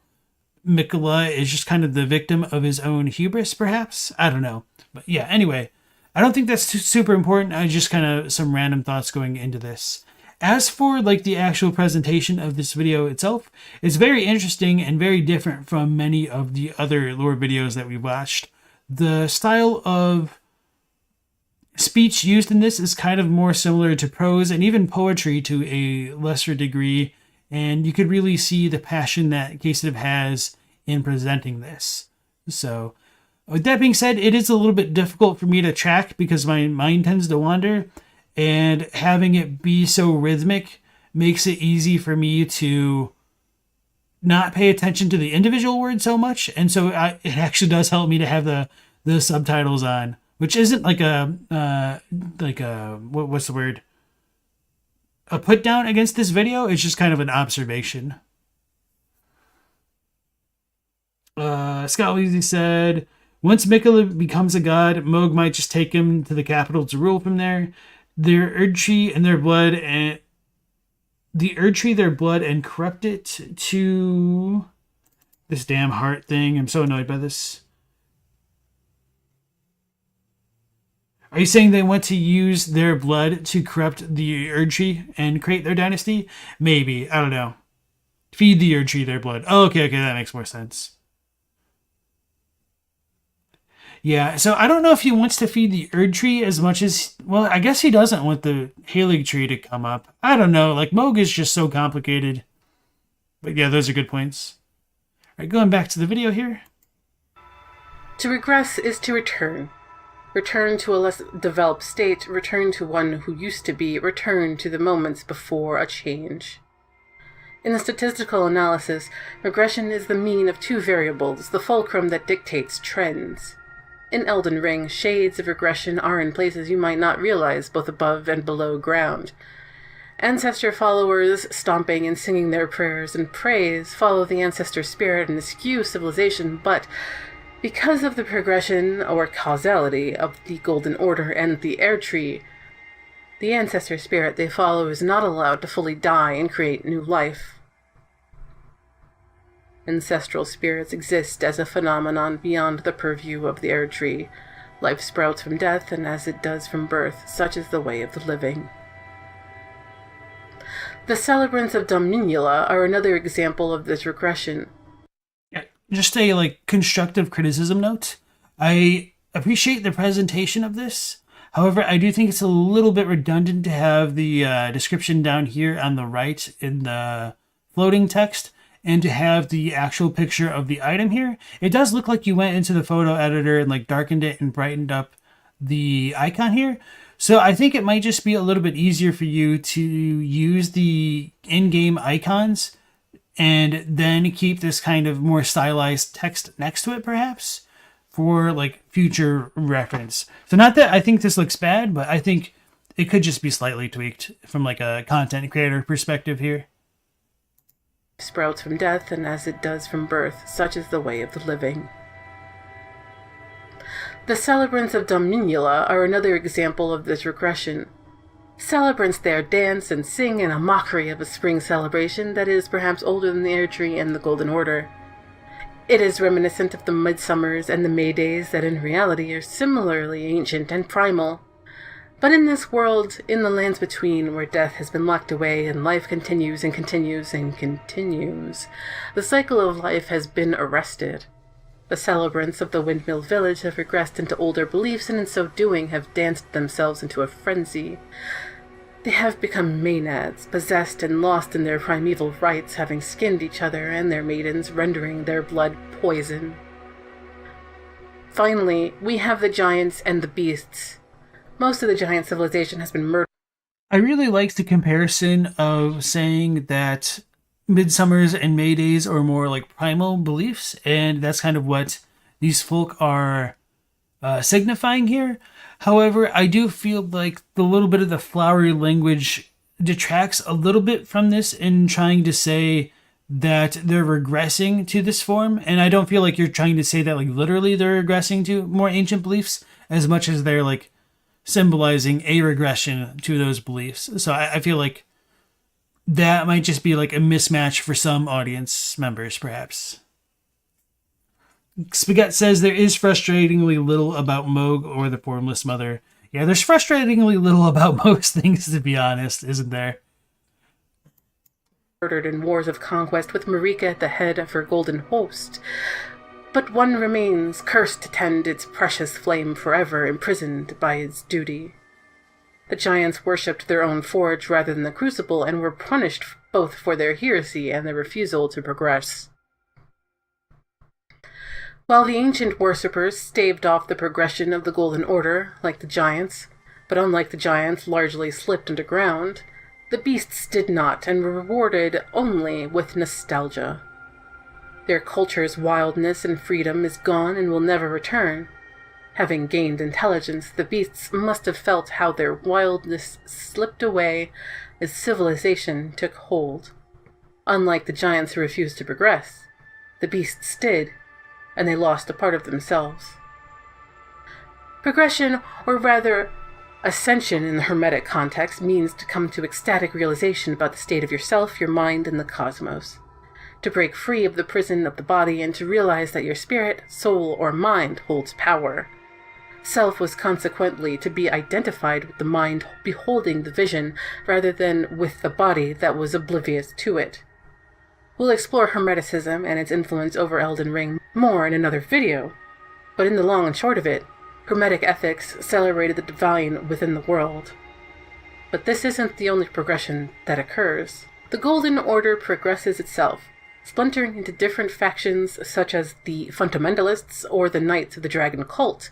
A: Miquella is just kind of the victim of his own hubris, perhaps? I don't know. But yeah, anyway, I don't think that's super important. I just kind of some random thoughts going into this. As for the actual presentation of this video itself, it's very interesting and very different from many of the other lore videos that we've watched. The style of speech used in this is kind of more similar to prose and even poetry to a lesser degree, and you could really see the passion that Casitive has in presenting this. So, with that being said, it is a little bit difficult for me to track because my mind tends to wander, and having it be so rhythmic makes it easy for me to not pay attention to the individual words so much, and so it actually does help me to have the subtitles on, which isn't what's the word? A put down against this video. It's just kind of an observation. Scott Weezy said, once Miquella becomes a god, Moog might just take him to the capital to rule from there. Their Erdtree and their blood and corrupt it to this damn heart thing. I'm so annoyed by this. Are you saying they want to use their blood to corrupt the Erdtree and create their dynasty? Maybe. I don't know. Feed the Erdtree their blood. Oh, okay, that makes more sense. Yeah, so I don't know if he wants to feed the Erdtree as much as... Well, I guess he doesn't want the Haligtree to come up. I don't know. Moog is just so complicated. But yeah, those are good points. All right, going back to the video here.
E: To regress is to return. Return to a less developed state, return to one who used to be, return to the moments before a change. In the statistical analysis, regression is the mean of two variables, the fulcrum that dictates trends. In Elden Ring, shades of regression are in places you might not realize, both above and below ground. Ancestor followers, stomping and singing their prayers and praise, follow the ancestor spirit and eschew civilization, but Because of the progression or causality of the Golden Order and the Air Tree, the ancestor spirit they follow is not allowed to fully die and create new life. Ancestral spirits exist as a phenomenon beyond the purview of the Air Tree. Life sprouts from death, and as it does from birth, such is the way of the living. The celebrants of Dominula are another example of this regression.
A: Just a constructive criticism note. I appreciate the presentation of this. However, I do think it's a little bit redundant to have the description down here on the right in the floating text and to have the actual picture of the item here. It does look like you went into the photo editor and darkened it and brightened up the icon here. So I think it might just be a little bit easier for you to use the in-game icons and then keep this kind of more stylized text next to it, perhaps, for future reference. So not that I think this looks bad, but I think it could just be slightly tweaked from a content creator perspective here.
E: Sprouts from death, and as it does from birth, such is the way of the living. The celebrants of Dominula are another example of this regression. Celebrants there dance and sing in a mockery of a spring celebration that is perhaps older than the Air Tree and the Golden Order. It is reminiscent of the Midsummers and the May Days that in reality are similarly ancient and primal. But in this world, in the lands between, where death has been locked away and life continues and continues and continues, the cycle of life has been arrested. The celebrants of the Windmill Village have regressed into older beliefs and in so doing have danced themselves into a frenzy. They have become maenads, possessed and lost in their primeval rites, having skinned each other and their maidens, rendering their blood poison. Finally, we have the giants and the beasts. Most of the giant civilization has been murdered.
A: I really like the comparison of saying that Midsummers and Maydays are more primal beliefs, and that's kind of what these folk are signifying here. However, I do feel like the little bit of the flowery language detracts a little bit from this in trying to say that they're regressing to this form, and I don't feel like you're trying to say that literally they're regressing to more ancient beliefs as much as they're symbolizing a regression to those beliefs. So I feel like that might just be a mismatch for some audience members, perhaps. Spaghetti says there is frustratingly little about Moog or the Formless Mother. Yeah, there's frustratingly little about most things, to be honest, isn't there?
E: Murdered in wars of conquest, with Marika at the head of her golden host. But one remains, cursed to tend its precious flame forever, imprisoned by its duty. The giants worshipped their own forge rather than the crucible, and were punished both for their heresy and their refusal to progress. While the ancient worshippers staved off the progression of the Golden Order, like the giants, but unlike the giants largely slipped underground, the beasts did not, and were rewarded only with nostalgia. Their culture's wildness and freedom is gone and will never return. Having gained intelligence, the beasts must have felt how their wildness slipped away as civilization took hold. Unlike the giants who refused to progress, the beasts did, and they lost a part of themselves. Progression, or rather ascension in the Hermetic context, means to come to ecstatic realization about the state of yourself, your mind, and the cosmos. To break free of the prison of the body and to realize that your spirit, soul, or mind holds power. Self was consequently to be identified with the mind beholding the vision rather than with the body that was oblivious to it. We'll explore Hermeticism and its influence over Elden Ring more in another video, but in the long and short of it, Hermetic ethics celebrated the divine within the world. But this isn't the only progression that occurs. The Golden Order progresses itself, splintering into different factions such as the Fundamentalists or the Knights of the Dragon Cult.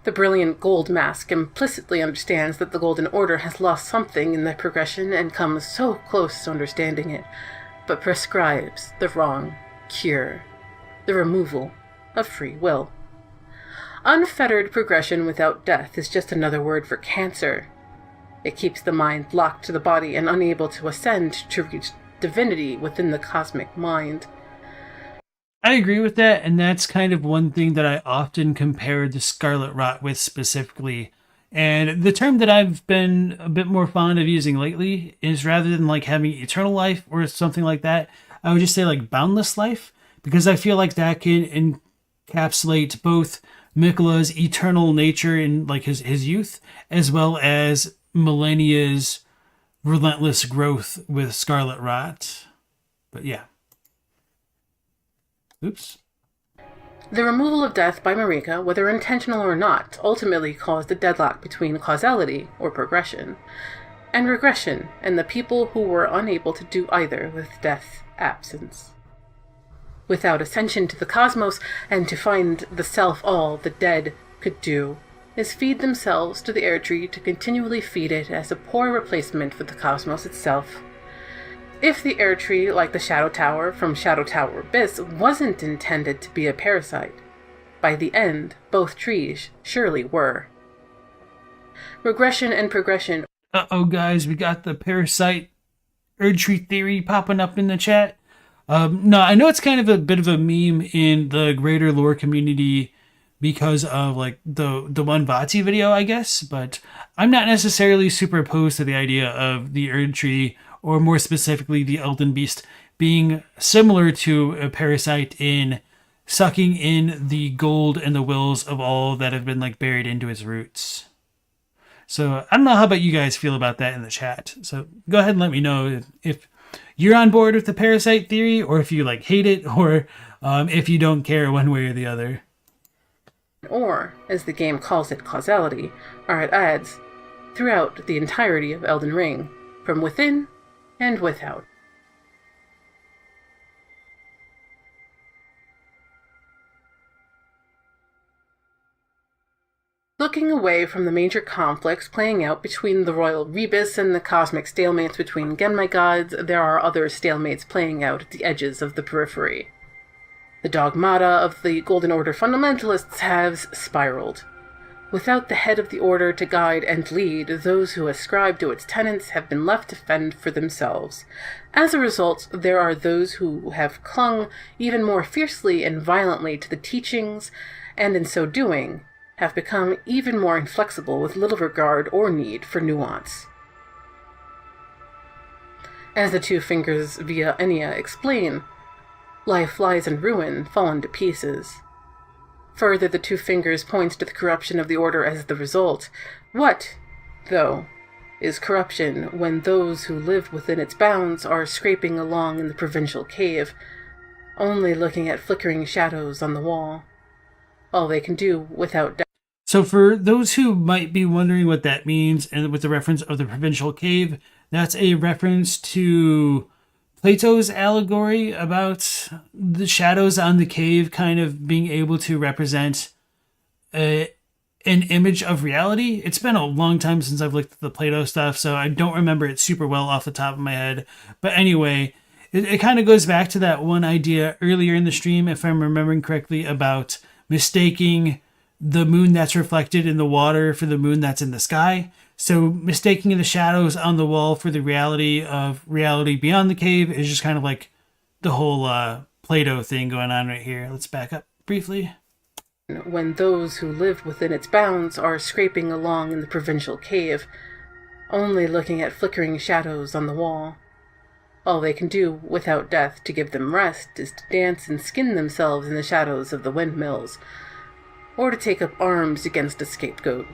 E: The brilliant Gold Mask implicitly understands that the Golden Order has lost something in their progression and comes so close to understanding it, but prescribes the wrong cure, the removal of free will. Unfettered progression without death is just another word for cancer. It keeps the mind locked to the body and unable to ascend to reach divinity within the cosmic mind.
A: I agree with that, and that's kind of one thing that I often compare the Scarlet Rot with specifically. And the term that I've been a bit more fond of using lately is, rather than like having eternal life or something like that, I would just say like boundless life, because I feel like that can encapsulate both Mikla's eternal nature in like his youth, as well as Millennia's relentless growth with Scarlet Rot. But yeah. Oops.
E: The removal of death by Marika, whether intentional or not, ultimately caused a deadlock between causality, or progression, and regression, and the people who were unable to do either with death's absence. Without ascension to the cosmos, and to find the self all the dead could do, is feed themselves to the air tree to continually feed it as a poor replacement for the cosmos itself. If the air tree, like the Shadow Tower from Shadow Tower Abyss, wasn't intended to be a parasite, by the end, both trees surely were. Regression and progression.
A: Uh-oh, guys, we got the parasite Erd tree theory popping up in the chat. No, I know it's kind of a bit of a meme in the greater lore community because of like the one Vati video, I guess, but I'm not necessarily super opposed to the idea of the Erd tree, or more specifically the Elden beast, being similar to a parasite in sucking in the gold and the wills of all that have been like buried into its roots. So I don't know how about you guys feel about that in the chat. So go ahead and let me know if you're on board with the parasite theory, or if you like hate it, or if you don't care one way or the other.
E: Or, as the game calls it, causality, are at odds throughout the entirety of Elden Ring, from within and without. Looking away from the major conflicts playing out between the royal rebus and the cosmic stalemates between Genmai gods, there are other stalemates playing out at the edges of the periphery. The dogmata of the Golden Order fundamentalists have spiraled. Without the head of the order to guide and lead, those who ascribe to its tenets have been left to fend for themselves. As a result, there are those who have clung even more fiercely and violently to the teachings, and in so doing, have become even more inflexible with little regard or need for nuance. As the Two Fingers via Enya explain, life lies in ruin, fallen to pieces. Further, the Two Fingers points to the corruption of the Order as the result. What, though, is corruption when those who live within its bounds are scraping along in the provincial cave, only looking at flickering shadows on the wall? All they can do without doubt.
A: So for those who might be wondering what that means, and with the reference of the provincial cave, that's a reference to Plato's allegory about the shadows on the cave kind of being able to represent an image of reality. It's been a long time since I've looked at the Plato stuff, so I don't remember it super well off the top of my head. But anyway, it kind of goes back to that one idea earlier in the stream, if I'm remembering correctly, about mistaking the moon that's reflected in the water for the moon that's in the sky. So mistaking the shadows on the wall for the reality of reality beyond the cave is just kind of like the whole Plato thing going on right here. Let's back up briefly.
E: When those who live within its bounds are scraping along in the provincial cave, only looking at flickering shadows on the wall. All they can do without death to give them rest is to dance and skin themselves in the shadows of the windmills, or to take up arms against a scapegoat.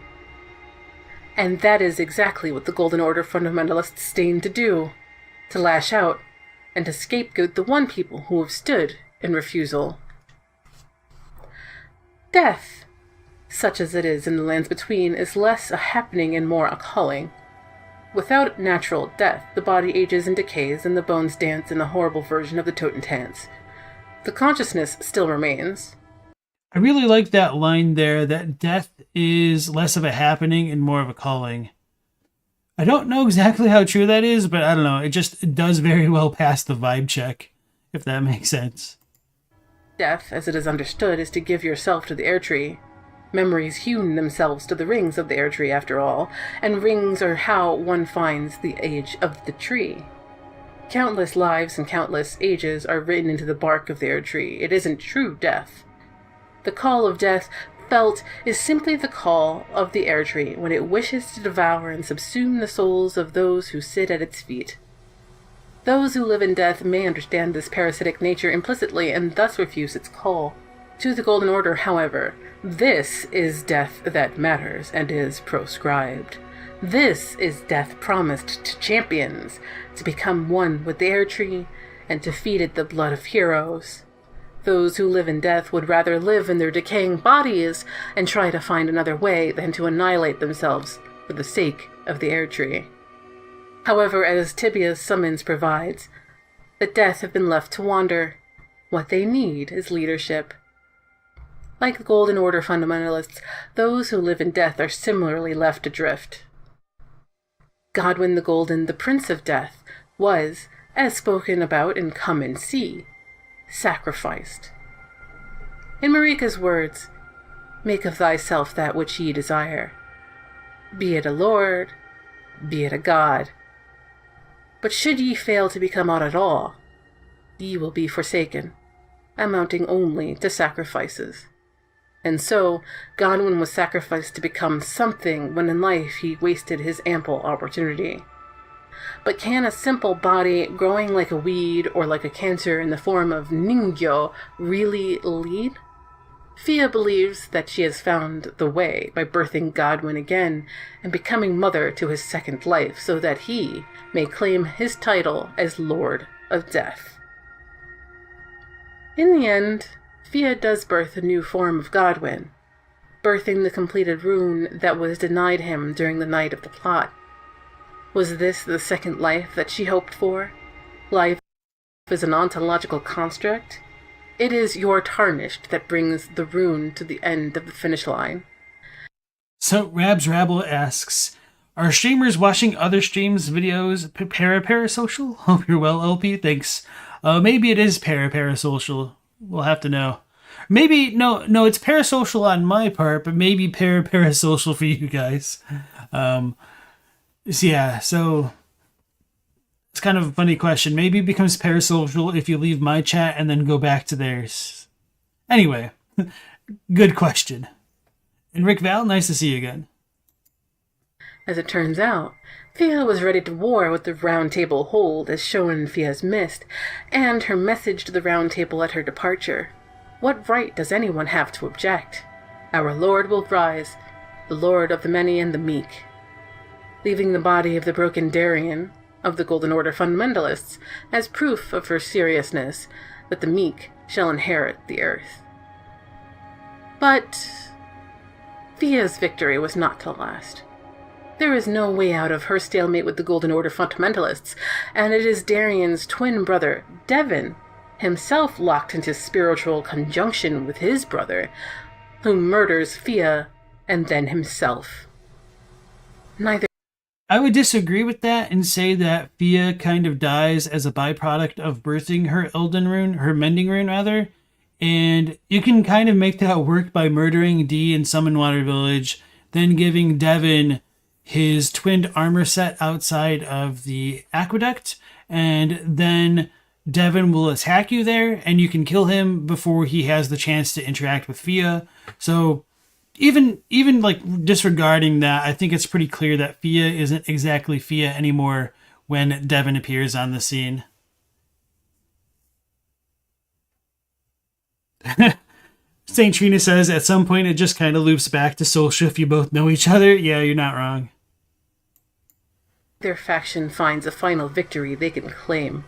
E: And that is exactly what the Golden Order fundamentalists deign to do, to lash out, and to scapegoat the one people who have stood in refusal. Death, such as it is in the lands between, is less a happening and more a calling. Without natural death, the body ages and decays, and the bones dance in a horrible version of the Totentanz. The consciousness still remains.
A: I really like that line there, that death is less of a happening and more of a calling. I don't know exactly how true that is, but I don't know. It does very well pass the vibe check, if that makes sense.
E: Death, as it is understood, is to give yourself to the air tree. Memories hewn themselves to the rings of the air tree, after all, and rings are how one finds the age of the tree. Countless lives and countless ages are written into the bark of the Air Tree. It isn't true death. The call of death felt is simply the call of the Air Tree when it wishes to devour and subsume the souls of those who sit at its feet. Those who live in death may understand this parasitic nature implicitly and thus refuse its call. To the Golden Order, however, this is death that matters and is proscribed. This is death promised to champions, to become one with the Air Tree and to feed it the blood of heroes. Those who live in death would rather live in their decaying bodies and try to find another way than to annihilate themselves for the sake of the Air Tree. However, as Tibia's summons provides, the death have been left to wander. What they need is leadership. Like the Golden Order fundamentalists, those who live in death are similarly left adrift. Godwyn the Golden, the Prince of Death, was, as spoken about in Come and See, sacrificed. In Marika's words, make of thyself that which ye desire. Be it a lord, be it a god. But should ye fail to become aught at all, ye will be forsaken, amounting only to sacrifices. And so, Godwyn was sacrificed to become something when in life he wasted his ample opportunity. But can a simple body growing like a weed or like a cancer in the form of Ningyo really lead? Fia believes that she has found the way by birthing Godwyn again and becoming mother to his second life so that he may claim his title as Lord of Death. In the end, Fia does birth a new form of Godwyn, birthing the completed rune that was denied him during the night of the plot. Was this the second life that she hoped for? Life is an ontological construct? It is your tarnished that brings the rune to the end of the finish line.
A: So Rabs Rabble asks, are streamers watching other streams, videos, parasocial? Hope you're well, LP. Thanks. Maybe it is parasocial. We'll have to know. Maybe, no, it's parasocial on my part, but maybe parasocial for you guys. So it's kind of a funny question. Maybe it becomes parasocial if you leave my chat and then go back to theirs. Anyway, good question. And Rick Val, nice to see you again.
E: As it turns out, Fia was ready to war with the Round Table hold as shown in Fia's Mist, and her message to the Round Table at her departure. What right does anyone have to object? Our Lord will rise, the Lord of the many and the meek. Leaving the body of the broken Darien, of the Golden Order fundamentalists, as proof of her seriousness that the meek shall inherit the earth. But Fia's victory was not to last. There is no way out of her stalemate with the Golden Order fundamentalists, and it is Darien's twin brother, Devon, himself locked into spiritual conjunction with his brother, who murders Fia and then himself.
A: I would disagree with that and say that Fia kind of dies as a byproduct of birthing her Elden rune, her mending rune rather, and you can kind of make that work by murdering Dee in Summonwater Village, then giving Devon his twinned armor set outside of the aqueduct, and then Devon will attack you there, and you can kill him before he has the chance to interact with Fia. So even like disregarding that, I think it's pretty clear that Fia isn't exactly Fia anymore when Devon appears on the scene. St. Trina says, at some point it just kind of loops back to social if you both know each other. Yeah, you're not wrong.
E: Their faction finds a final victory they can claim.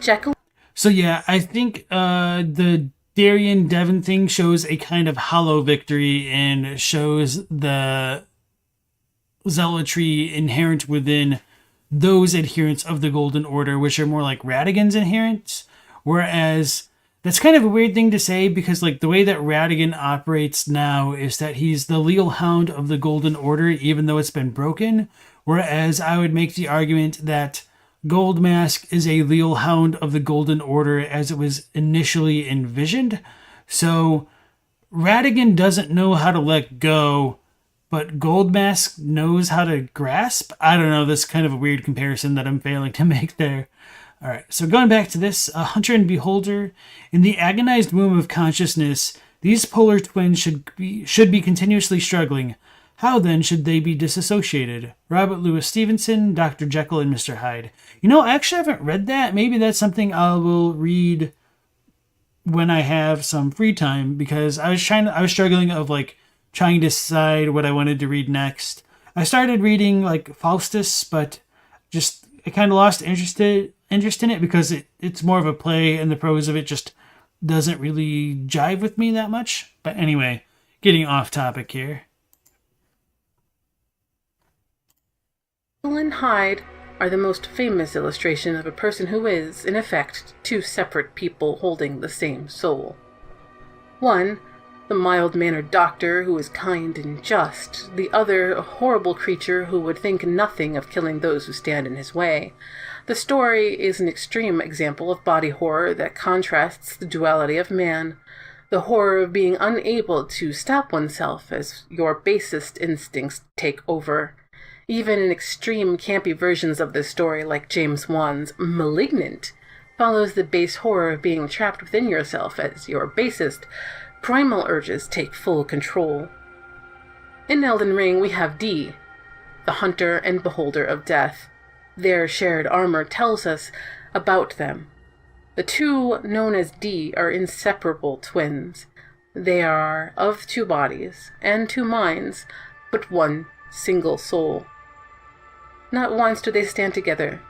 E: Jekyll?
A: So yeah, I think the Darien Devon thing shows a kind of hollow victory and shows the zealotry inherent within those adherents of the Golden Order, which are more like Radigan's adherents. Whereas that's kind of a weird thing to say because like the way that Radigan operates now is that he's the leal hound of the Golden Order, even though it's been broken. Whereas I would make the argument that Goldmask is a leal hound of the Golden Order as it was initially envisioned. So Radigan doesn't know how to let go, but Goldmask knows how to grasp? I don't know, that's kind of a weird comparison that I'm failing to make there. Alright, so going back to this, Hunter and Beholder, in the agonized womb of consciousness, these polar twins should be continuously struggling. How then should they be disassociated? Robert Louis Stevenson, Dr. Jekyll and Mr. Hyde. I actually haven't read that. Maybe that's something I will read when I have some free time, because I was struggling of trying to decide what I wanted to read next. I started reading Faustus, but just I kind of lost interest in it because it's more of a play and the prose of it just doesn't really jive with me that much. But anyway, getting off topic here.
E: Jekyll and Hyde are the most famous illustration of a person who is, in effect, two separate people holding the same soul. One, the mild-mannered doctor who is kind and just, the other a horrible creature who would think nothing of killing those who stand in his way. The story is an extreme example of body horror that contrasts the duality of man, the horror of being unable to stop oneself as your basest instincts take over. Even in extreme campy versions of this story, like James Wan's *Malignant*, follows the base horror of being trapped within yourself as your basest, primal urges take full control. In Elden Ring, we have D, the hunter and beholder of death. Their shared armor tells us about them. The two, known as D, are inseparable twins. They are of two bodies and two minds, but one single soul. Not once do they stand together.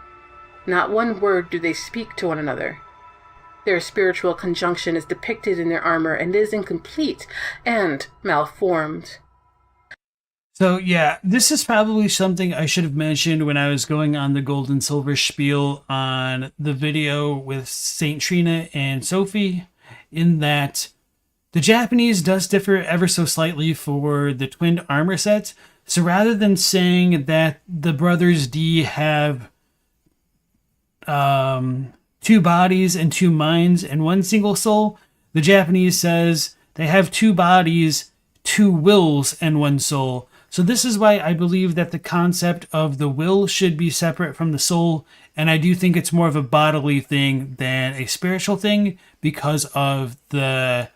E: Not one word do they speak to one another. Their spiritual conjunction is depicted in their armor and is incomplete and malformed.
A: So yeah, this is probably something I should have mentioned when I was going on the gold and silver spiel on the video with Saint Trina and Sophie, in that the Japanese does differ ever so slightly for the twinned armor sets. So rather than saying that the brothers D have two bodies and two minds and one single soul, the Japanese says they have two bodies, two wills, and one soul. So this is why I believe that the concept of the will should be separate from the soul, and I do think it's more of a bodily thing than a spiritual thing because of the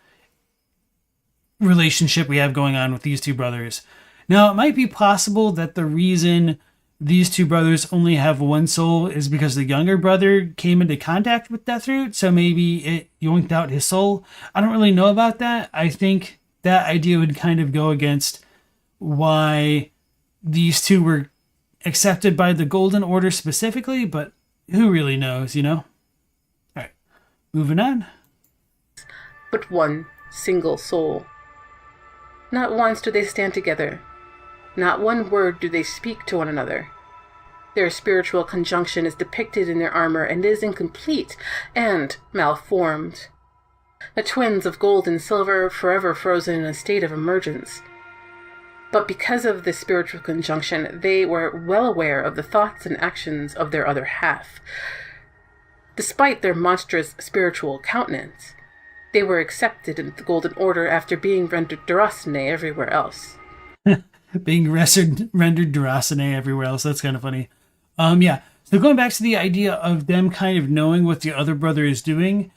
A: relationship we have going on with these two brothers. Now, it might be possible that the reason these two brothers only have one soul is because the younger brother came into contact with Deathroot, so maybe it yoinked out his soul. I don't really know about that. I think that idea would kind of go against why these two were accepted by the Golden Order specifically, but who really knows, All right, moving on.
E: But one single soul. Not once do they stand together. Not one word do they speak to one another. Their spiritual conjunction is depicted in their armor and is incomplete and malformed. The twins of gold and silver, forever frozen in a state of emergence. But because of this spiritual conjunction, they were well aware of the thoughts and actions of their other half. Despite their monstrous spiritual countenance, they were accepted in the Golden Order after being rendered Durasane everywhere else.
A: Being rendered Durasane everywhere else. That's kind of funny. Yeah. So going back to the idea of them kind of knowing what the other brother is doing,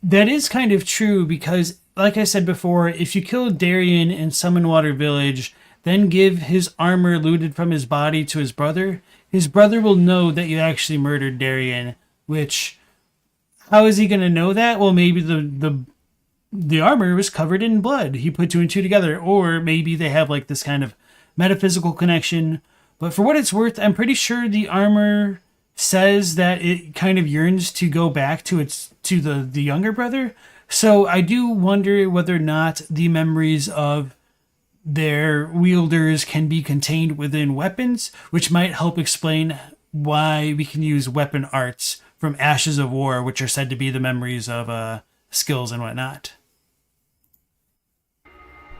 A: that is kind of true because, like I said before, if you kill Darien in Summonwater Village, then give his armor looted from his body to his brother will know that you actually murdered Darien, which, how is he going to know that? Well, maybe the armor was covered in blood. He put two and two together, or maybe they have this kind of metaphysical connection. But for what it's worth, I'm pretty sure the armor says that it kind of yearns to go back to the younger brother. So I do wonder whether or not the memories of their wielders can be contained within weapons, which might help explain why we can use weapon arts from Ashes of War, which are said to be the memories of skills and whatnot.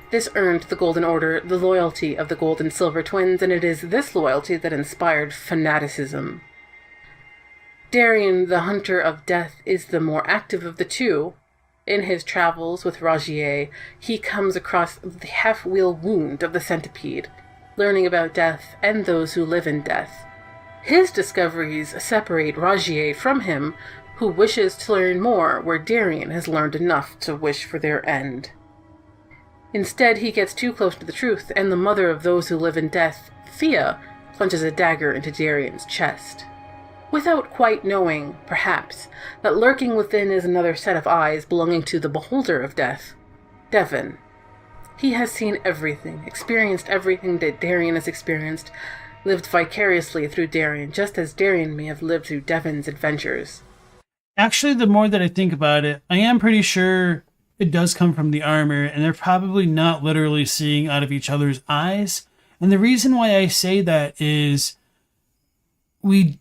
E: This earned the Golden Order the loyalty of the Gold and Silver twins, and it is this loyalty that inspired fanaticism. Darien, the Hunter of Death, is the more active of the two, In his travels with Rogier, he comes across the half-wheel wound of the centipede, learning about death and those who live in death. His discoveries separate Rogier from him, who wishes to learn more where Darien has learned enough to wish for their end. Instead, he gets too close to the truth, and the mother of those who live in death, Thea, plunges a dagger into Darien's chest. Without quite knowing, perhaps, that lurking within is another set of eyes belonging to the beholder of death, Devon. He has seen everything, experienced everything that Darien has experienced, lived vicariously through Darien, just as Darien may have lived through Devon's adventures.
A: Actually, the more that I think about it, I am pretty sure it does come from the armor, and they're probably not literally seeing out of each other's eyes. And the reason why I say that is we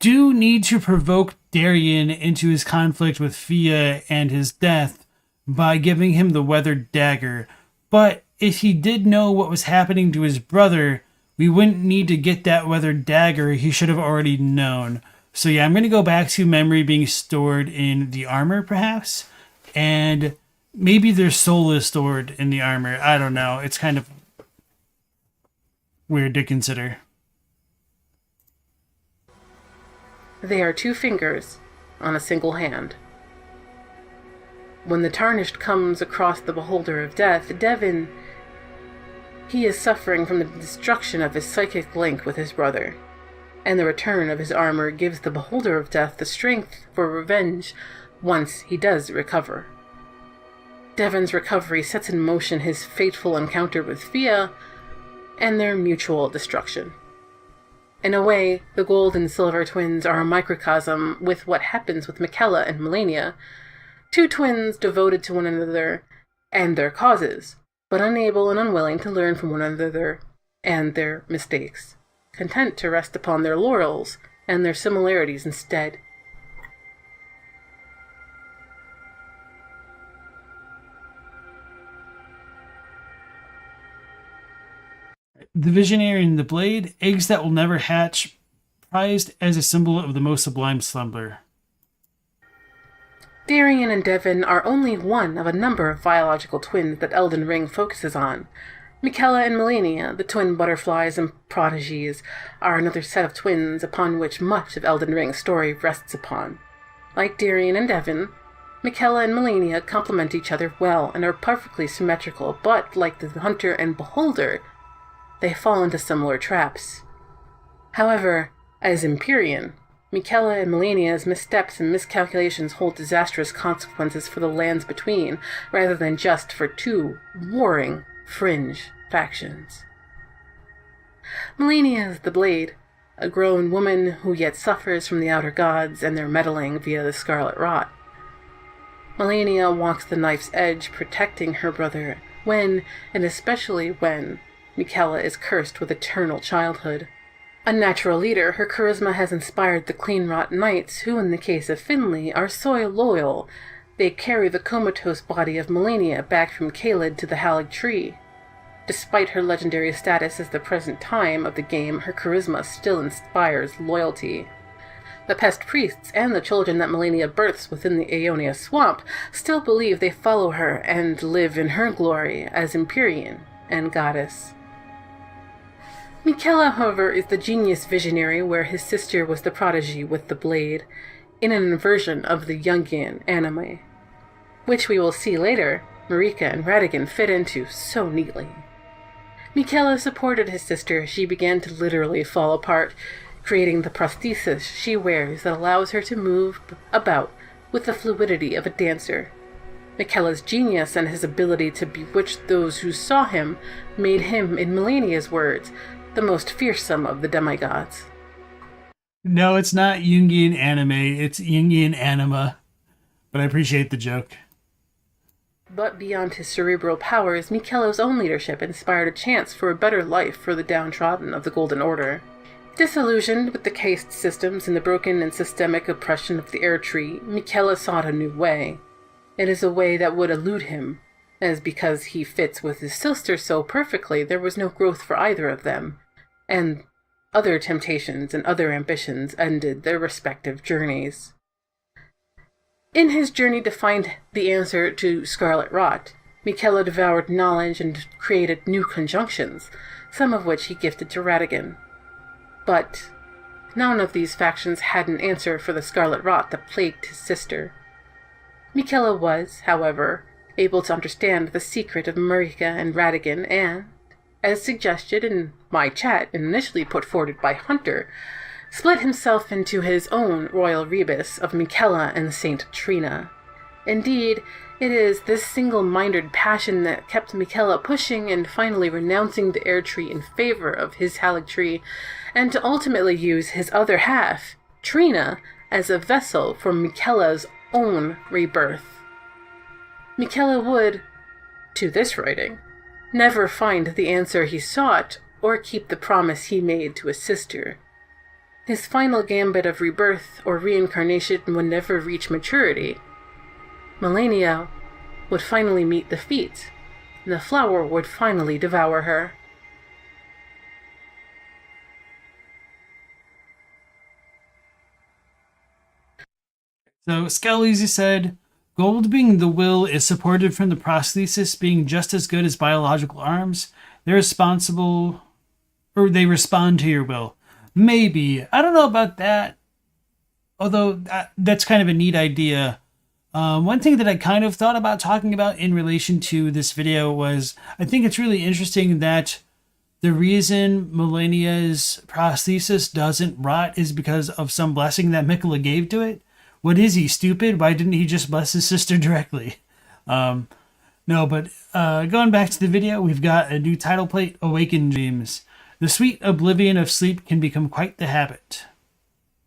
A: do need to provoke Darien into his conflict with Fia and his death by giving him the weathered dagger. But if he did know what was happening to his brother, we wouldn't need to get that weathered dagger. He should have already known. So yeah, I'm going to go back to memory being stored in the armor, perhaps. And maybe their soul is stored in the armor. I don't know. It's kind of weird to consider.
E: They are 2 fingers on a single hand. When the tarnished comes across the beholder of death, Devon, he is suffering from the destruction of his psychic link with his brother, and the return of his armor gives the beholder of death the strength for revenge once he does recover. Devon's recovery sets in motion his fateful encounter with Fia and their mutual destruction. In a way, the gold and silver twins are a microcosm with what happens with Michaela and Melania, 2 twins devoted to one another and their causes, but unable and unwilling to learn from one another and their mistakes, content to rest upon their laurels and their similarities instead.
A: The Visionary and the Blade, eggs that will never hatch, prized as a symbol of the most sublime slumber.
E: Darien and Devon are only one of a number of biological twins that Elden Ring focuses on. Michaela and Melania, the twin butterflies and prodigies, are another set of twins upon which much of Elden Ring's story rests upon. Like Darien and Devon, Michaela and Melania complement each other well and are perfectly symmetrical, but like the hunter and beholder, they fall into similar traps. However, as Empyrean, Michaela and Melania's missteps and miscalculations hold disastrous consequences for the lands between, rather than just for 2 warring fringe factions. Melania is the Blade, a grown woman who yet suffers from the outer gods and their meddling via the Scarlet Rot. Melania walks the knife's edge, protecting her brother when, and especially when, Michaela is cursed with eternal childhood. A natural leader, her charisma has inspired the Cleanrot Knights, who in the case of Finley are so loyal. They carry the comatose body of Melania back from Caelid to the Halig Tree. Despite her legendary status at the present time of the game, her charisma still inspires loyalty. The pest priests and the children that Melania births within the Aeonia swamp still believe they follow her and live in her glory as Empyrean and goddess. Michaela, however, is the genius visionary where his sister was the prodigy with the blade, in an inversion of the Jungian anime, which we will see later Marika and Radigan fit into so neatly. Michaela supported his sister as she began to literally fall apart, creating the prosthesis she wears that allows her to move about with the fluidity of a dancer. Michaela's genius and his ability to bewitch those who saw him made him, in Melania's words, the most fearsome of the demigods.
A: No, it's not Jungian anime, it's Jungian anima. But I appreciate the joke.
E: But beyond his cerebral powers, Michaela's own leadership inspired a chance for a better life for the downtrodden of the Golden Order. Disillusioned with the caste systems and the broken and systemic oppression of the Air Tree, Michaela sought a new way. It is a way that would elude him, as because he fits with his sister so perfectly, there was no growth for either of them, and other temptations and other ambitions ended their respective journeys. In his journey to find the answer to Scarlet Rot, Michela devoured knowledge and created new conjunctions, some of which he gifted to Ratigan. But none of these factions had an answer for the Scarlet Rot that plagued his sister. Michela was, however, able to understand the secret of Marika and Ratigan and, as suggested in my chat initially put forward by Hunter, split himself into his own royal rebus of Michela and Saint Trina. Indeed, it is this single-minded passion that kept Michela pushing and finally renouncing the Air Tree in favor of his Halig Tree, and to ultimately use his other half, Trina, as a vessel for Michela's own rebirth. Michela would, to this writing, never find the answer he sought or keep the promise he made to his sister. His final gambit of rebirth or reincarnation would never reach maturity. Melania would finally meet defeat, and the flower would finally devour her.
A: So Scalise said, gold being the will is supported from the prosthesis being just as good as biological arms. They respond to your will. Maybe. I don't know about that. Although that's kind of a neat idea. One thing that I kind of thought about talking about in relation to this video was, I think it's really interesting that the reason Melania's prosthesis doesn't rot is because of some blessing that Michela gave to it. What is he, stupid? Why didn't he just bless his sister directly? No, but going back to the video, we've got a new title plate, Awakened Dreams. The sweet oblivion of sleep can become quite the habit.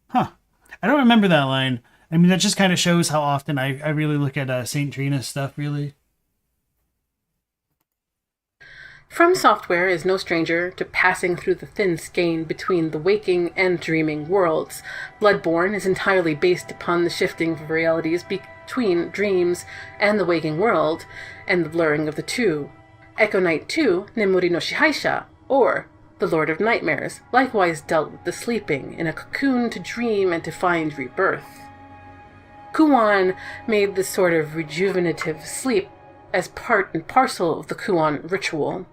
A: Huh. I don't remember that line. I mean, that just kind of shows how often I really look at St. Trina stuff, really.
E: From Software is no stranger to passing through the thin skein between the waking and dreaming worlds. Bloodborne is entirely based upon the shifting of realities between dreams and the waking world, and the blurring of the two. Echo Knight 2, Nemuri no Shihaisha, or the Lord of Nightmares, likewise dealt with the sleeping in a cocoon to dream and to find rebirth. Kuan made this sort of rejuvenative sleep as part and parcel of the Kuan ritual.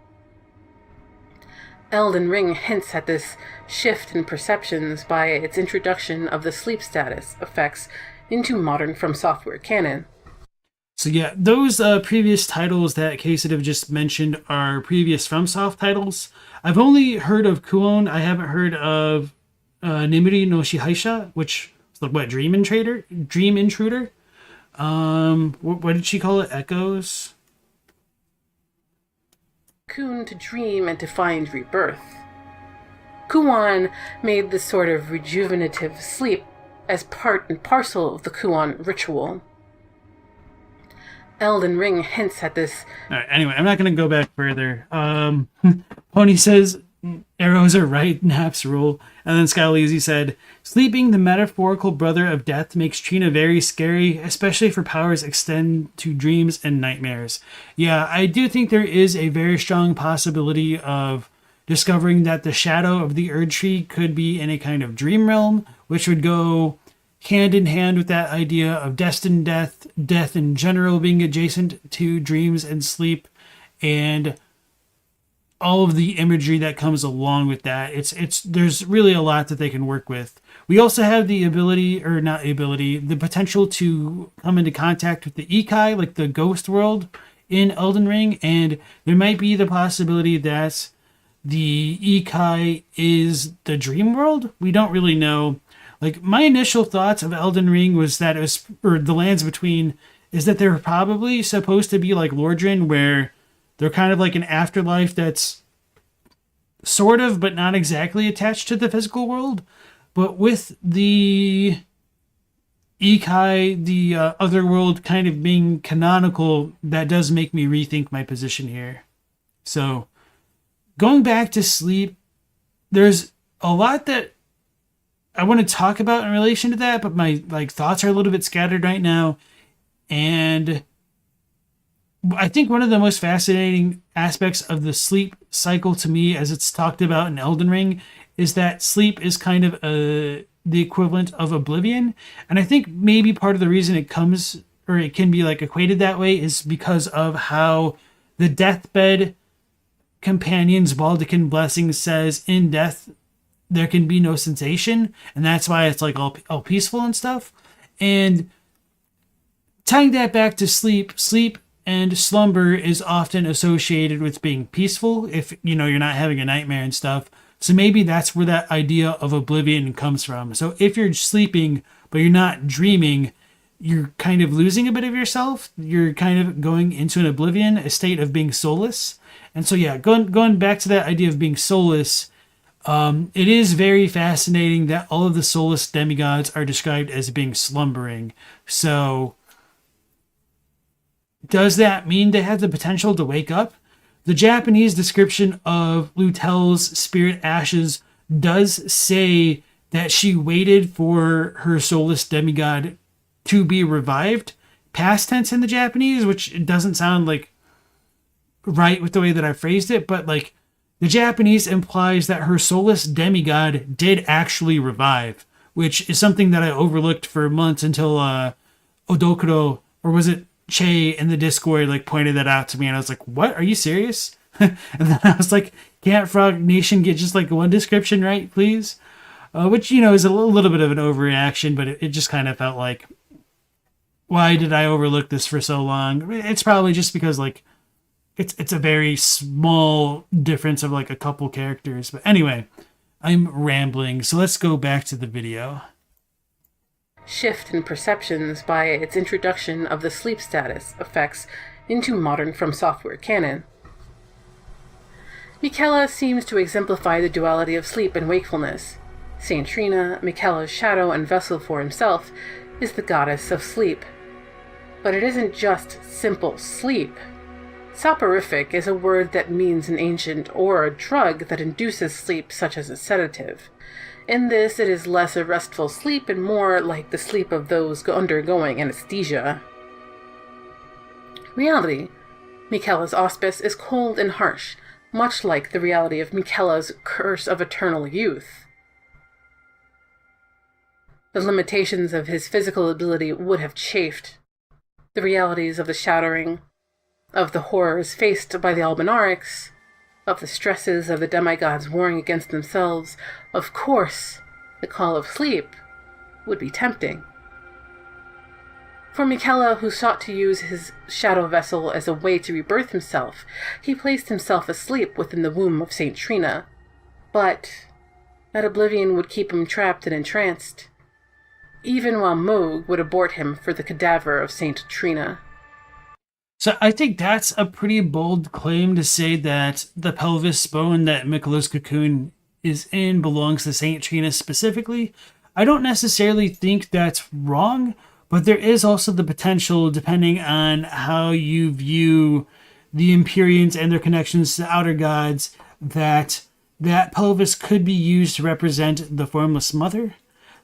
E: Elden Ring hints at this shift in perceptions by its introduction of the sleep status effects into modern From Software canon.
A: So yeah, those previous titles that Casitive just mentioned are previous FromSoft titles. I've only heard of Kuon. I haven't heard of Nimiri no Shihaisha, which is like what, Dream Intruder? What did she call it? Echoes?
E: Cocoon to dream and to find rebirth. Kuan made this sort of rejuvenative sleep as part and parcel of the Kuan ritual. Elden Ring hints at this.
A: All right, anyway, I'm not going to go back further. Pony says, arrows are right, naps rule. And then Scalise said, sleeping, the metaphorical brother of death, makes Trina very scary, especially if her powers extend to dreams and nightmares. Yeah, I do think there is a very strong possibility of discovering that the shadow of the Erd Tree could be in a kind of dream realm, which would go hand in hand with that idea of destined death, death in general being adjacent to dreams and sleep, and all of the imagery that comes along with that. There's really a lot that they can work with. We also have the the potential to come into contact with the Ikai, like the ghost world in Elden Ring, and there might be the possibility that the Ikai is the dream world. We don't really know. Like, my initial thoughts of Elden Ring was that it was, or the lands between, is that they're probably supposed to be like Lordran, where they're kind of like an afterlife that's sort of, but not exactly attached to the physical world. But with the Ikai, the other world kind of being canonical, that does make me rethink my position here. So, going back to sleep, there's a lot that I want to talk about in relation to that, but my thoughts are a little bit scattered right now. And I think one of the most fascinating aspects of the sleep cycle to me, as it's talked about in Elden Ring, is that sleep is kind of a the equivalent of oblivion. And I think maybe part of the reason it comes, or it can be like equated that way, is because of how the deathbed companion's Baldecan blessing says in death there can be no sensation, and that's why it's like all peaceful and stuff. And tying that back to sleep and slumber is often associated with being peaceful if you're not having a nightmare and stuff. So maybe that's where that idea of oblivion comes from. So if you're sleeping but you're not dreaming, you're kind of losing a bit of yourself. You're kind of going into an oblivion, a state of being soulless. And so yeah, going back to that idea of being soulless, it is very fascinating that all of the soulless demigods are described as being slumbering. So does that mean they have the potential to wake up? The Japanese description of Lutel's spirit ashes does say that she waited for her soulless demigod to be revived, past tense in the Japanese, which doesn't sound like right with the way that I phrased it, but like the Japanese implies that her soulless demigod did actually revive, which is something that I overlooked for months until Odokuro, or was it Che in the Discord, like pointed that out to me, and I was like, what, are you serious? And then I was like, can't Frog Nation get just like one description right, please? Which, is a little bit of an overreaction, but it just kind of felt like, why did I overlook this for so long? It's probably just because like it's a very small difference of like a couple characters. But anyway, I'm rambling, so let's go back to the video.
E: Shift in perceptions by its introduction of the sleep status effects into modern From Software canon. Miquella seems to exemplify the duality of sleep and wakefulness. Saint Trina, Miquella's shadow and vessel for himself, is the goddess of sleep. But it isn't just simple sleep. Soporific is a word that means an ancient or a drug that induces sleep, such as a sedative. In this, it is less a restful sleep and more like the sleep of those undergoing anesthesia. Reality. Miquella's auspice is cold and harsh, much like the reality of Miquella's curse of eternal youth. The limitations of his physical ability would have chafed. The realities of the shattering, of the horrors faced by the Albinarics, of the stresses of the demigods warring against themselves, of course, the call of sleep would be tempting. For Miquella, who sought to use his shadow vessel as a way to rebirth himself, he placed himself asleep within the womb of Saint Trina. But that oblivion would keep him trapped and entranced, even while Moog would abort him for the cadaver of Saint Trina.
A: So I think that's a pretty bold claim to say that the pelvis bone that Miquella's cocoon is in belongs to Saint Trina specifically. I don't necessarily think that's wrong, but there is also the potential, depending on how you view the Empyreans and their connections to outer gods, that pelvis could be used to represent the formless mother.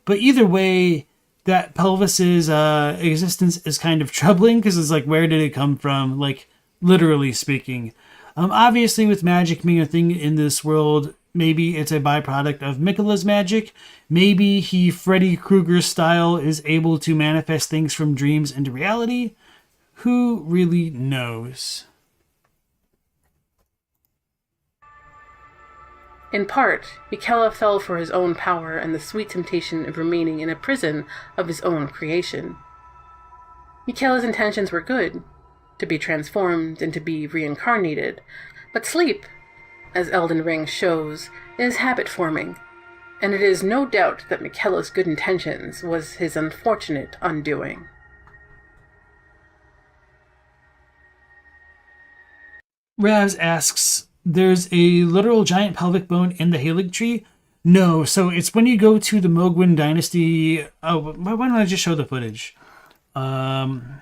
A: But either way, that pelvis's existence is kind of troubling, because it's like, where did it come from? Like, literally speaking. Obviously, with magic being a thing in this world, maybe it's a byproduct of Miquella's magic. Maybe he, Freddy Krueger style, is able to manifest things from dreams into reality. Who really knows?
E: In part, Miquella fell for his own power and the sweet temptation of remaining in a prison of his own creation. Miquella's intentions were good, to be transformed and to be reincarnated, but sleep, as Elden Ring shows, is habit-forming, and it is no doubt that Miquella's good intentions was his unfortunate undoing.
A: Ravs asks, there's a literal giant pelvic bone in the Halig tree? No, so it's when you go to the Mogwin Dynasty... Oh, why don't I just show the footage? When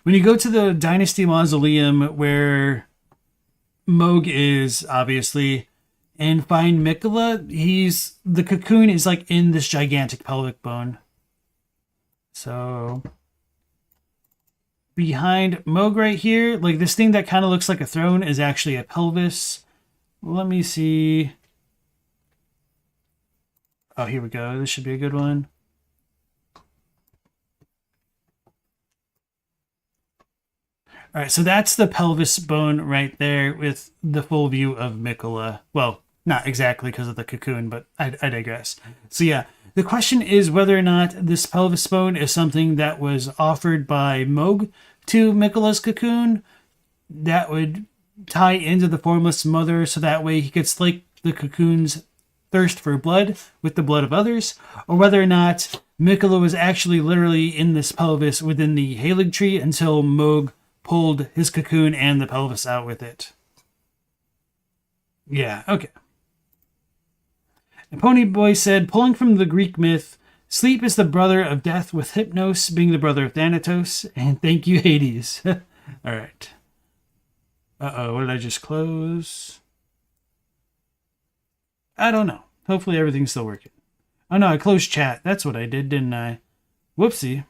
A: you go to the Dynasty Mausoleum, where Moog is, obviously, and find Miquella, the cocoon is like in this gigantic pelvic bone. So... behind Moog right here, like this thing that kind of looks like a throne is actually a pelvis. Let me see. Oh, here we go. This should be a good one. All right, so that's the pelvis bone right there with the full view of Mikola. Well, not exactly because of the cocoon, but I digress. So yeah, the question is whether or not this pelvis bone is something that was offered by Moog to Mikola's cocoon that would tie into the formless mother so that way he could slake the cocoon's thirst for blood with the blood of others, or whether or not Mikola was actually literally in this pelvis within the Halig tree until Moog pulled his cocoon and the pelvis out with it. Yeah, okay. And Ponyboy said, pulling from the Greek myth, sleep is the brother of death, with Hypnos being the brother of Thanatos, and thank you, Hades. All right. Uh-oh, what did I just close? I don't know. Hopefully everything's still working. Oh no, I closed chat. That's what I did, didn't I? Whoopsie.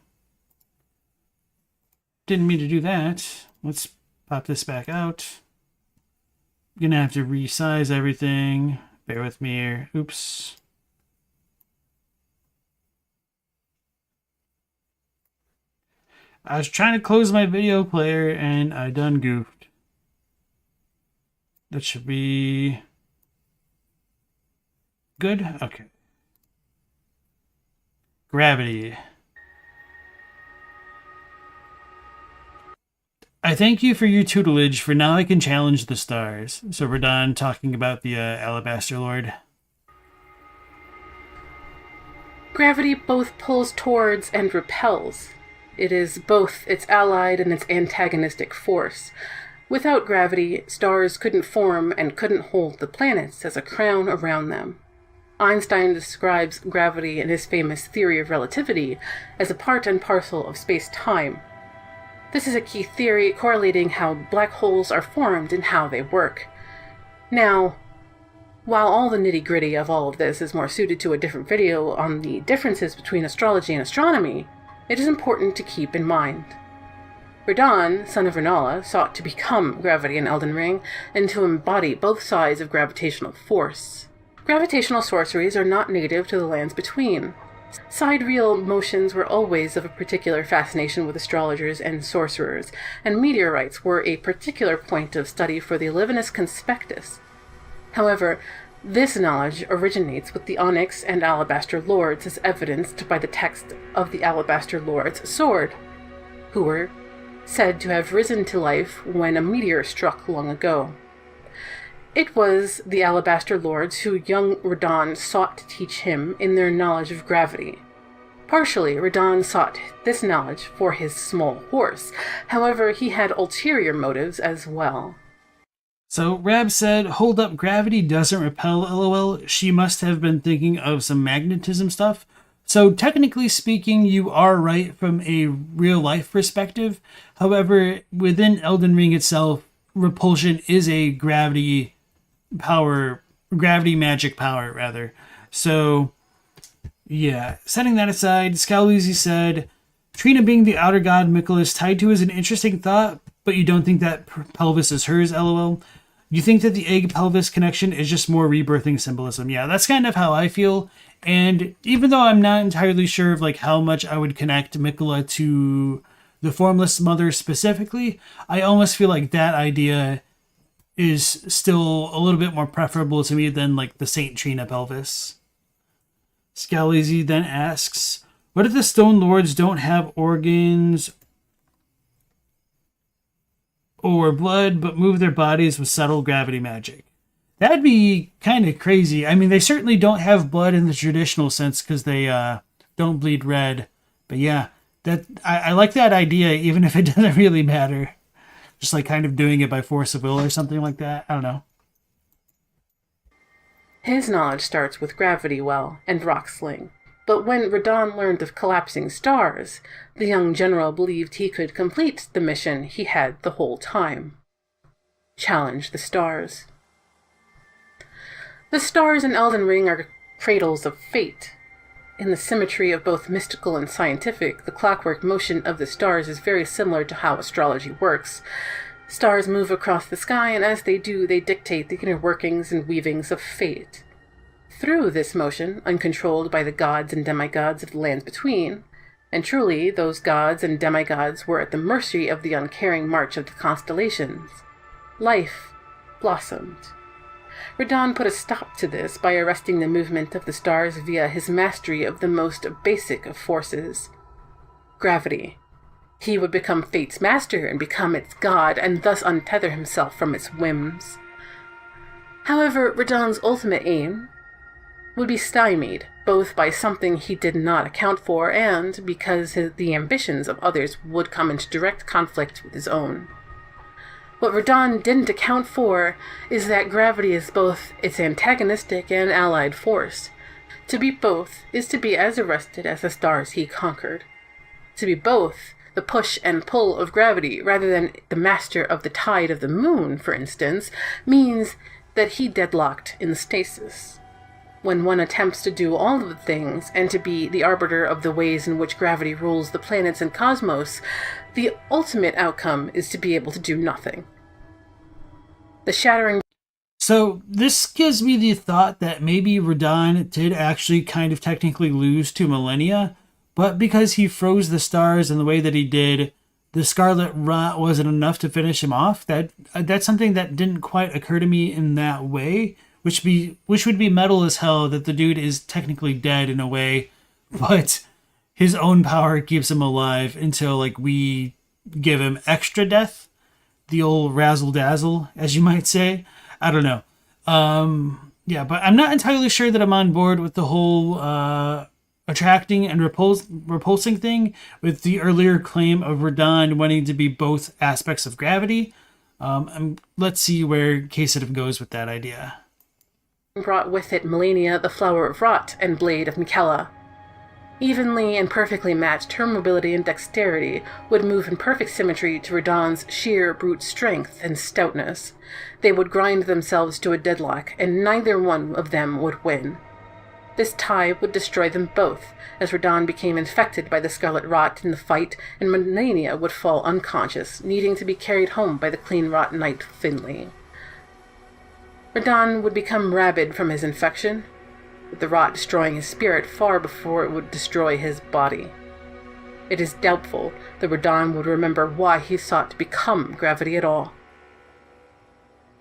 A: Didn't mean to do that. Let's pop this back out. Gonna have to resize everything. Bear with me here. Oops. I was trying to close my video player and I done goofed. That should be good. Okay. Gravity. I thank you for your tutelage, for now I can challenge the stars. So we're done talking about the Alabaster Lord.
E: Gravity both pulls towards and repels. It is both its allied and its antagonistic force. Without gravity, stars couldn't form and couldn't hold the planets as a crown around them. Einstein describes gravity in his famous theory of relativity as a part and parcel of space-time. This is a key theory correlating how black holes are formed and how they work. Now, while all the nitty-gritty of all of this is more suited to a different video on the differences between astrology and astronomy, it is important to keep in mind. Radon, son of Renala, sought to become gravity in Elden Ring and to embody both sides of gravitational force. Gravitational sorceries are not native to the lands between. Sidereal motions were always of a particular fascination with astrologers and sorcerers, and meteorites were a particular point of study for the Levinus Conspectus. However, this knowledge originates with the Onyx and Alabaster Lords as evidenced by the text of the Alabaster Lord's sword, who were said to have risen to life when a meteor struck long ago. It was the Alabaster Lords who young Radon sought to teach him in their knowledge of gravity. Partially, Radon sought this knowledge for his small horse. However, he had ulterior motives as well.
A: So Rab said, hold up, gravity doesn't repel, lol. She must have been thinking of some magnetism stuff. So technically speaking, you are right from a real life perspective. However, within Elden Ring itself, repulsion is a gravity magic power rather. So yeah, setting that aside, Scaluzzi said, Trina being the outer god Mikola is tied to is an interesting thought, but you don't think that pelvis is hers, lol. You think that the egg pelvis connection is just more rebirthing symbolism. Yeah, that's kind of how I feel. And even though I'm not entirely sure of like how much I would connect Mikola to the formless mother specifically, I almost feel like that idea is still a little bit more preferable to me than like the Saint Trina pelvis. Scalisi then asks, what if the Stone Lords don't have organs or blood, but move their bodies with subtle gravity magic? That'd be kind of crazy. I mean, they certainly don't have blood in the traditional sense because they don't bleed red. But yeah, that I like that idea, even if it doesn't really matter. Just like kind of doing it by force of will or something like that. I don't know.
E: His knowledge starts with gravity well and rock sling. But when Radon learned of collapsing stars, the young general believed he could complete the mission he had the whole time. Challenge the stars. The stars in Elden Ring are cradles of fate. In the symmetry of both mystical and scientific, the clockwork motion of the stars is very similar to how astrology works. Stars move across the sky, and as they do, they dictate the inner workings and weavings of fate. through this motion, uncontrolled by the gods and demigods of the lands between, and truly those gods and demigods were at the mercy of the uncaring march of the constellations, life blossomed. Radon put a stop to this by arresting the movement of the stars via his mastery of the most basic of forces, gravity. He would become fate's master and become its god, and thus untether himself from its whims. However, Radon's ultimate aim would be stymied, both by something he did not account for and because the ambitions of others would come into direct conflict with his own. What Radon didn't account for is that gravity is both its antagonistic and allied force. To be both is to be as arrested as the stars he conquered. To be both the push and pull of gravity, rather than the master of the tide of the moon, for instance, means that he deadlocked in stasis. When one attempts to do all of the things and to be the arbiter of the ways in which gravity rules the planets and cosmos, the ultimate outcome is to be able to do nothing. The shattering...
A: So this gives me the thought that maybe Radon did actually kind of technically lose to Millennia, but because he froze the stars in the way that he did, the Scarlet Rot wasn't enough to finish him off. That's something that didn't quite occur to me in that way, which would be metal as hell that the dude is technically dead in a way, but his own power keeps him alive until we give him extra death, the old razzle dazzle, as you might say. I don't know. Yeah, but I'm not entirely sure that I'm on board with the whole attracting and repulsing thing with the earlier claim of Radon wanting to be both aspects of gravity. Let's see where Casitive goes with that idea.
E: Brought with it Melania, the Flower of Rot, and Blade of Mikella. Evenly and perfectly matched, her mobility and dexterity would move in perfect symmetry to Radon's sheer brute strength and stoutness. They would grind themselves to a deadlock, and neither one of them would win. This tie would destroy them both, as Radon became infected by the Scarlet Rot in the fight, and Melania would fall unconscious, needing to be carried home by the clean rot knight Finley. Radon would become rabid from his infection, with the rot destroying his spirit far before it would destroy his body. It is doubtful that Radon would remember why he sought to become gravity at all.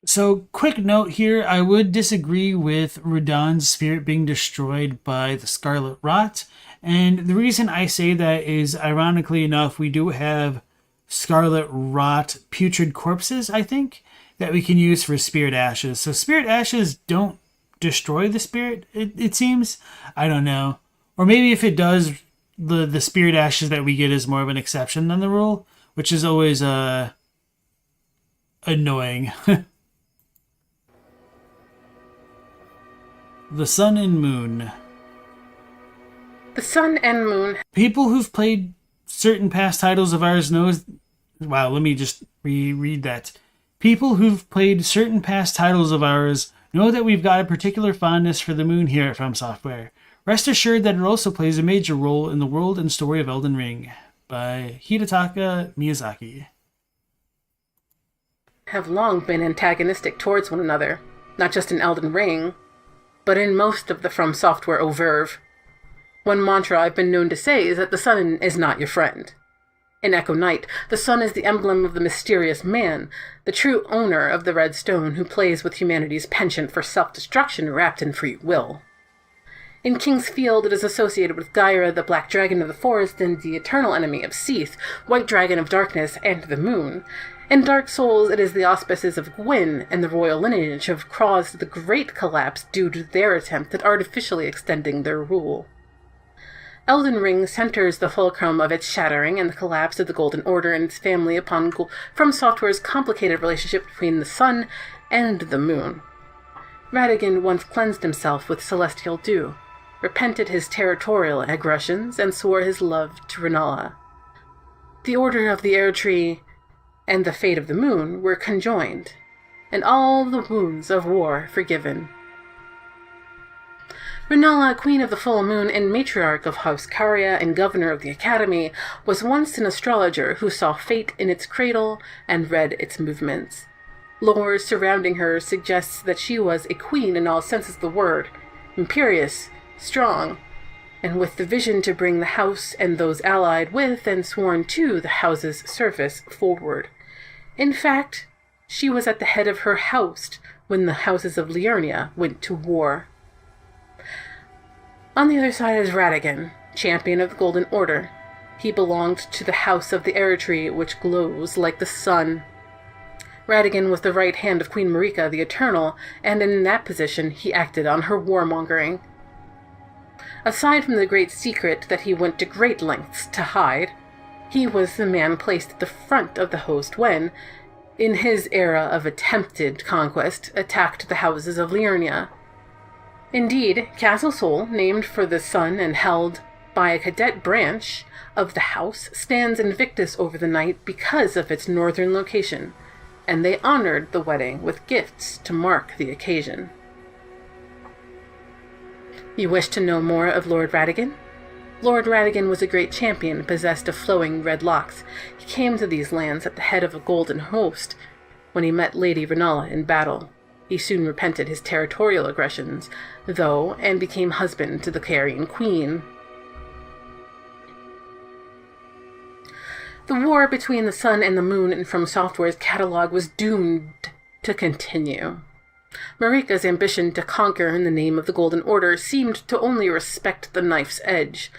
A: So, quick note here, I would disagree with Radon's spirit being destroyed by the Scarlet Rot, and the reason I say that is, ironically enough, we do have Scarlet Rot putrid corpses, I think, that we can use for spirit ashes. So spirit ashes don't destroy the spirit, it seems. I don't know. Or maybe if it does, the spirit ashes that we get is more of an exception than the rule, which is always annoying. The Sun and Moon.
E: The Sun and Moon.
A: People who've played certain past titles of ours knows... Wow, let me just reread that. People who've played certain past titles of ours know that we've got a particular fondness for the moon here at From Software. Rest assured that it also plays a major role in the world and story of Elden Ring, by Hidetaka Miyazaki.
E: Have long been antagonistic towards one another, not just in Elden Ring, but in most of the From Software oeuvre. One mantra I've been known to say is that the sun is not your friend. In Echo Knight, the sun is the emblem of the mysterious man, the true owner of the red stone who plays with humanity's penchant for self-destruction wrapped in free will. In King's Field, it is associated with Gyra, the black dragon of the forest, and the eternal enemy of Seath, white dragon of darkness and the moon. In Dark Souls, it is the auspices of Gwyn and the royal lineage have caused the great collapse due to their attempt at artificially extending their rule. Elden Ring centers the fulcrum of its shattering and the collapse of the Golden Order and its family upon From Software's complicated relationship between the sun and the moon. Radagon once cleansed himself with celestial dew, repented his territorial aggressions, and swore his love to Rennala. The Order of the Air Tree and the fate of the moon were conjoined, and all the wounds of war forgiven. Rennala, Queen of the Full Moon and Matriarch of House Caria and Governor of the Academy, was once an astrologer who saw fate in its cradle and read its movements. Lore surrounding her suggests that she was a queen in all senses of the word, imperious, strong, and with the vision to bring the house and those allied with and sworn to the house's service forward. In fact, she was at the head of her house when the houses of Liurnia went to war. On the other side is Ratigan, champion of the Golden Order. He belonged to the house of the Eritrea, which glows like the sun. Ratigan was the right hand of Queen Marika the Eternal, and in that position he acted on her warmongering. Aside from the great secret that he went to great lengths to hide, he was the man placed at the front of the host when, in his era of attempted conquest, attacked the houses of Liurnia. Indeed, Castle Sol, named for the sun and held by a cadet branch of the house, stands invictus over the night because of its northern location, and they honored the wedding with gifts to mark the occasion. You wish to know more of Lord Ratigan? Lord Ratigan was a great champion possessed of flowing red locks. He came to these lands at the head of a golden host when he met Lady Renala in battle. He soon repented his territorial aggressions, though, and became husband to the Carian Queen. The war between the sun and the moon in From Software's catalog was doomed to continue. Marika's ambition to conquer in the name of the Golden Order seemed to only respect the knife's edge,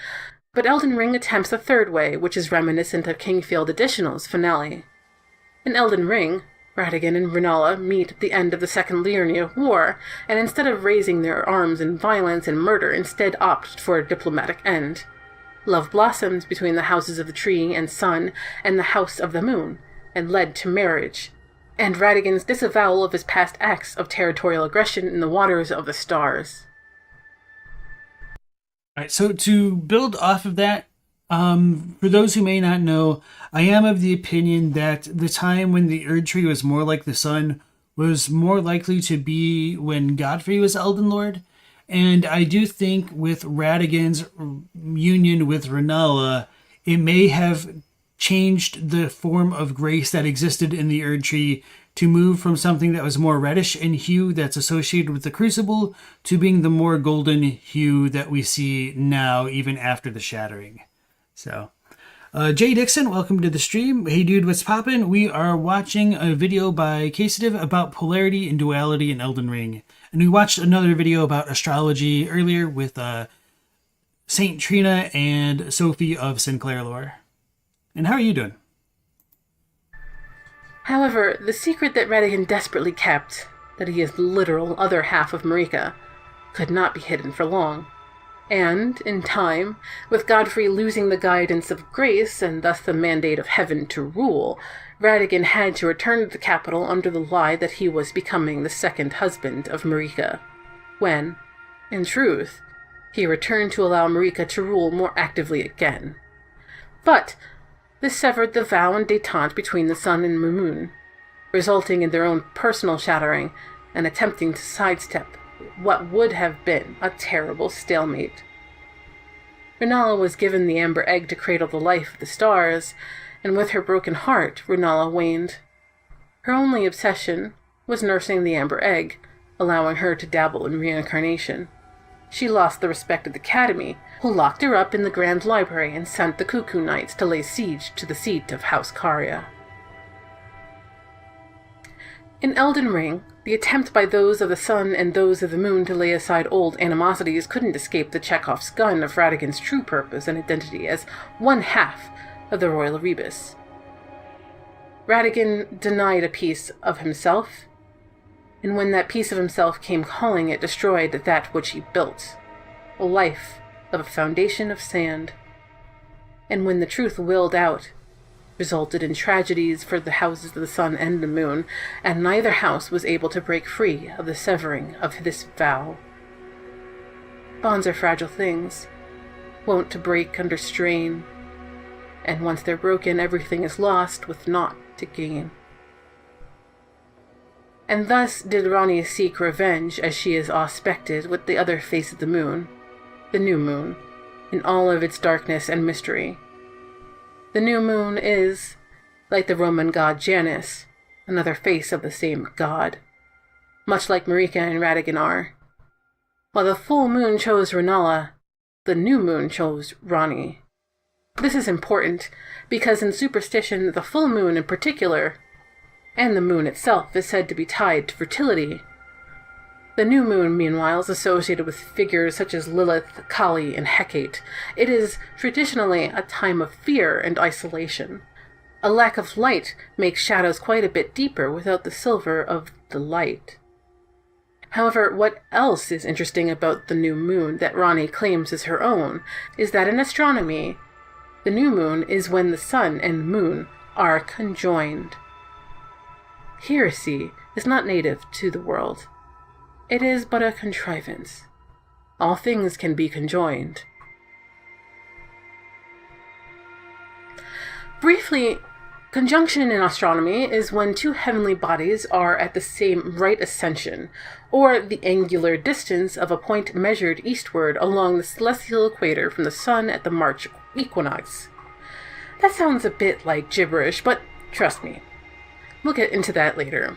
E: but Elden Ring attempts a third way, which is reminiscent of Kingfield Additional's finale. In Elden Ring, Ratigan and Renala meet at the end of the Second Liurnia War, and instead of raising their arms in violence and murder, instead opt for a diplomatic end. Love blossomed between the houses of the tree and sun and the house of the moon, and led to marriage, and Ratigan's disavowal of his past acts of territorial aggression in the waters of the stars.
A: All right, so to build off of that, for those who may not know, I am of the opinion that the time when the Erd Tree was more like the sun was more likely to be when Godfrey was Elden Lord. And I do think with Ratigan's union with Renala, it may have changed the form of grace that existed in the Erd Tree to move from something that was more reddish in hue that's associated with the Crucible to being the more golden hue that we see now, even after the Shattering. So, Jay Dixon, welcome to the stream. Hey dude, what's poppin'? We are watching a video by Casitive about polarity and duality in Elden Ring. And we watched another video about astrology earlier with Saint Trina and Sophie of SinclairLore. And how are you doing?
E: However, the secret that Ratigan desperately kept, that he is the literal other half of Marika, could not be hidden for long. And, in time, with Godfrey losing the guidance of grace and thus the mandate of heaven to rule, Ratigan had to return to the capital under the lie that he was becoming the second husband of Marika, when, in truth, he returned to allow Marika to rule more actively again. But this severed the vow and détente between the sun and the moon, resulting in their own personal shattering and attempting to sidestep what would have been a terrible stalemate. Renala was given the amber egg to cradle the life of the stars, and with her broken heart, Renala waned. Her only obsession was nursing the amber egg, allowing her to dabble in reincarnation. She lost the respect of the Academy, who locked her up in the Grand Library and sent the Cuckoo Knights to lay siege to the seat of House Caria. In Elden Ring, the attempt by those of the sun and those of the moon to lay aside old animosities couldn't escape the Chekhov's gun of Ratigan's true purpose and identity as one half of the Royal Rebus. Ratigan denied a piece of himself, and when that piece of himself came calling, it destroyed that which he built, a life of a foundation of sand. And when the truth willed out, resulted in tragedies for the houses of the sun and the moon, and neither house was able to break free of the severing of this vow. Bonds are fragile things, wont to break under strain, and once they're broken, everything is lost with naught to gain. And thus did Rani seek revenge, as she is auspected with the other face of the moon, the new moon, in all of its darkness and mystery. The new moon is, like the Roman god Janus, another face of the same god, much like Marika and Ratigan are. While the full moon chose Renala, the new moon chose Rani. This is important because in superstition, the full moon in particular, and the moon itself, is said to be tied to fertility. The new moon, meanwhile, is associated with figures such as Lilith, Kali, and Hecate. It is traditionally a time of fear and isolation. A lack of light makes shadows quite a bit deeper without the silver of the light. However, what else is interesting about the new moon that Rani claims is her own is that in astronomy, the new moon is when the sun and moon are conjoined. Heresy is not native to the world. It is but a contrivance. All things can be conjoined. Briefly, conjunction in astronomy is when two heavenly bodies are at the same right ascension, or the angular distance of a point measured eastward along the celestial equator from the sun at the March equinox. That sounds a bit like gibberish, but trust me, we'll get into that later.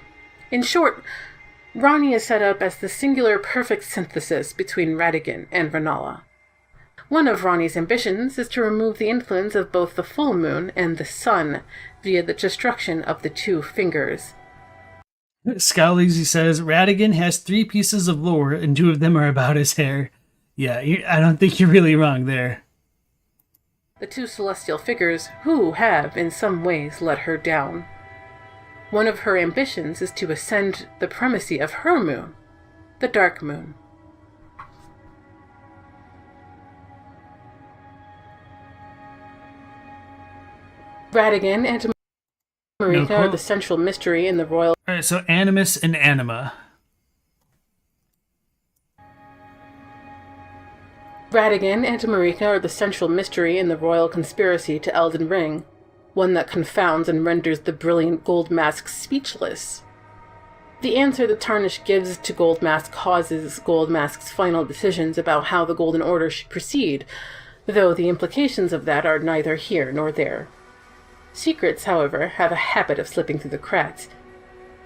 E: In short, Rani is set up as the singular perfect synthesis between Ratigan and Renala. One of Rani's ambitions is to remove the influence of both the full moon and the sun via the destruction of the two fingers.
A: Scowleasy says, Ratigan has 3 pieces of lore and 2 of them are about his hair. Yeah, I don't think you're really wrong there.
E: The two celestial figures who have, in some ways, let her down. One of her ambitions is to ascend the primacy of her moon, the dark moon. Ratigan and Marika are the central mystery in the royal...
A: Alright, so Animus and Anima.
E: Ratigan and Marika are the central mystery in the royal conspiracy to Elden Ring, one that confounds and renders the brilliant Gold Mask speechless. The answer that Tarnish gives to Gold Mask causes Gold Mask's final decisions about how the Golden Order should proceed, though the implications of that are neither here nor there. Secrets, however, have a habit of slipping through the cracks,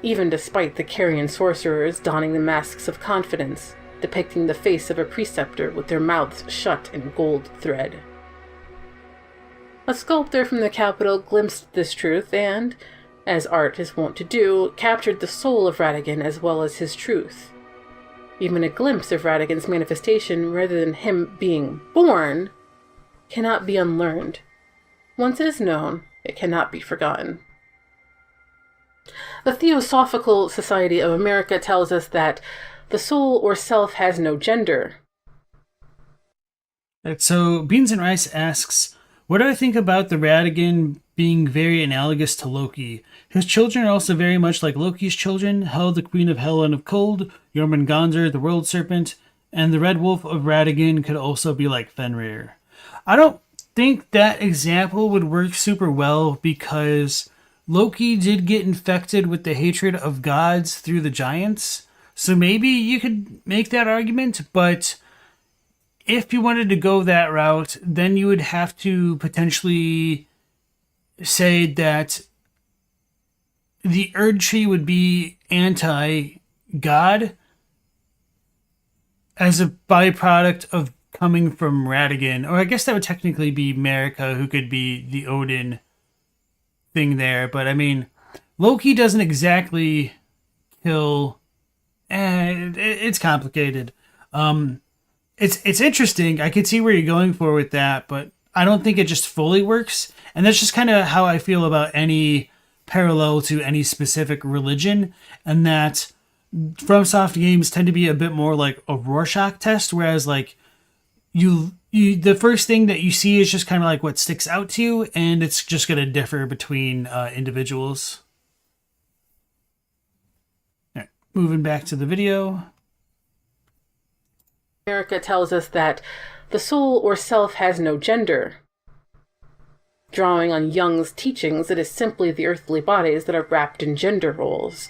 E: even despite the Carian sorcerers donning the masks of confidence, depicting the face of a preceptor with their mouths shut in gold thread. A sculptor from the capital glimpsed this truth and, as art is wont to do, captured the soul of Ratigan as well as his truth. Even a glimpse of Ratigan's manifestation, rather than him being born, cannot be unlearned. Once it is known, it cannot be forgotten. The Theosophical Society of America tells us that the soul or self has no gender.
A: So, Beans and Rice asks, what do I think about the Ratigan being very analogous to Loki? His children are also very much like Loki's children, Hel, the Queen of Hell and of Cold, Jormungandr, the World Serpent, and the Red Wolf of Ratigan could also be like Fenrir. I don't think that example would work super well because Loki did get infected with the hatred of gods through the giants. So maybe you could make that argument, but if you wanted to go that route, then you would have to potentially say that the Erd Tree would be anti-God as a byproduct of coming from Ratigan. Or I guess that would technically be Marika, who could be the Odin thing there. But I mean, Loki doesn't exactly kill... it's complicated. It's interesting. I could see where you're going for with that, but I don't think it just fully works. And that's just kind of how I feel about any parallel to any specific religion, and that FromSoft games tend to be a bit more like a Rorschach test, whereas like you the first thing that you see is just kind of like what sticks out to you, and it's just going to differ between individuals. All right, moving back to the video.
E: America tells us that the soul or self has no gender. Drawing on Jung's teachings, it is simply the earthly bodies that are wrapped in gender roles.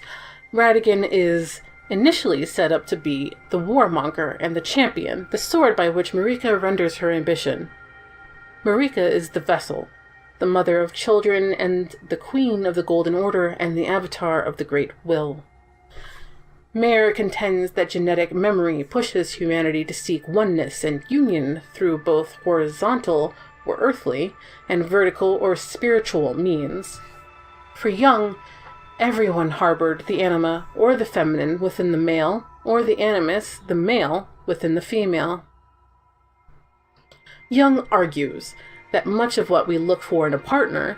E: Ratigan is initially set up to be the warmonger and the champion, the sword by which Marika renders her ambition. Marika is the vessel, the mother of children and the queen of the Golden Order and the avatar of the Great Will. Mayer contends that genetic memory pushes humanity to seek oneness and union through both horizontal or earthly and vertical or spiritual means. For Jung, everyone harbored the anima or the feminine within the male, or the animus, the male, within the female. Jung argues that much of what we look for in a partner,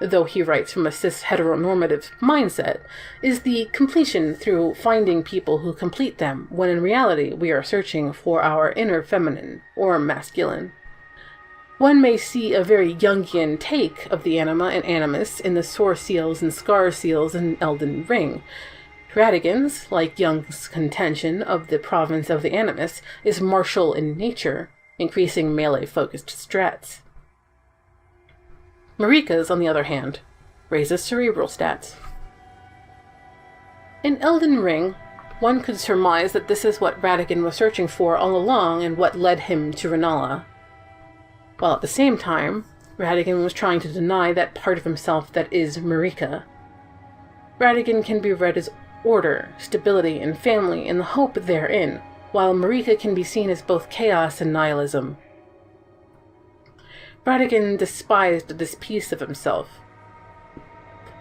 E: though he writes from a cis-heteronormative mindset, is the completion through finding people who complete them, when in reality we are searching for our inner feminine, or masculine. One may see a very Jungian take of the anima and animus in the sore seals and scar seals in Elden Ring. Ratigan's, like Jung's contention of the province of the animus, is martial in nature, increasing melee-focused strats. Marika's, on the other hand, raises cerebral stats. In Elden Ring, one could surmise that this is what Ratigan was searching for all along and what led him to Rennala. While at the same time, Ratigan was trying to deny that part of himself that is Marika. Ratigan can be read as order, stability, and family in the hope therein, while Marika can be seen as both chaos and nihilism. Ratigan despised this piece of himself.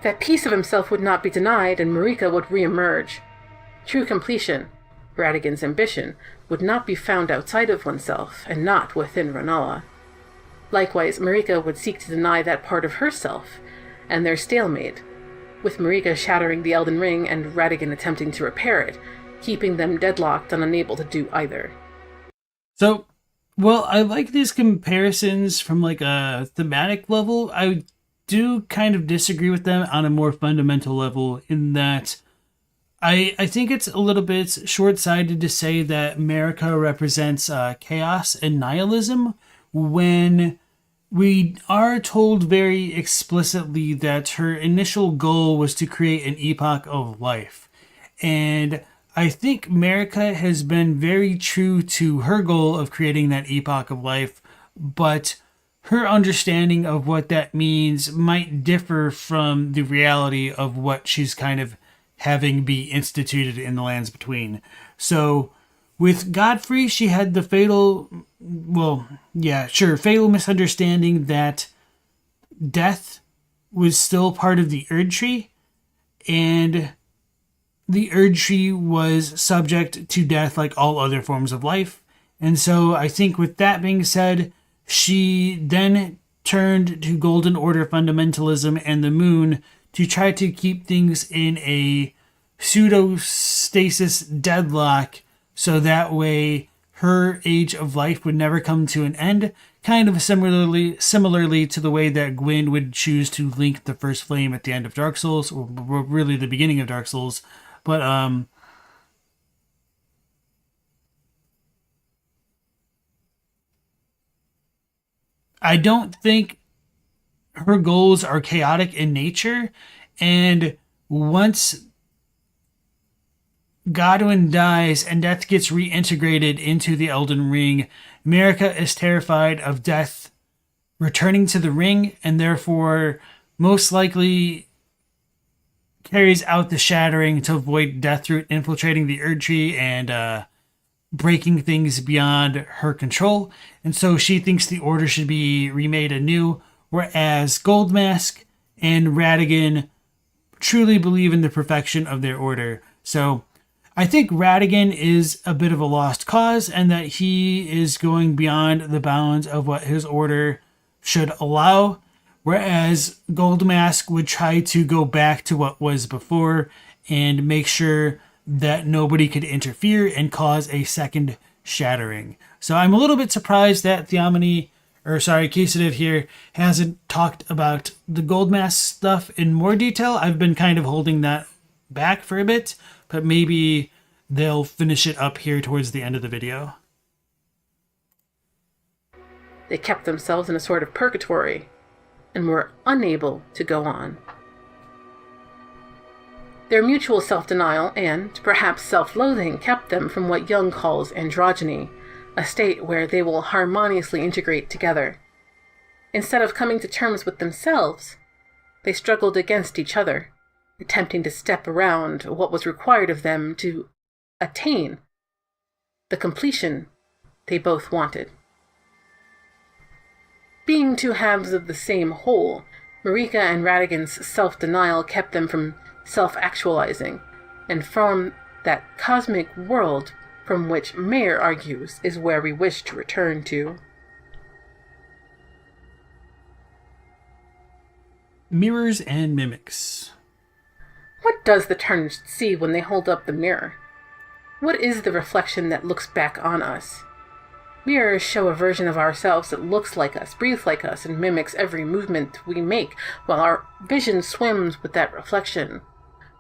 E: That piece of himself would not be denied, and Marika would re-emerge. True completion, Ratigan's ambition, would not be found outside of oneself, and not within Rennala. Likewise, Marika would seek to deny that part of herself, and their stalemate, with Marika shattering the Elden Ring and Ratigan attempting to repair it, keeping them deadlocked and unable to do either.
A: So, well, I like these comparisons from like a thematic level. I do kind of disagree with them on a more fundamental level in that I think it's a little bit short-sighted to say that Marika represents chaos and nihilism when we are told very explicitly that her initial goal was to create an epoch of life. And I think Marika has been very true to her goal of creating that epoch of life, but her understanding of what that means might differ from the reality of what she's kind of having be instituted in the lands between. So with Godfrey, she had the fatal misunderstanding that death was still part of the Erd Tree, and the Erd Tree was subject to death like all other forms of life. And so I think with that being said, she then turned to Golden Order fundamentalism and the moon to try to keep things in a pseudo-stasis deadlock so that way her age of life would never come to an end, kind of similarly to the way that Gwyn would choose to link the first flame at the end of Dark Souls, or really the beginning of Dark Souls. But I don't think her goals are chaotic in nature, and once Godwyn dies and death gets reintegrated into the Elden Ring, Marika is terrified of death returning to the ring, and therefore most likely carries out the shattering to avoid Deathroot infiltrating the Erd Tree and breaking things beyond her control. And so she thinks the Order should be remade anew, whereas Goldmask and Ratigan truly believe in the perfection of their order. So I think Ratigan is a bit of a lost cause, and that he is going beyond the bounds of what his order should allow, whereas Goldmask would try to go back to what was before and make sure that nobody could interfere and cause a second shattering. So I'm a little bit surprised that Casitive here hasn't talked about the Goldmask stuff in more detail. I've been kind of holding that back for a bit, but maybe they'll finish it up here towards the end of the video.
E: They kept themselves in a sort of purgatory and were unable to go on. Their mutual self-denial and, perhaps, self-loathing kept them from what Jung calls androgyny, a state where they will harmoniously integrate together. Instead of coming to terms with themselves, they struggled against each other, attempting to step around what was required of them to attain the completion they both wanted. Being two halves of the same whole, Marika and Radigan's self-denial kept them from self-actualizing, and from that cosmic world from which Mayer argues is where we wish to return to.
A: Mirrors and mimics.
E: What does the Tarnished see when they hold up the mirror? What is the reflection that looks back on us? Mirrors show a version of ourselves that looks like us, breathes like us, and mimics every movement we make, while our vision swims with that reflection.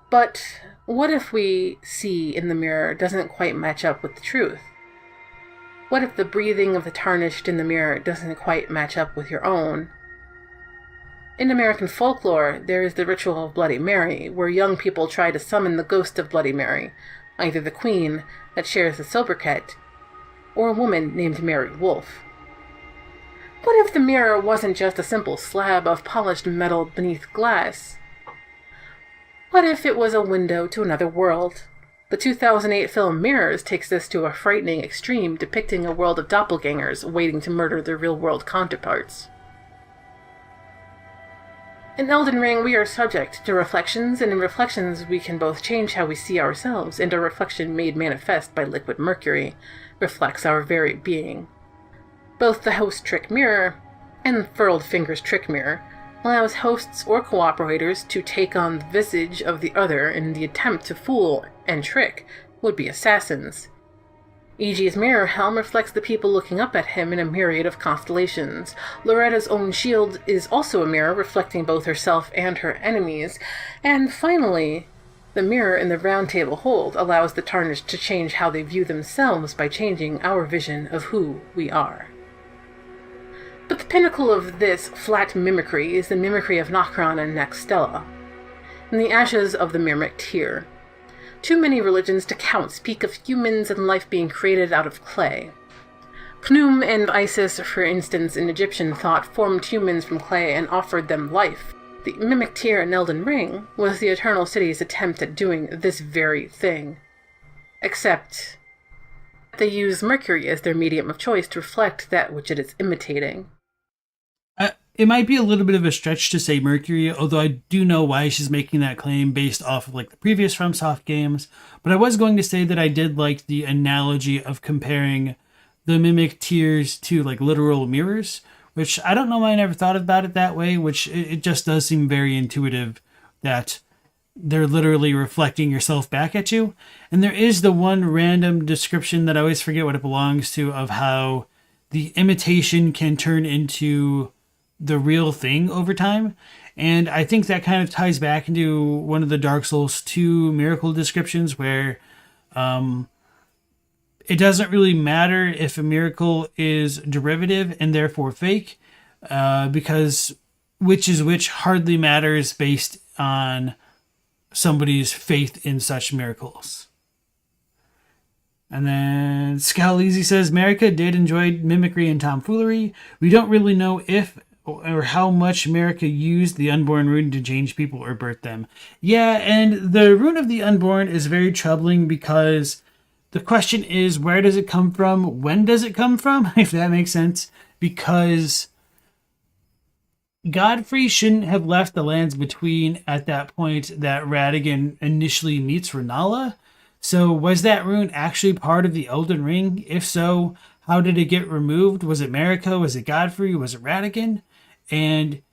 E: But what if we see in the mirror doesn't quite match up with the truth? What if the breathing of the Tarnished in the mirror doesn't quite match up with your own? In American folklore, there is the ritual of Bloody Mary, where young people try to summon the ghost of Bloody Mary, either the queen that shares the sobriquet, or a woman named Mary Wolfe. What if the mirror wasn't just a simple slab of polished metal beneath glass? What if it was a window to another world? The 2008 film Mirrors takes this to a frightening extreme, depicting a world of doppelgangers waiting to murder their real-world counterparts. In Elden Ring, we are subject to reflections, and in reflections we can both change how we see ourselves, and a reflection made manifest by liquid mercury reflects our very being. Both the host trick mirror and Furled Fingers trick mirror allows hosts or cooperators to take on the visage of the other in the attempt to fool and trick would-be assassins. E.G.'s mirror helm reflects the people looking up at him in a myriad of constellations. Loretta's own shield is also a mirror reflecting both herself and her enemies. And finally, the mirror in the Round Table Hold allows the Tarnished to change how they view themselves by changing our vision of who we are. But the pinnacle of this flat mimicry is the mimicry of Nokron and Nextella. In the ashes of the mimic tear, too many religions to count speak of humans and life being created out of clay. Khnum and Isis, for instance, in Egyptian thought, formed humans from clay and offered them life. The mimic tear in Elden Ring was the Eternal City's attempt at doing this very thing. Except they use Mercury as their medium of choice to reflect that which it is imitating.
A: It might be a little bit of a stretch to say Mercury, although I do know why she's making that claim based off of like the previous FromSoft games. But I was going to say that I did like the analogy of comparing the mimic tears to like literal mirrors, which I don't know why I never thought about it that way, which it just does seem very intuitive that they're literally reflecting yourself back at you. And there is the one random description that I always forget what it belongs to of how the imitation can turn into the real thing over time. And I think that kind of ties back into one of the Dark Souls 2 miracle descriptions where it doesn't really matter if a miracle is derivative and therefore fake, because which is which hardly matters based on somebody's faith in such miracles. And then Scaleezy says, Marika did enjoy mimicry and tomfoolery. We don't really know if or how much Marika used the Unborn rune to change people or birth them. Yeah, and the rune of the Unborn is very troubling because the question is, where does it come from? When does it come from? If that makes sense. Because Godfrey shouldn't have left the lands between at that point that Radigan initially meets Renala. So was that rune actually part of the Elden Ring? If so, how did it get removed? Was it Marika? Was it Godfrey? Was it Radigan? And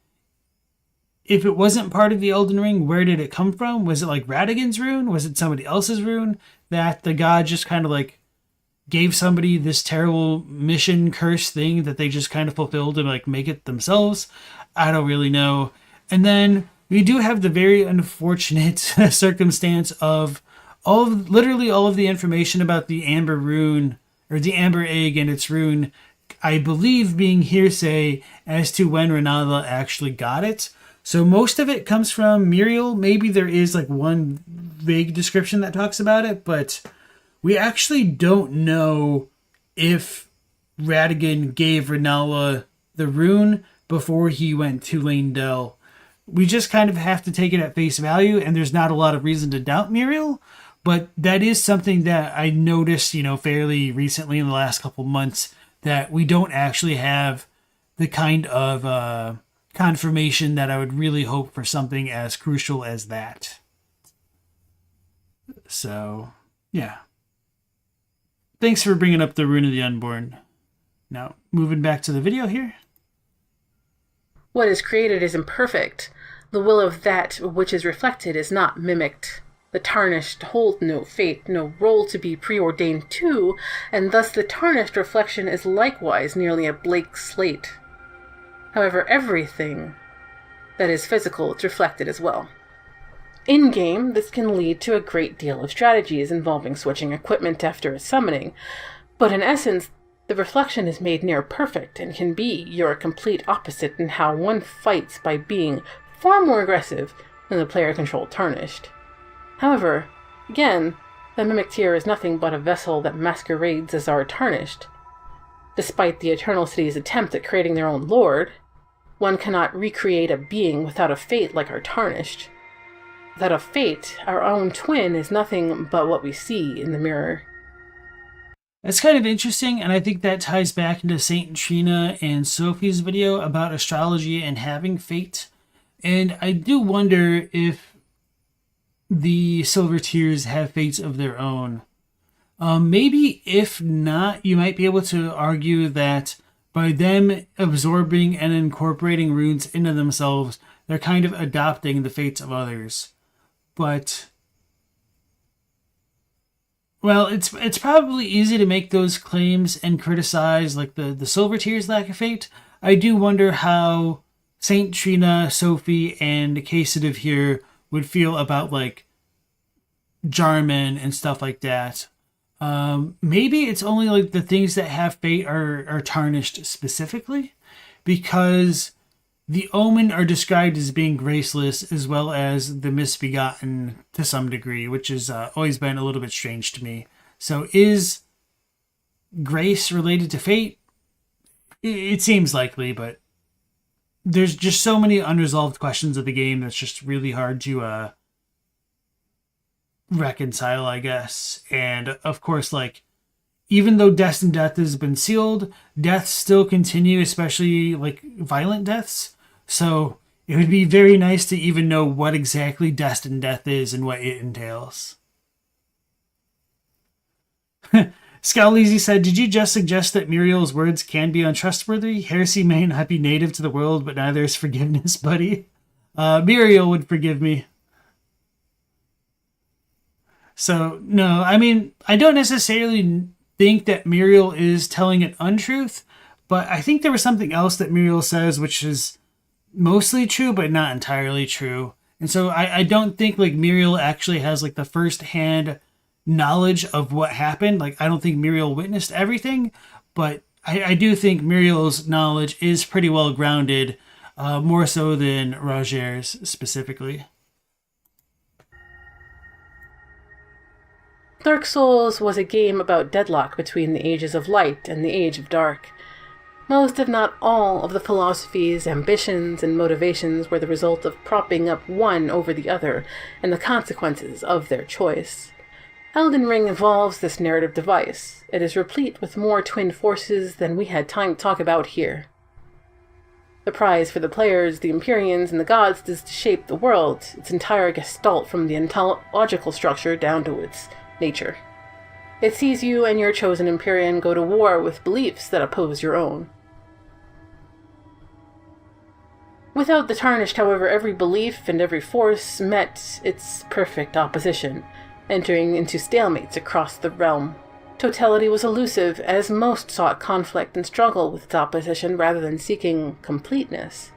A: if it wasn't part of the Elden Ring, where did it come from? Was it like Radigan's rune? Was it somebody else's rune that the god just kind of like gave somebody this terrible mission curse thing that they just kind of fulfilled to like make it themselves? I don't really know. And then we do have the very unfortunate circumstance of literally all of the information about the Amber rune or the Amber egg and its rune, I believe, being hearsay as to when Renala actually got it. So most of it comes from Muriel. Maybe there is like one vague description that talks about it, but we actually don't know if Radigan gave Renala the rune before he went to Leyndell. We just kind of have to take it at face value, and there's not a lot of reason to doubt Muriel, But that is something that I noticed, fairly recently in the last couple months, that we don't actually have the kind of confirmation that I would really hope for something as crucial as that. So, yeah. Thanks for bringing up the Rune of the Unborn. Now, moving back to the video here.
E: What is created is imperfect. The will of that which is reflected is not mimicked. The tarnished hold no fate, no role to be preordained to, and thus the tarnished reflection is likewise nearly a blank slate. However, everything that is physical is reflected as well. In-game, this can lead to a great deal of strategies involving switching equipment after a summoning, but in essence, the reflection is made near perfect and can be your complete opposite in how one fights by being far more aggressive than the player-controlled tarnished. However, again, the mimicked here is nothing but a vessel that masquerades as our tarnished. Despite the Eternal City's attempt at creating their own lord, one cannot recreate a being without a fate like our tarnished. Without a fate, our own twin is nothing but what we see in the mirror.
A: That's kind of interesting, and I think that ties back into Saint Trina and Sophie's video about astrology and having fate. And I do wonder if the Silver Tears have fates of their own. Maybe if not, you might be able to argue that by them absorbing and incorporating runes into themselves, they're kind of adopting the fates of others. But, well, it's probably easy to make those claims and criticize like the Silver Tears' lack of fate. I do wonder how Saint Trina, Sophie, and Casitive here would feel about like Jarman and stuff like that. Maybe it's only like the things that have fate are tarnished specifically, because the Omen are described as being graceless as well as the misbegotten to some degree, which has always been a little bit strange to me. So is grace related to fate? It seems likely, but there's just so many unresolved questions of the game that's just really hard to reconcile, I guess. And of course, like, even though Destined Death has been sealed, deaths still continue, especially like violent deaths. So it would be very nice to even know what exactly Destined Death is and what it entails. Scowleasy said, "Did you just suggest that Muriel's words can be untrustworthy? Heresy may not be native to the world, but neither is forgiveness, buddy. Muriel would forgive me." So, no, I mean, I don't necessarily think that Muriel is telling an untruth, but I think there was something else that Muriel says which is mostly true, but not entirely true. And so I don't think like Muriel actually has like the first-hand knowledge of what happened. Like, I don't think Muriel witnessed everything, but I do think Muriel's knowledge is pretty well grounded, more so than Roger's specifically.
E: Dark Souls was a game about deadlock between the ages of light and the age of dark. Most, if not all, of the philosophies, ambitions, and motivations were the result of propping up one over the other and the consequences of their choice. Elden Ring involves this narrative device. It is replete with more twin forces than we had time to talk about here. The prize for the players, the Empyreans, and the gods is to shape the world, its entire gestalt from the ontological structure down to its nature. It sees you and your chosen Empyrean go to war with beliefs that oppose your own. Without the Tarnished, however, every belief and every force met its perfect opposition, entering into stalemates across the realm. Totality was elusive, as most sought conflict and struggle with its opposition rather than seeking completeness.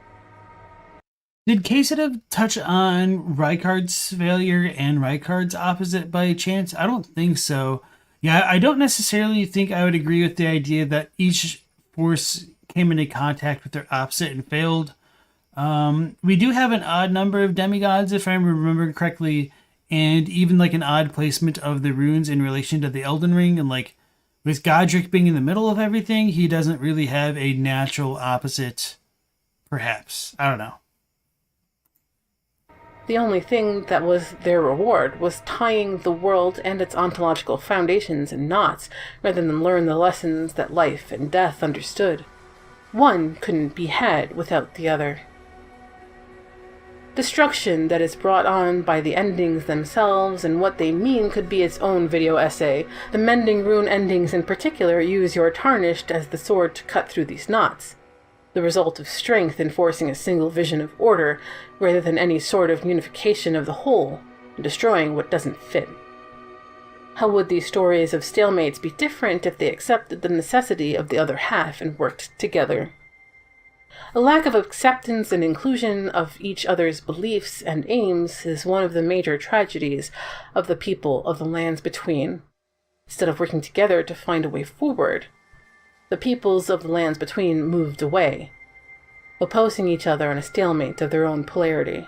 A: Did Casitive touch on Rykard's failure and Rykard's opposite by chance? I don't think so. Yeah, I don't necessarily think I would agree with the idea that each force came into contact with their opposite and failed. We do have an odd number of demigods, if I remember correctly, and even like an odd placement of the runes in relation to the Elden Ring. And like with Godric being in the middle of everything, he doesn't really have a natural opposite, perhaps. I don't know.
E: The only thing that was their reward was tying the world and its ontological foundations in knots, rather than learn the lessons that life and death understood. One couldn't be had without the other. Destruction that is brought on by the endings themselves and what they mean could be its own video essay. The mending rune endings in particular use your tarnished as the sword to cut through these knots. The result of strength enforcing a single vision of order, rather than any sort of unification of the whole, and destroying what doesn't fit. How would these stories of stalemates be different if they accepted the necessity of the other half and worked together? A lack of acceptance and inclusion of each other's beliefs and aims is one of the major tragedies of the people of the lands between. Instead of working together to find a way forward, the peoples of the lands between moved away, opposing each other in a stalemate of their own polarity.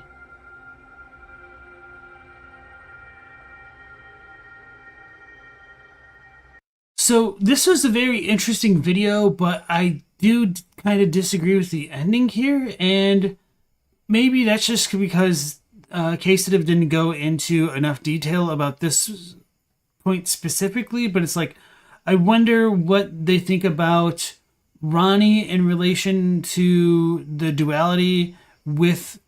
A: So this was a very interesting video, but I do kind of disagree with the ending here, and maybe that's just because Casitive didn't go into enough detail about this point specifically, but it's like, I wonder what they think about Ronnie in relation to the duality with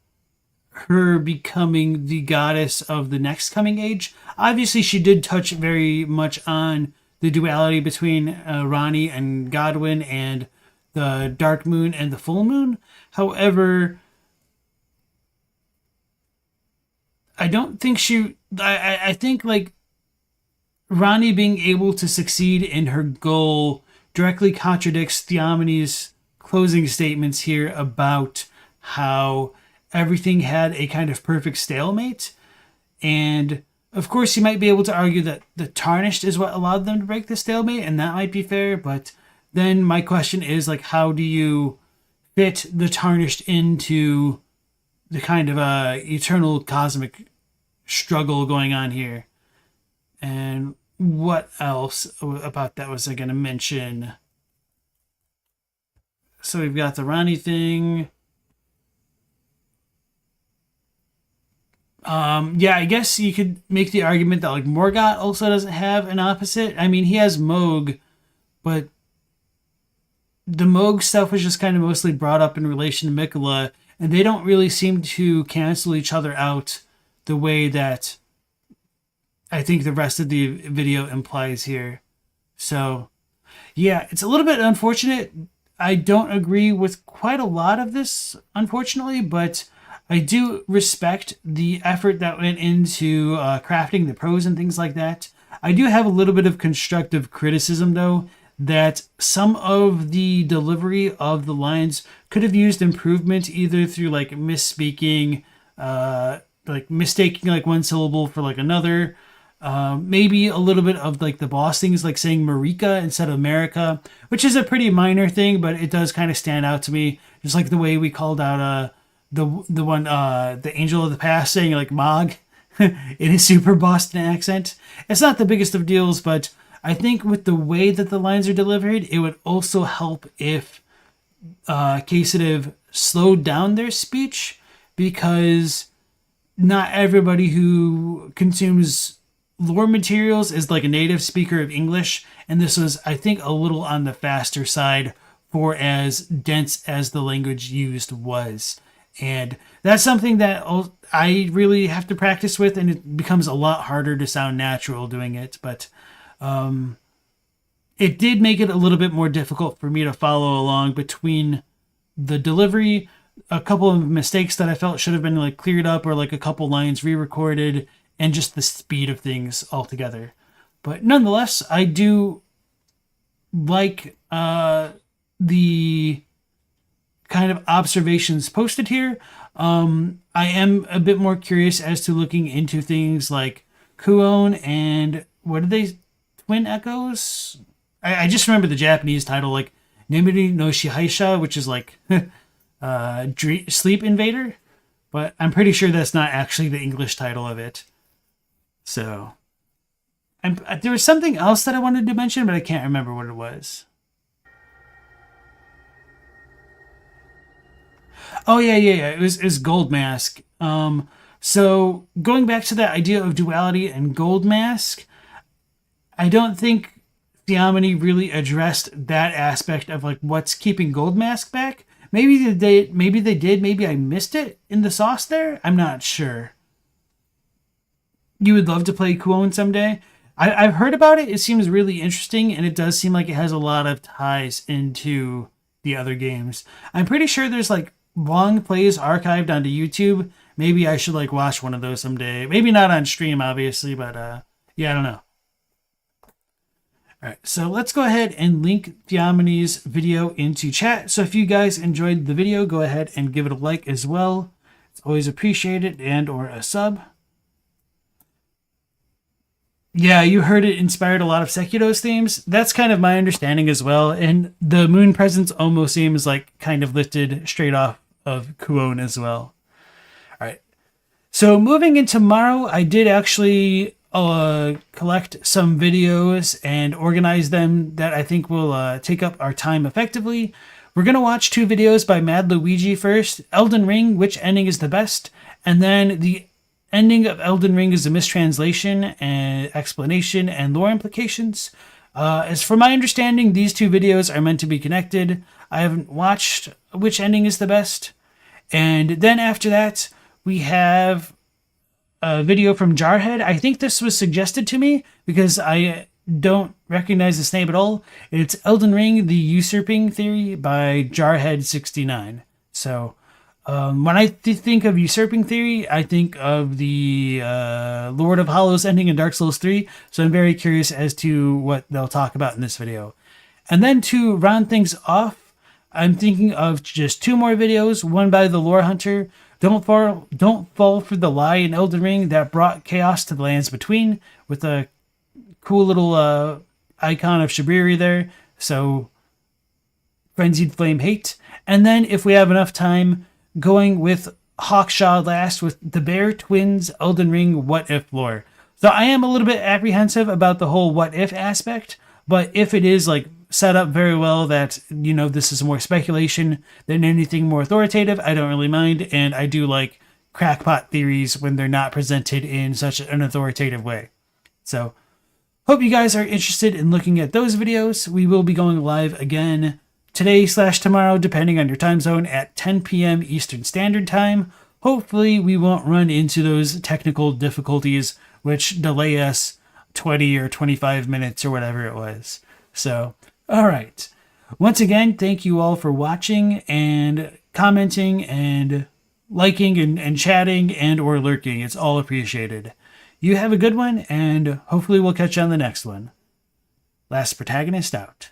A: her becoming the goddess of the next coming age. Obviously, she did touch very much on the duality between Ronnie and Godwin and the dark moon and the full moon. However, I don't think I think like Ronnie being able to succeed in her goal directly contradicts Theomony's closing statements here about how everything had a kind of perfect stalemate. And of course, you might be able to argue that the tarnished is what allowed them to break the stalemate, and that might be fair, but then my question is, like, how do you fit the tarnished into the kind of eternal cosmic struggle going on here? And what else about that was I going to mention? So we've got the Ronnie thing. Yeah, I guess you could make the argument that like Morgoth also doesn't have an opposite. I mean, he has Moog, but the Moog stuff was just kind of mostly brought up in relation to Mikola, and they don't really seem to cancel each other out the way that I think the rest of the video implies here. So, yeah, it's a little bit unfortunate. I don't agree with quite a lot of this, unfortunately, but I do respect the effort that went into crafting the prose and things like that. I do have a little bit of constructive criticism, though, that some of the delivery of the lines could have used improvement either through like misspeaking, like mistaking like one syllable for like another. Maybe a little bit of like the boss things, like saying Marika instead of America, which is a pretty minor thing, but it does kind of stand out to me. Just like the way we called out the Angel of the Past saying like Mog in a super Boston accent. It's not the biggest of deals, but I think with the way that the lines are delivered, it would also help if Casitive slowed down their speech, because not everybody who consumes lore materials is like a native speaker of English, and this was, I think, a little on the faster side for as dense as the language used was. And that's something that I really have to practice with, and it becomes a lot harder to sound natural doing it. But it did make it a little bit more difficult for me to follow along between the delivery, a couple of mistakes that I felt should have been like cleared up, or like a couple lines re-recorded, and just the speed of things altogether. But nonetheless, I do like the kind of observations posted here. I am a bit more curious as to looking into things like Kuon and what are they? Twin Echoes? I just remember the Japanese title, like Nemuri no Shihaisha, which is like Sleep Invader. But I'm pretty sure that's not actually the English title of it. So, there was something else that I wanted to mention, but I can't remember what it was. Oh yeah. It was Gold Mask. So going back to that idea of duality and Gold Mask, I don't think Theomony really addressed that aspect of like what's keeping Gold Mask back. Maybe they did. Maybe I missed it in the sauce there. I'm not sure. You would love to play Kuon someday. I've heard about it. It seems really interesting, and it does seem like it has a lot of ties into the other games. I'm pretty sure there's like long plays archived onto YouTube. Maybe I should like watch one of those someday. Maybe not on stream, obviously, but yeah, I don't know. All right, so let's go ahead and link Theomony's video into chat. So if you guys enjoyed the video, go ahead and give it a like as well. It's always appreciated, and or a sub. Yeah, you heard it inspired a lot of Sekiro's themes. That's kind of my understanding as well. And the moon presence almost seems like kind of lifted straight off of Kuon as well. All right. So moving into tomorrow, I did actually collect some videos and organize them that I think will take up our time effectively. We're going to watch 2 videos by Mad Luigi first. Elden Ring, which ending is the best? And then the ending of Elden Ring is a mistranslation and explanation and lore implications. As for my understanding, these 2 videos are meant to be connected. I haven't watched which ending is the best. And then after that, we have a video from Jarhead. I think this was suggested to me because I don't recognize this name at all. It's Elden Ring, The Usurping Theory by Jarhead69. So when I think of Usurping Theory, I think of the Lord of Hollows ending in Dark Souls 3. So I'm very curious as to what they'll talk about in this video. And then to round things off, I'm thinking of just 2 more videos. One by the Lore Hunter. Don't fall for the lie in Elden Ring that brought chaos to the lands between, with a cool little icon of Creary there. So Frenzied Flame Hate. And then if we have enough time, going with Hawkshaw last with the Bear Twins Elden Ring What If lore. So I am a little bit apprehensive about the whole what if aspect, but if it is like set up very well that, you know, this is more speculation than anything more authoritative, I don't really mind, and I do like crackpot theories when they're not presented in such an authoritative way. So hope you guys are interested in looking at those videos. We will be going live again today/tomorrow, depending on your time zone, at 10 p.m. Eastern Standard Time. Hopefully we won't run into those technical difficulties which delay us 20 or 25 minutes or whatever it was. So, all right. Once again, thank you all for watching and commenting and liking and chatting and or lurking. It's all appreciated. You have a good one, and hopefully we'll catch you on the next one. Last Protagonist out.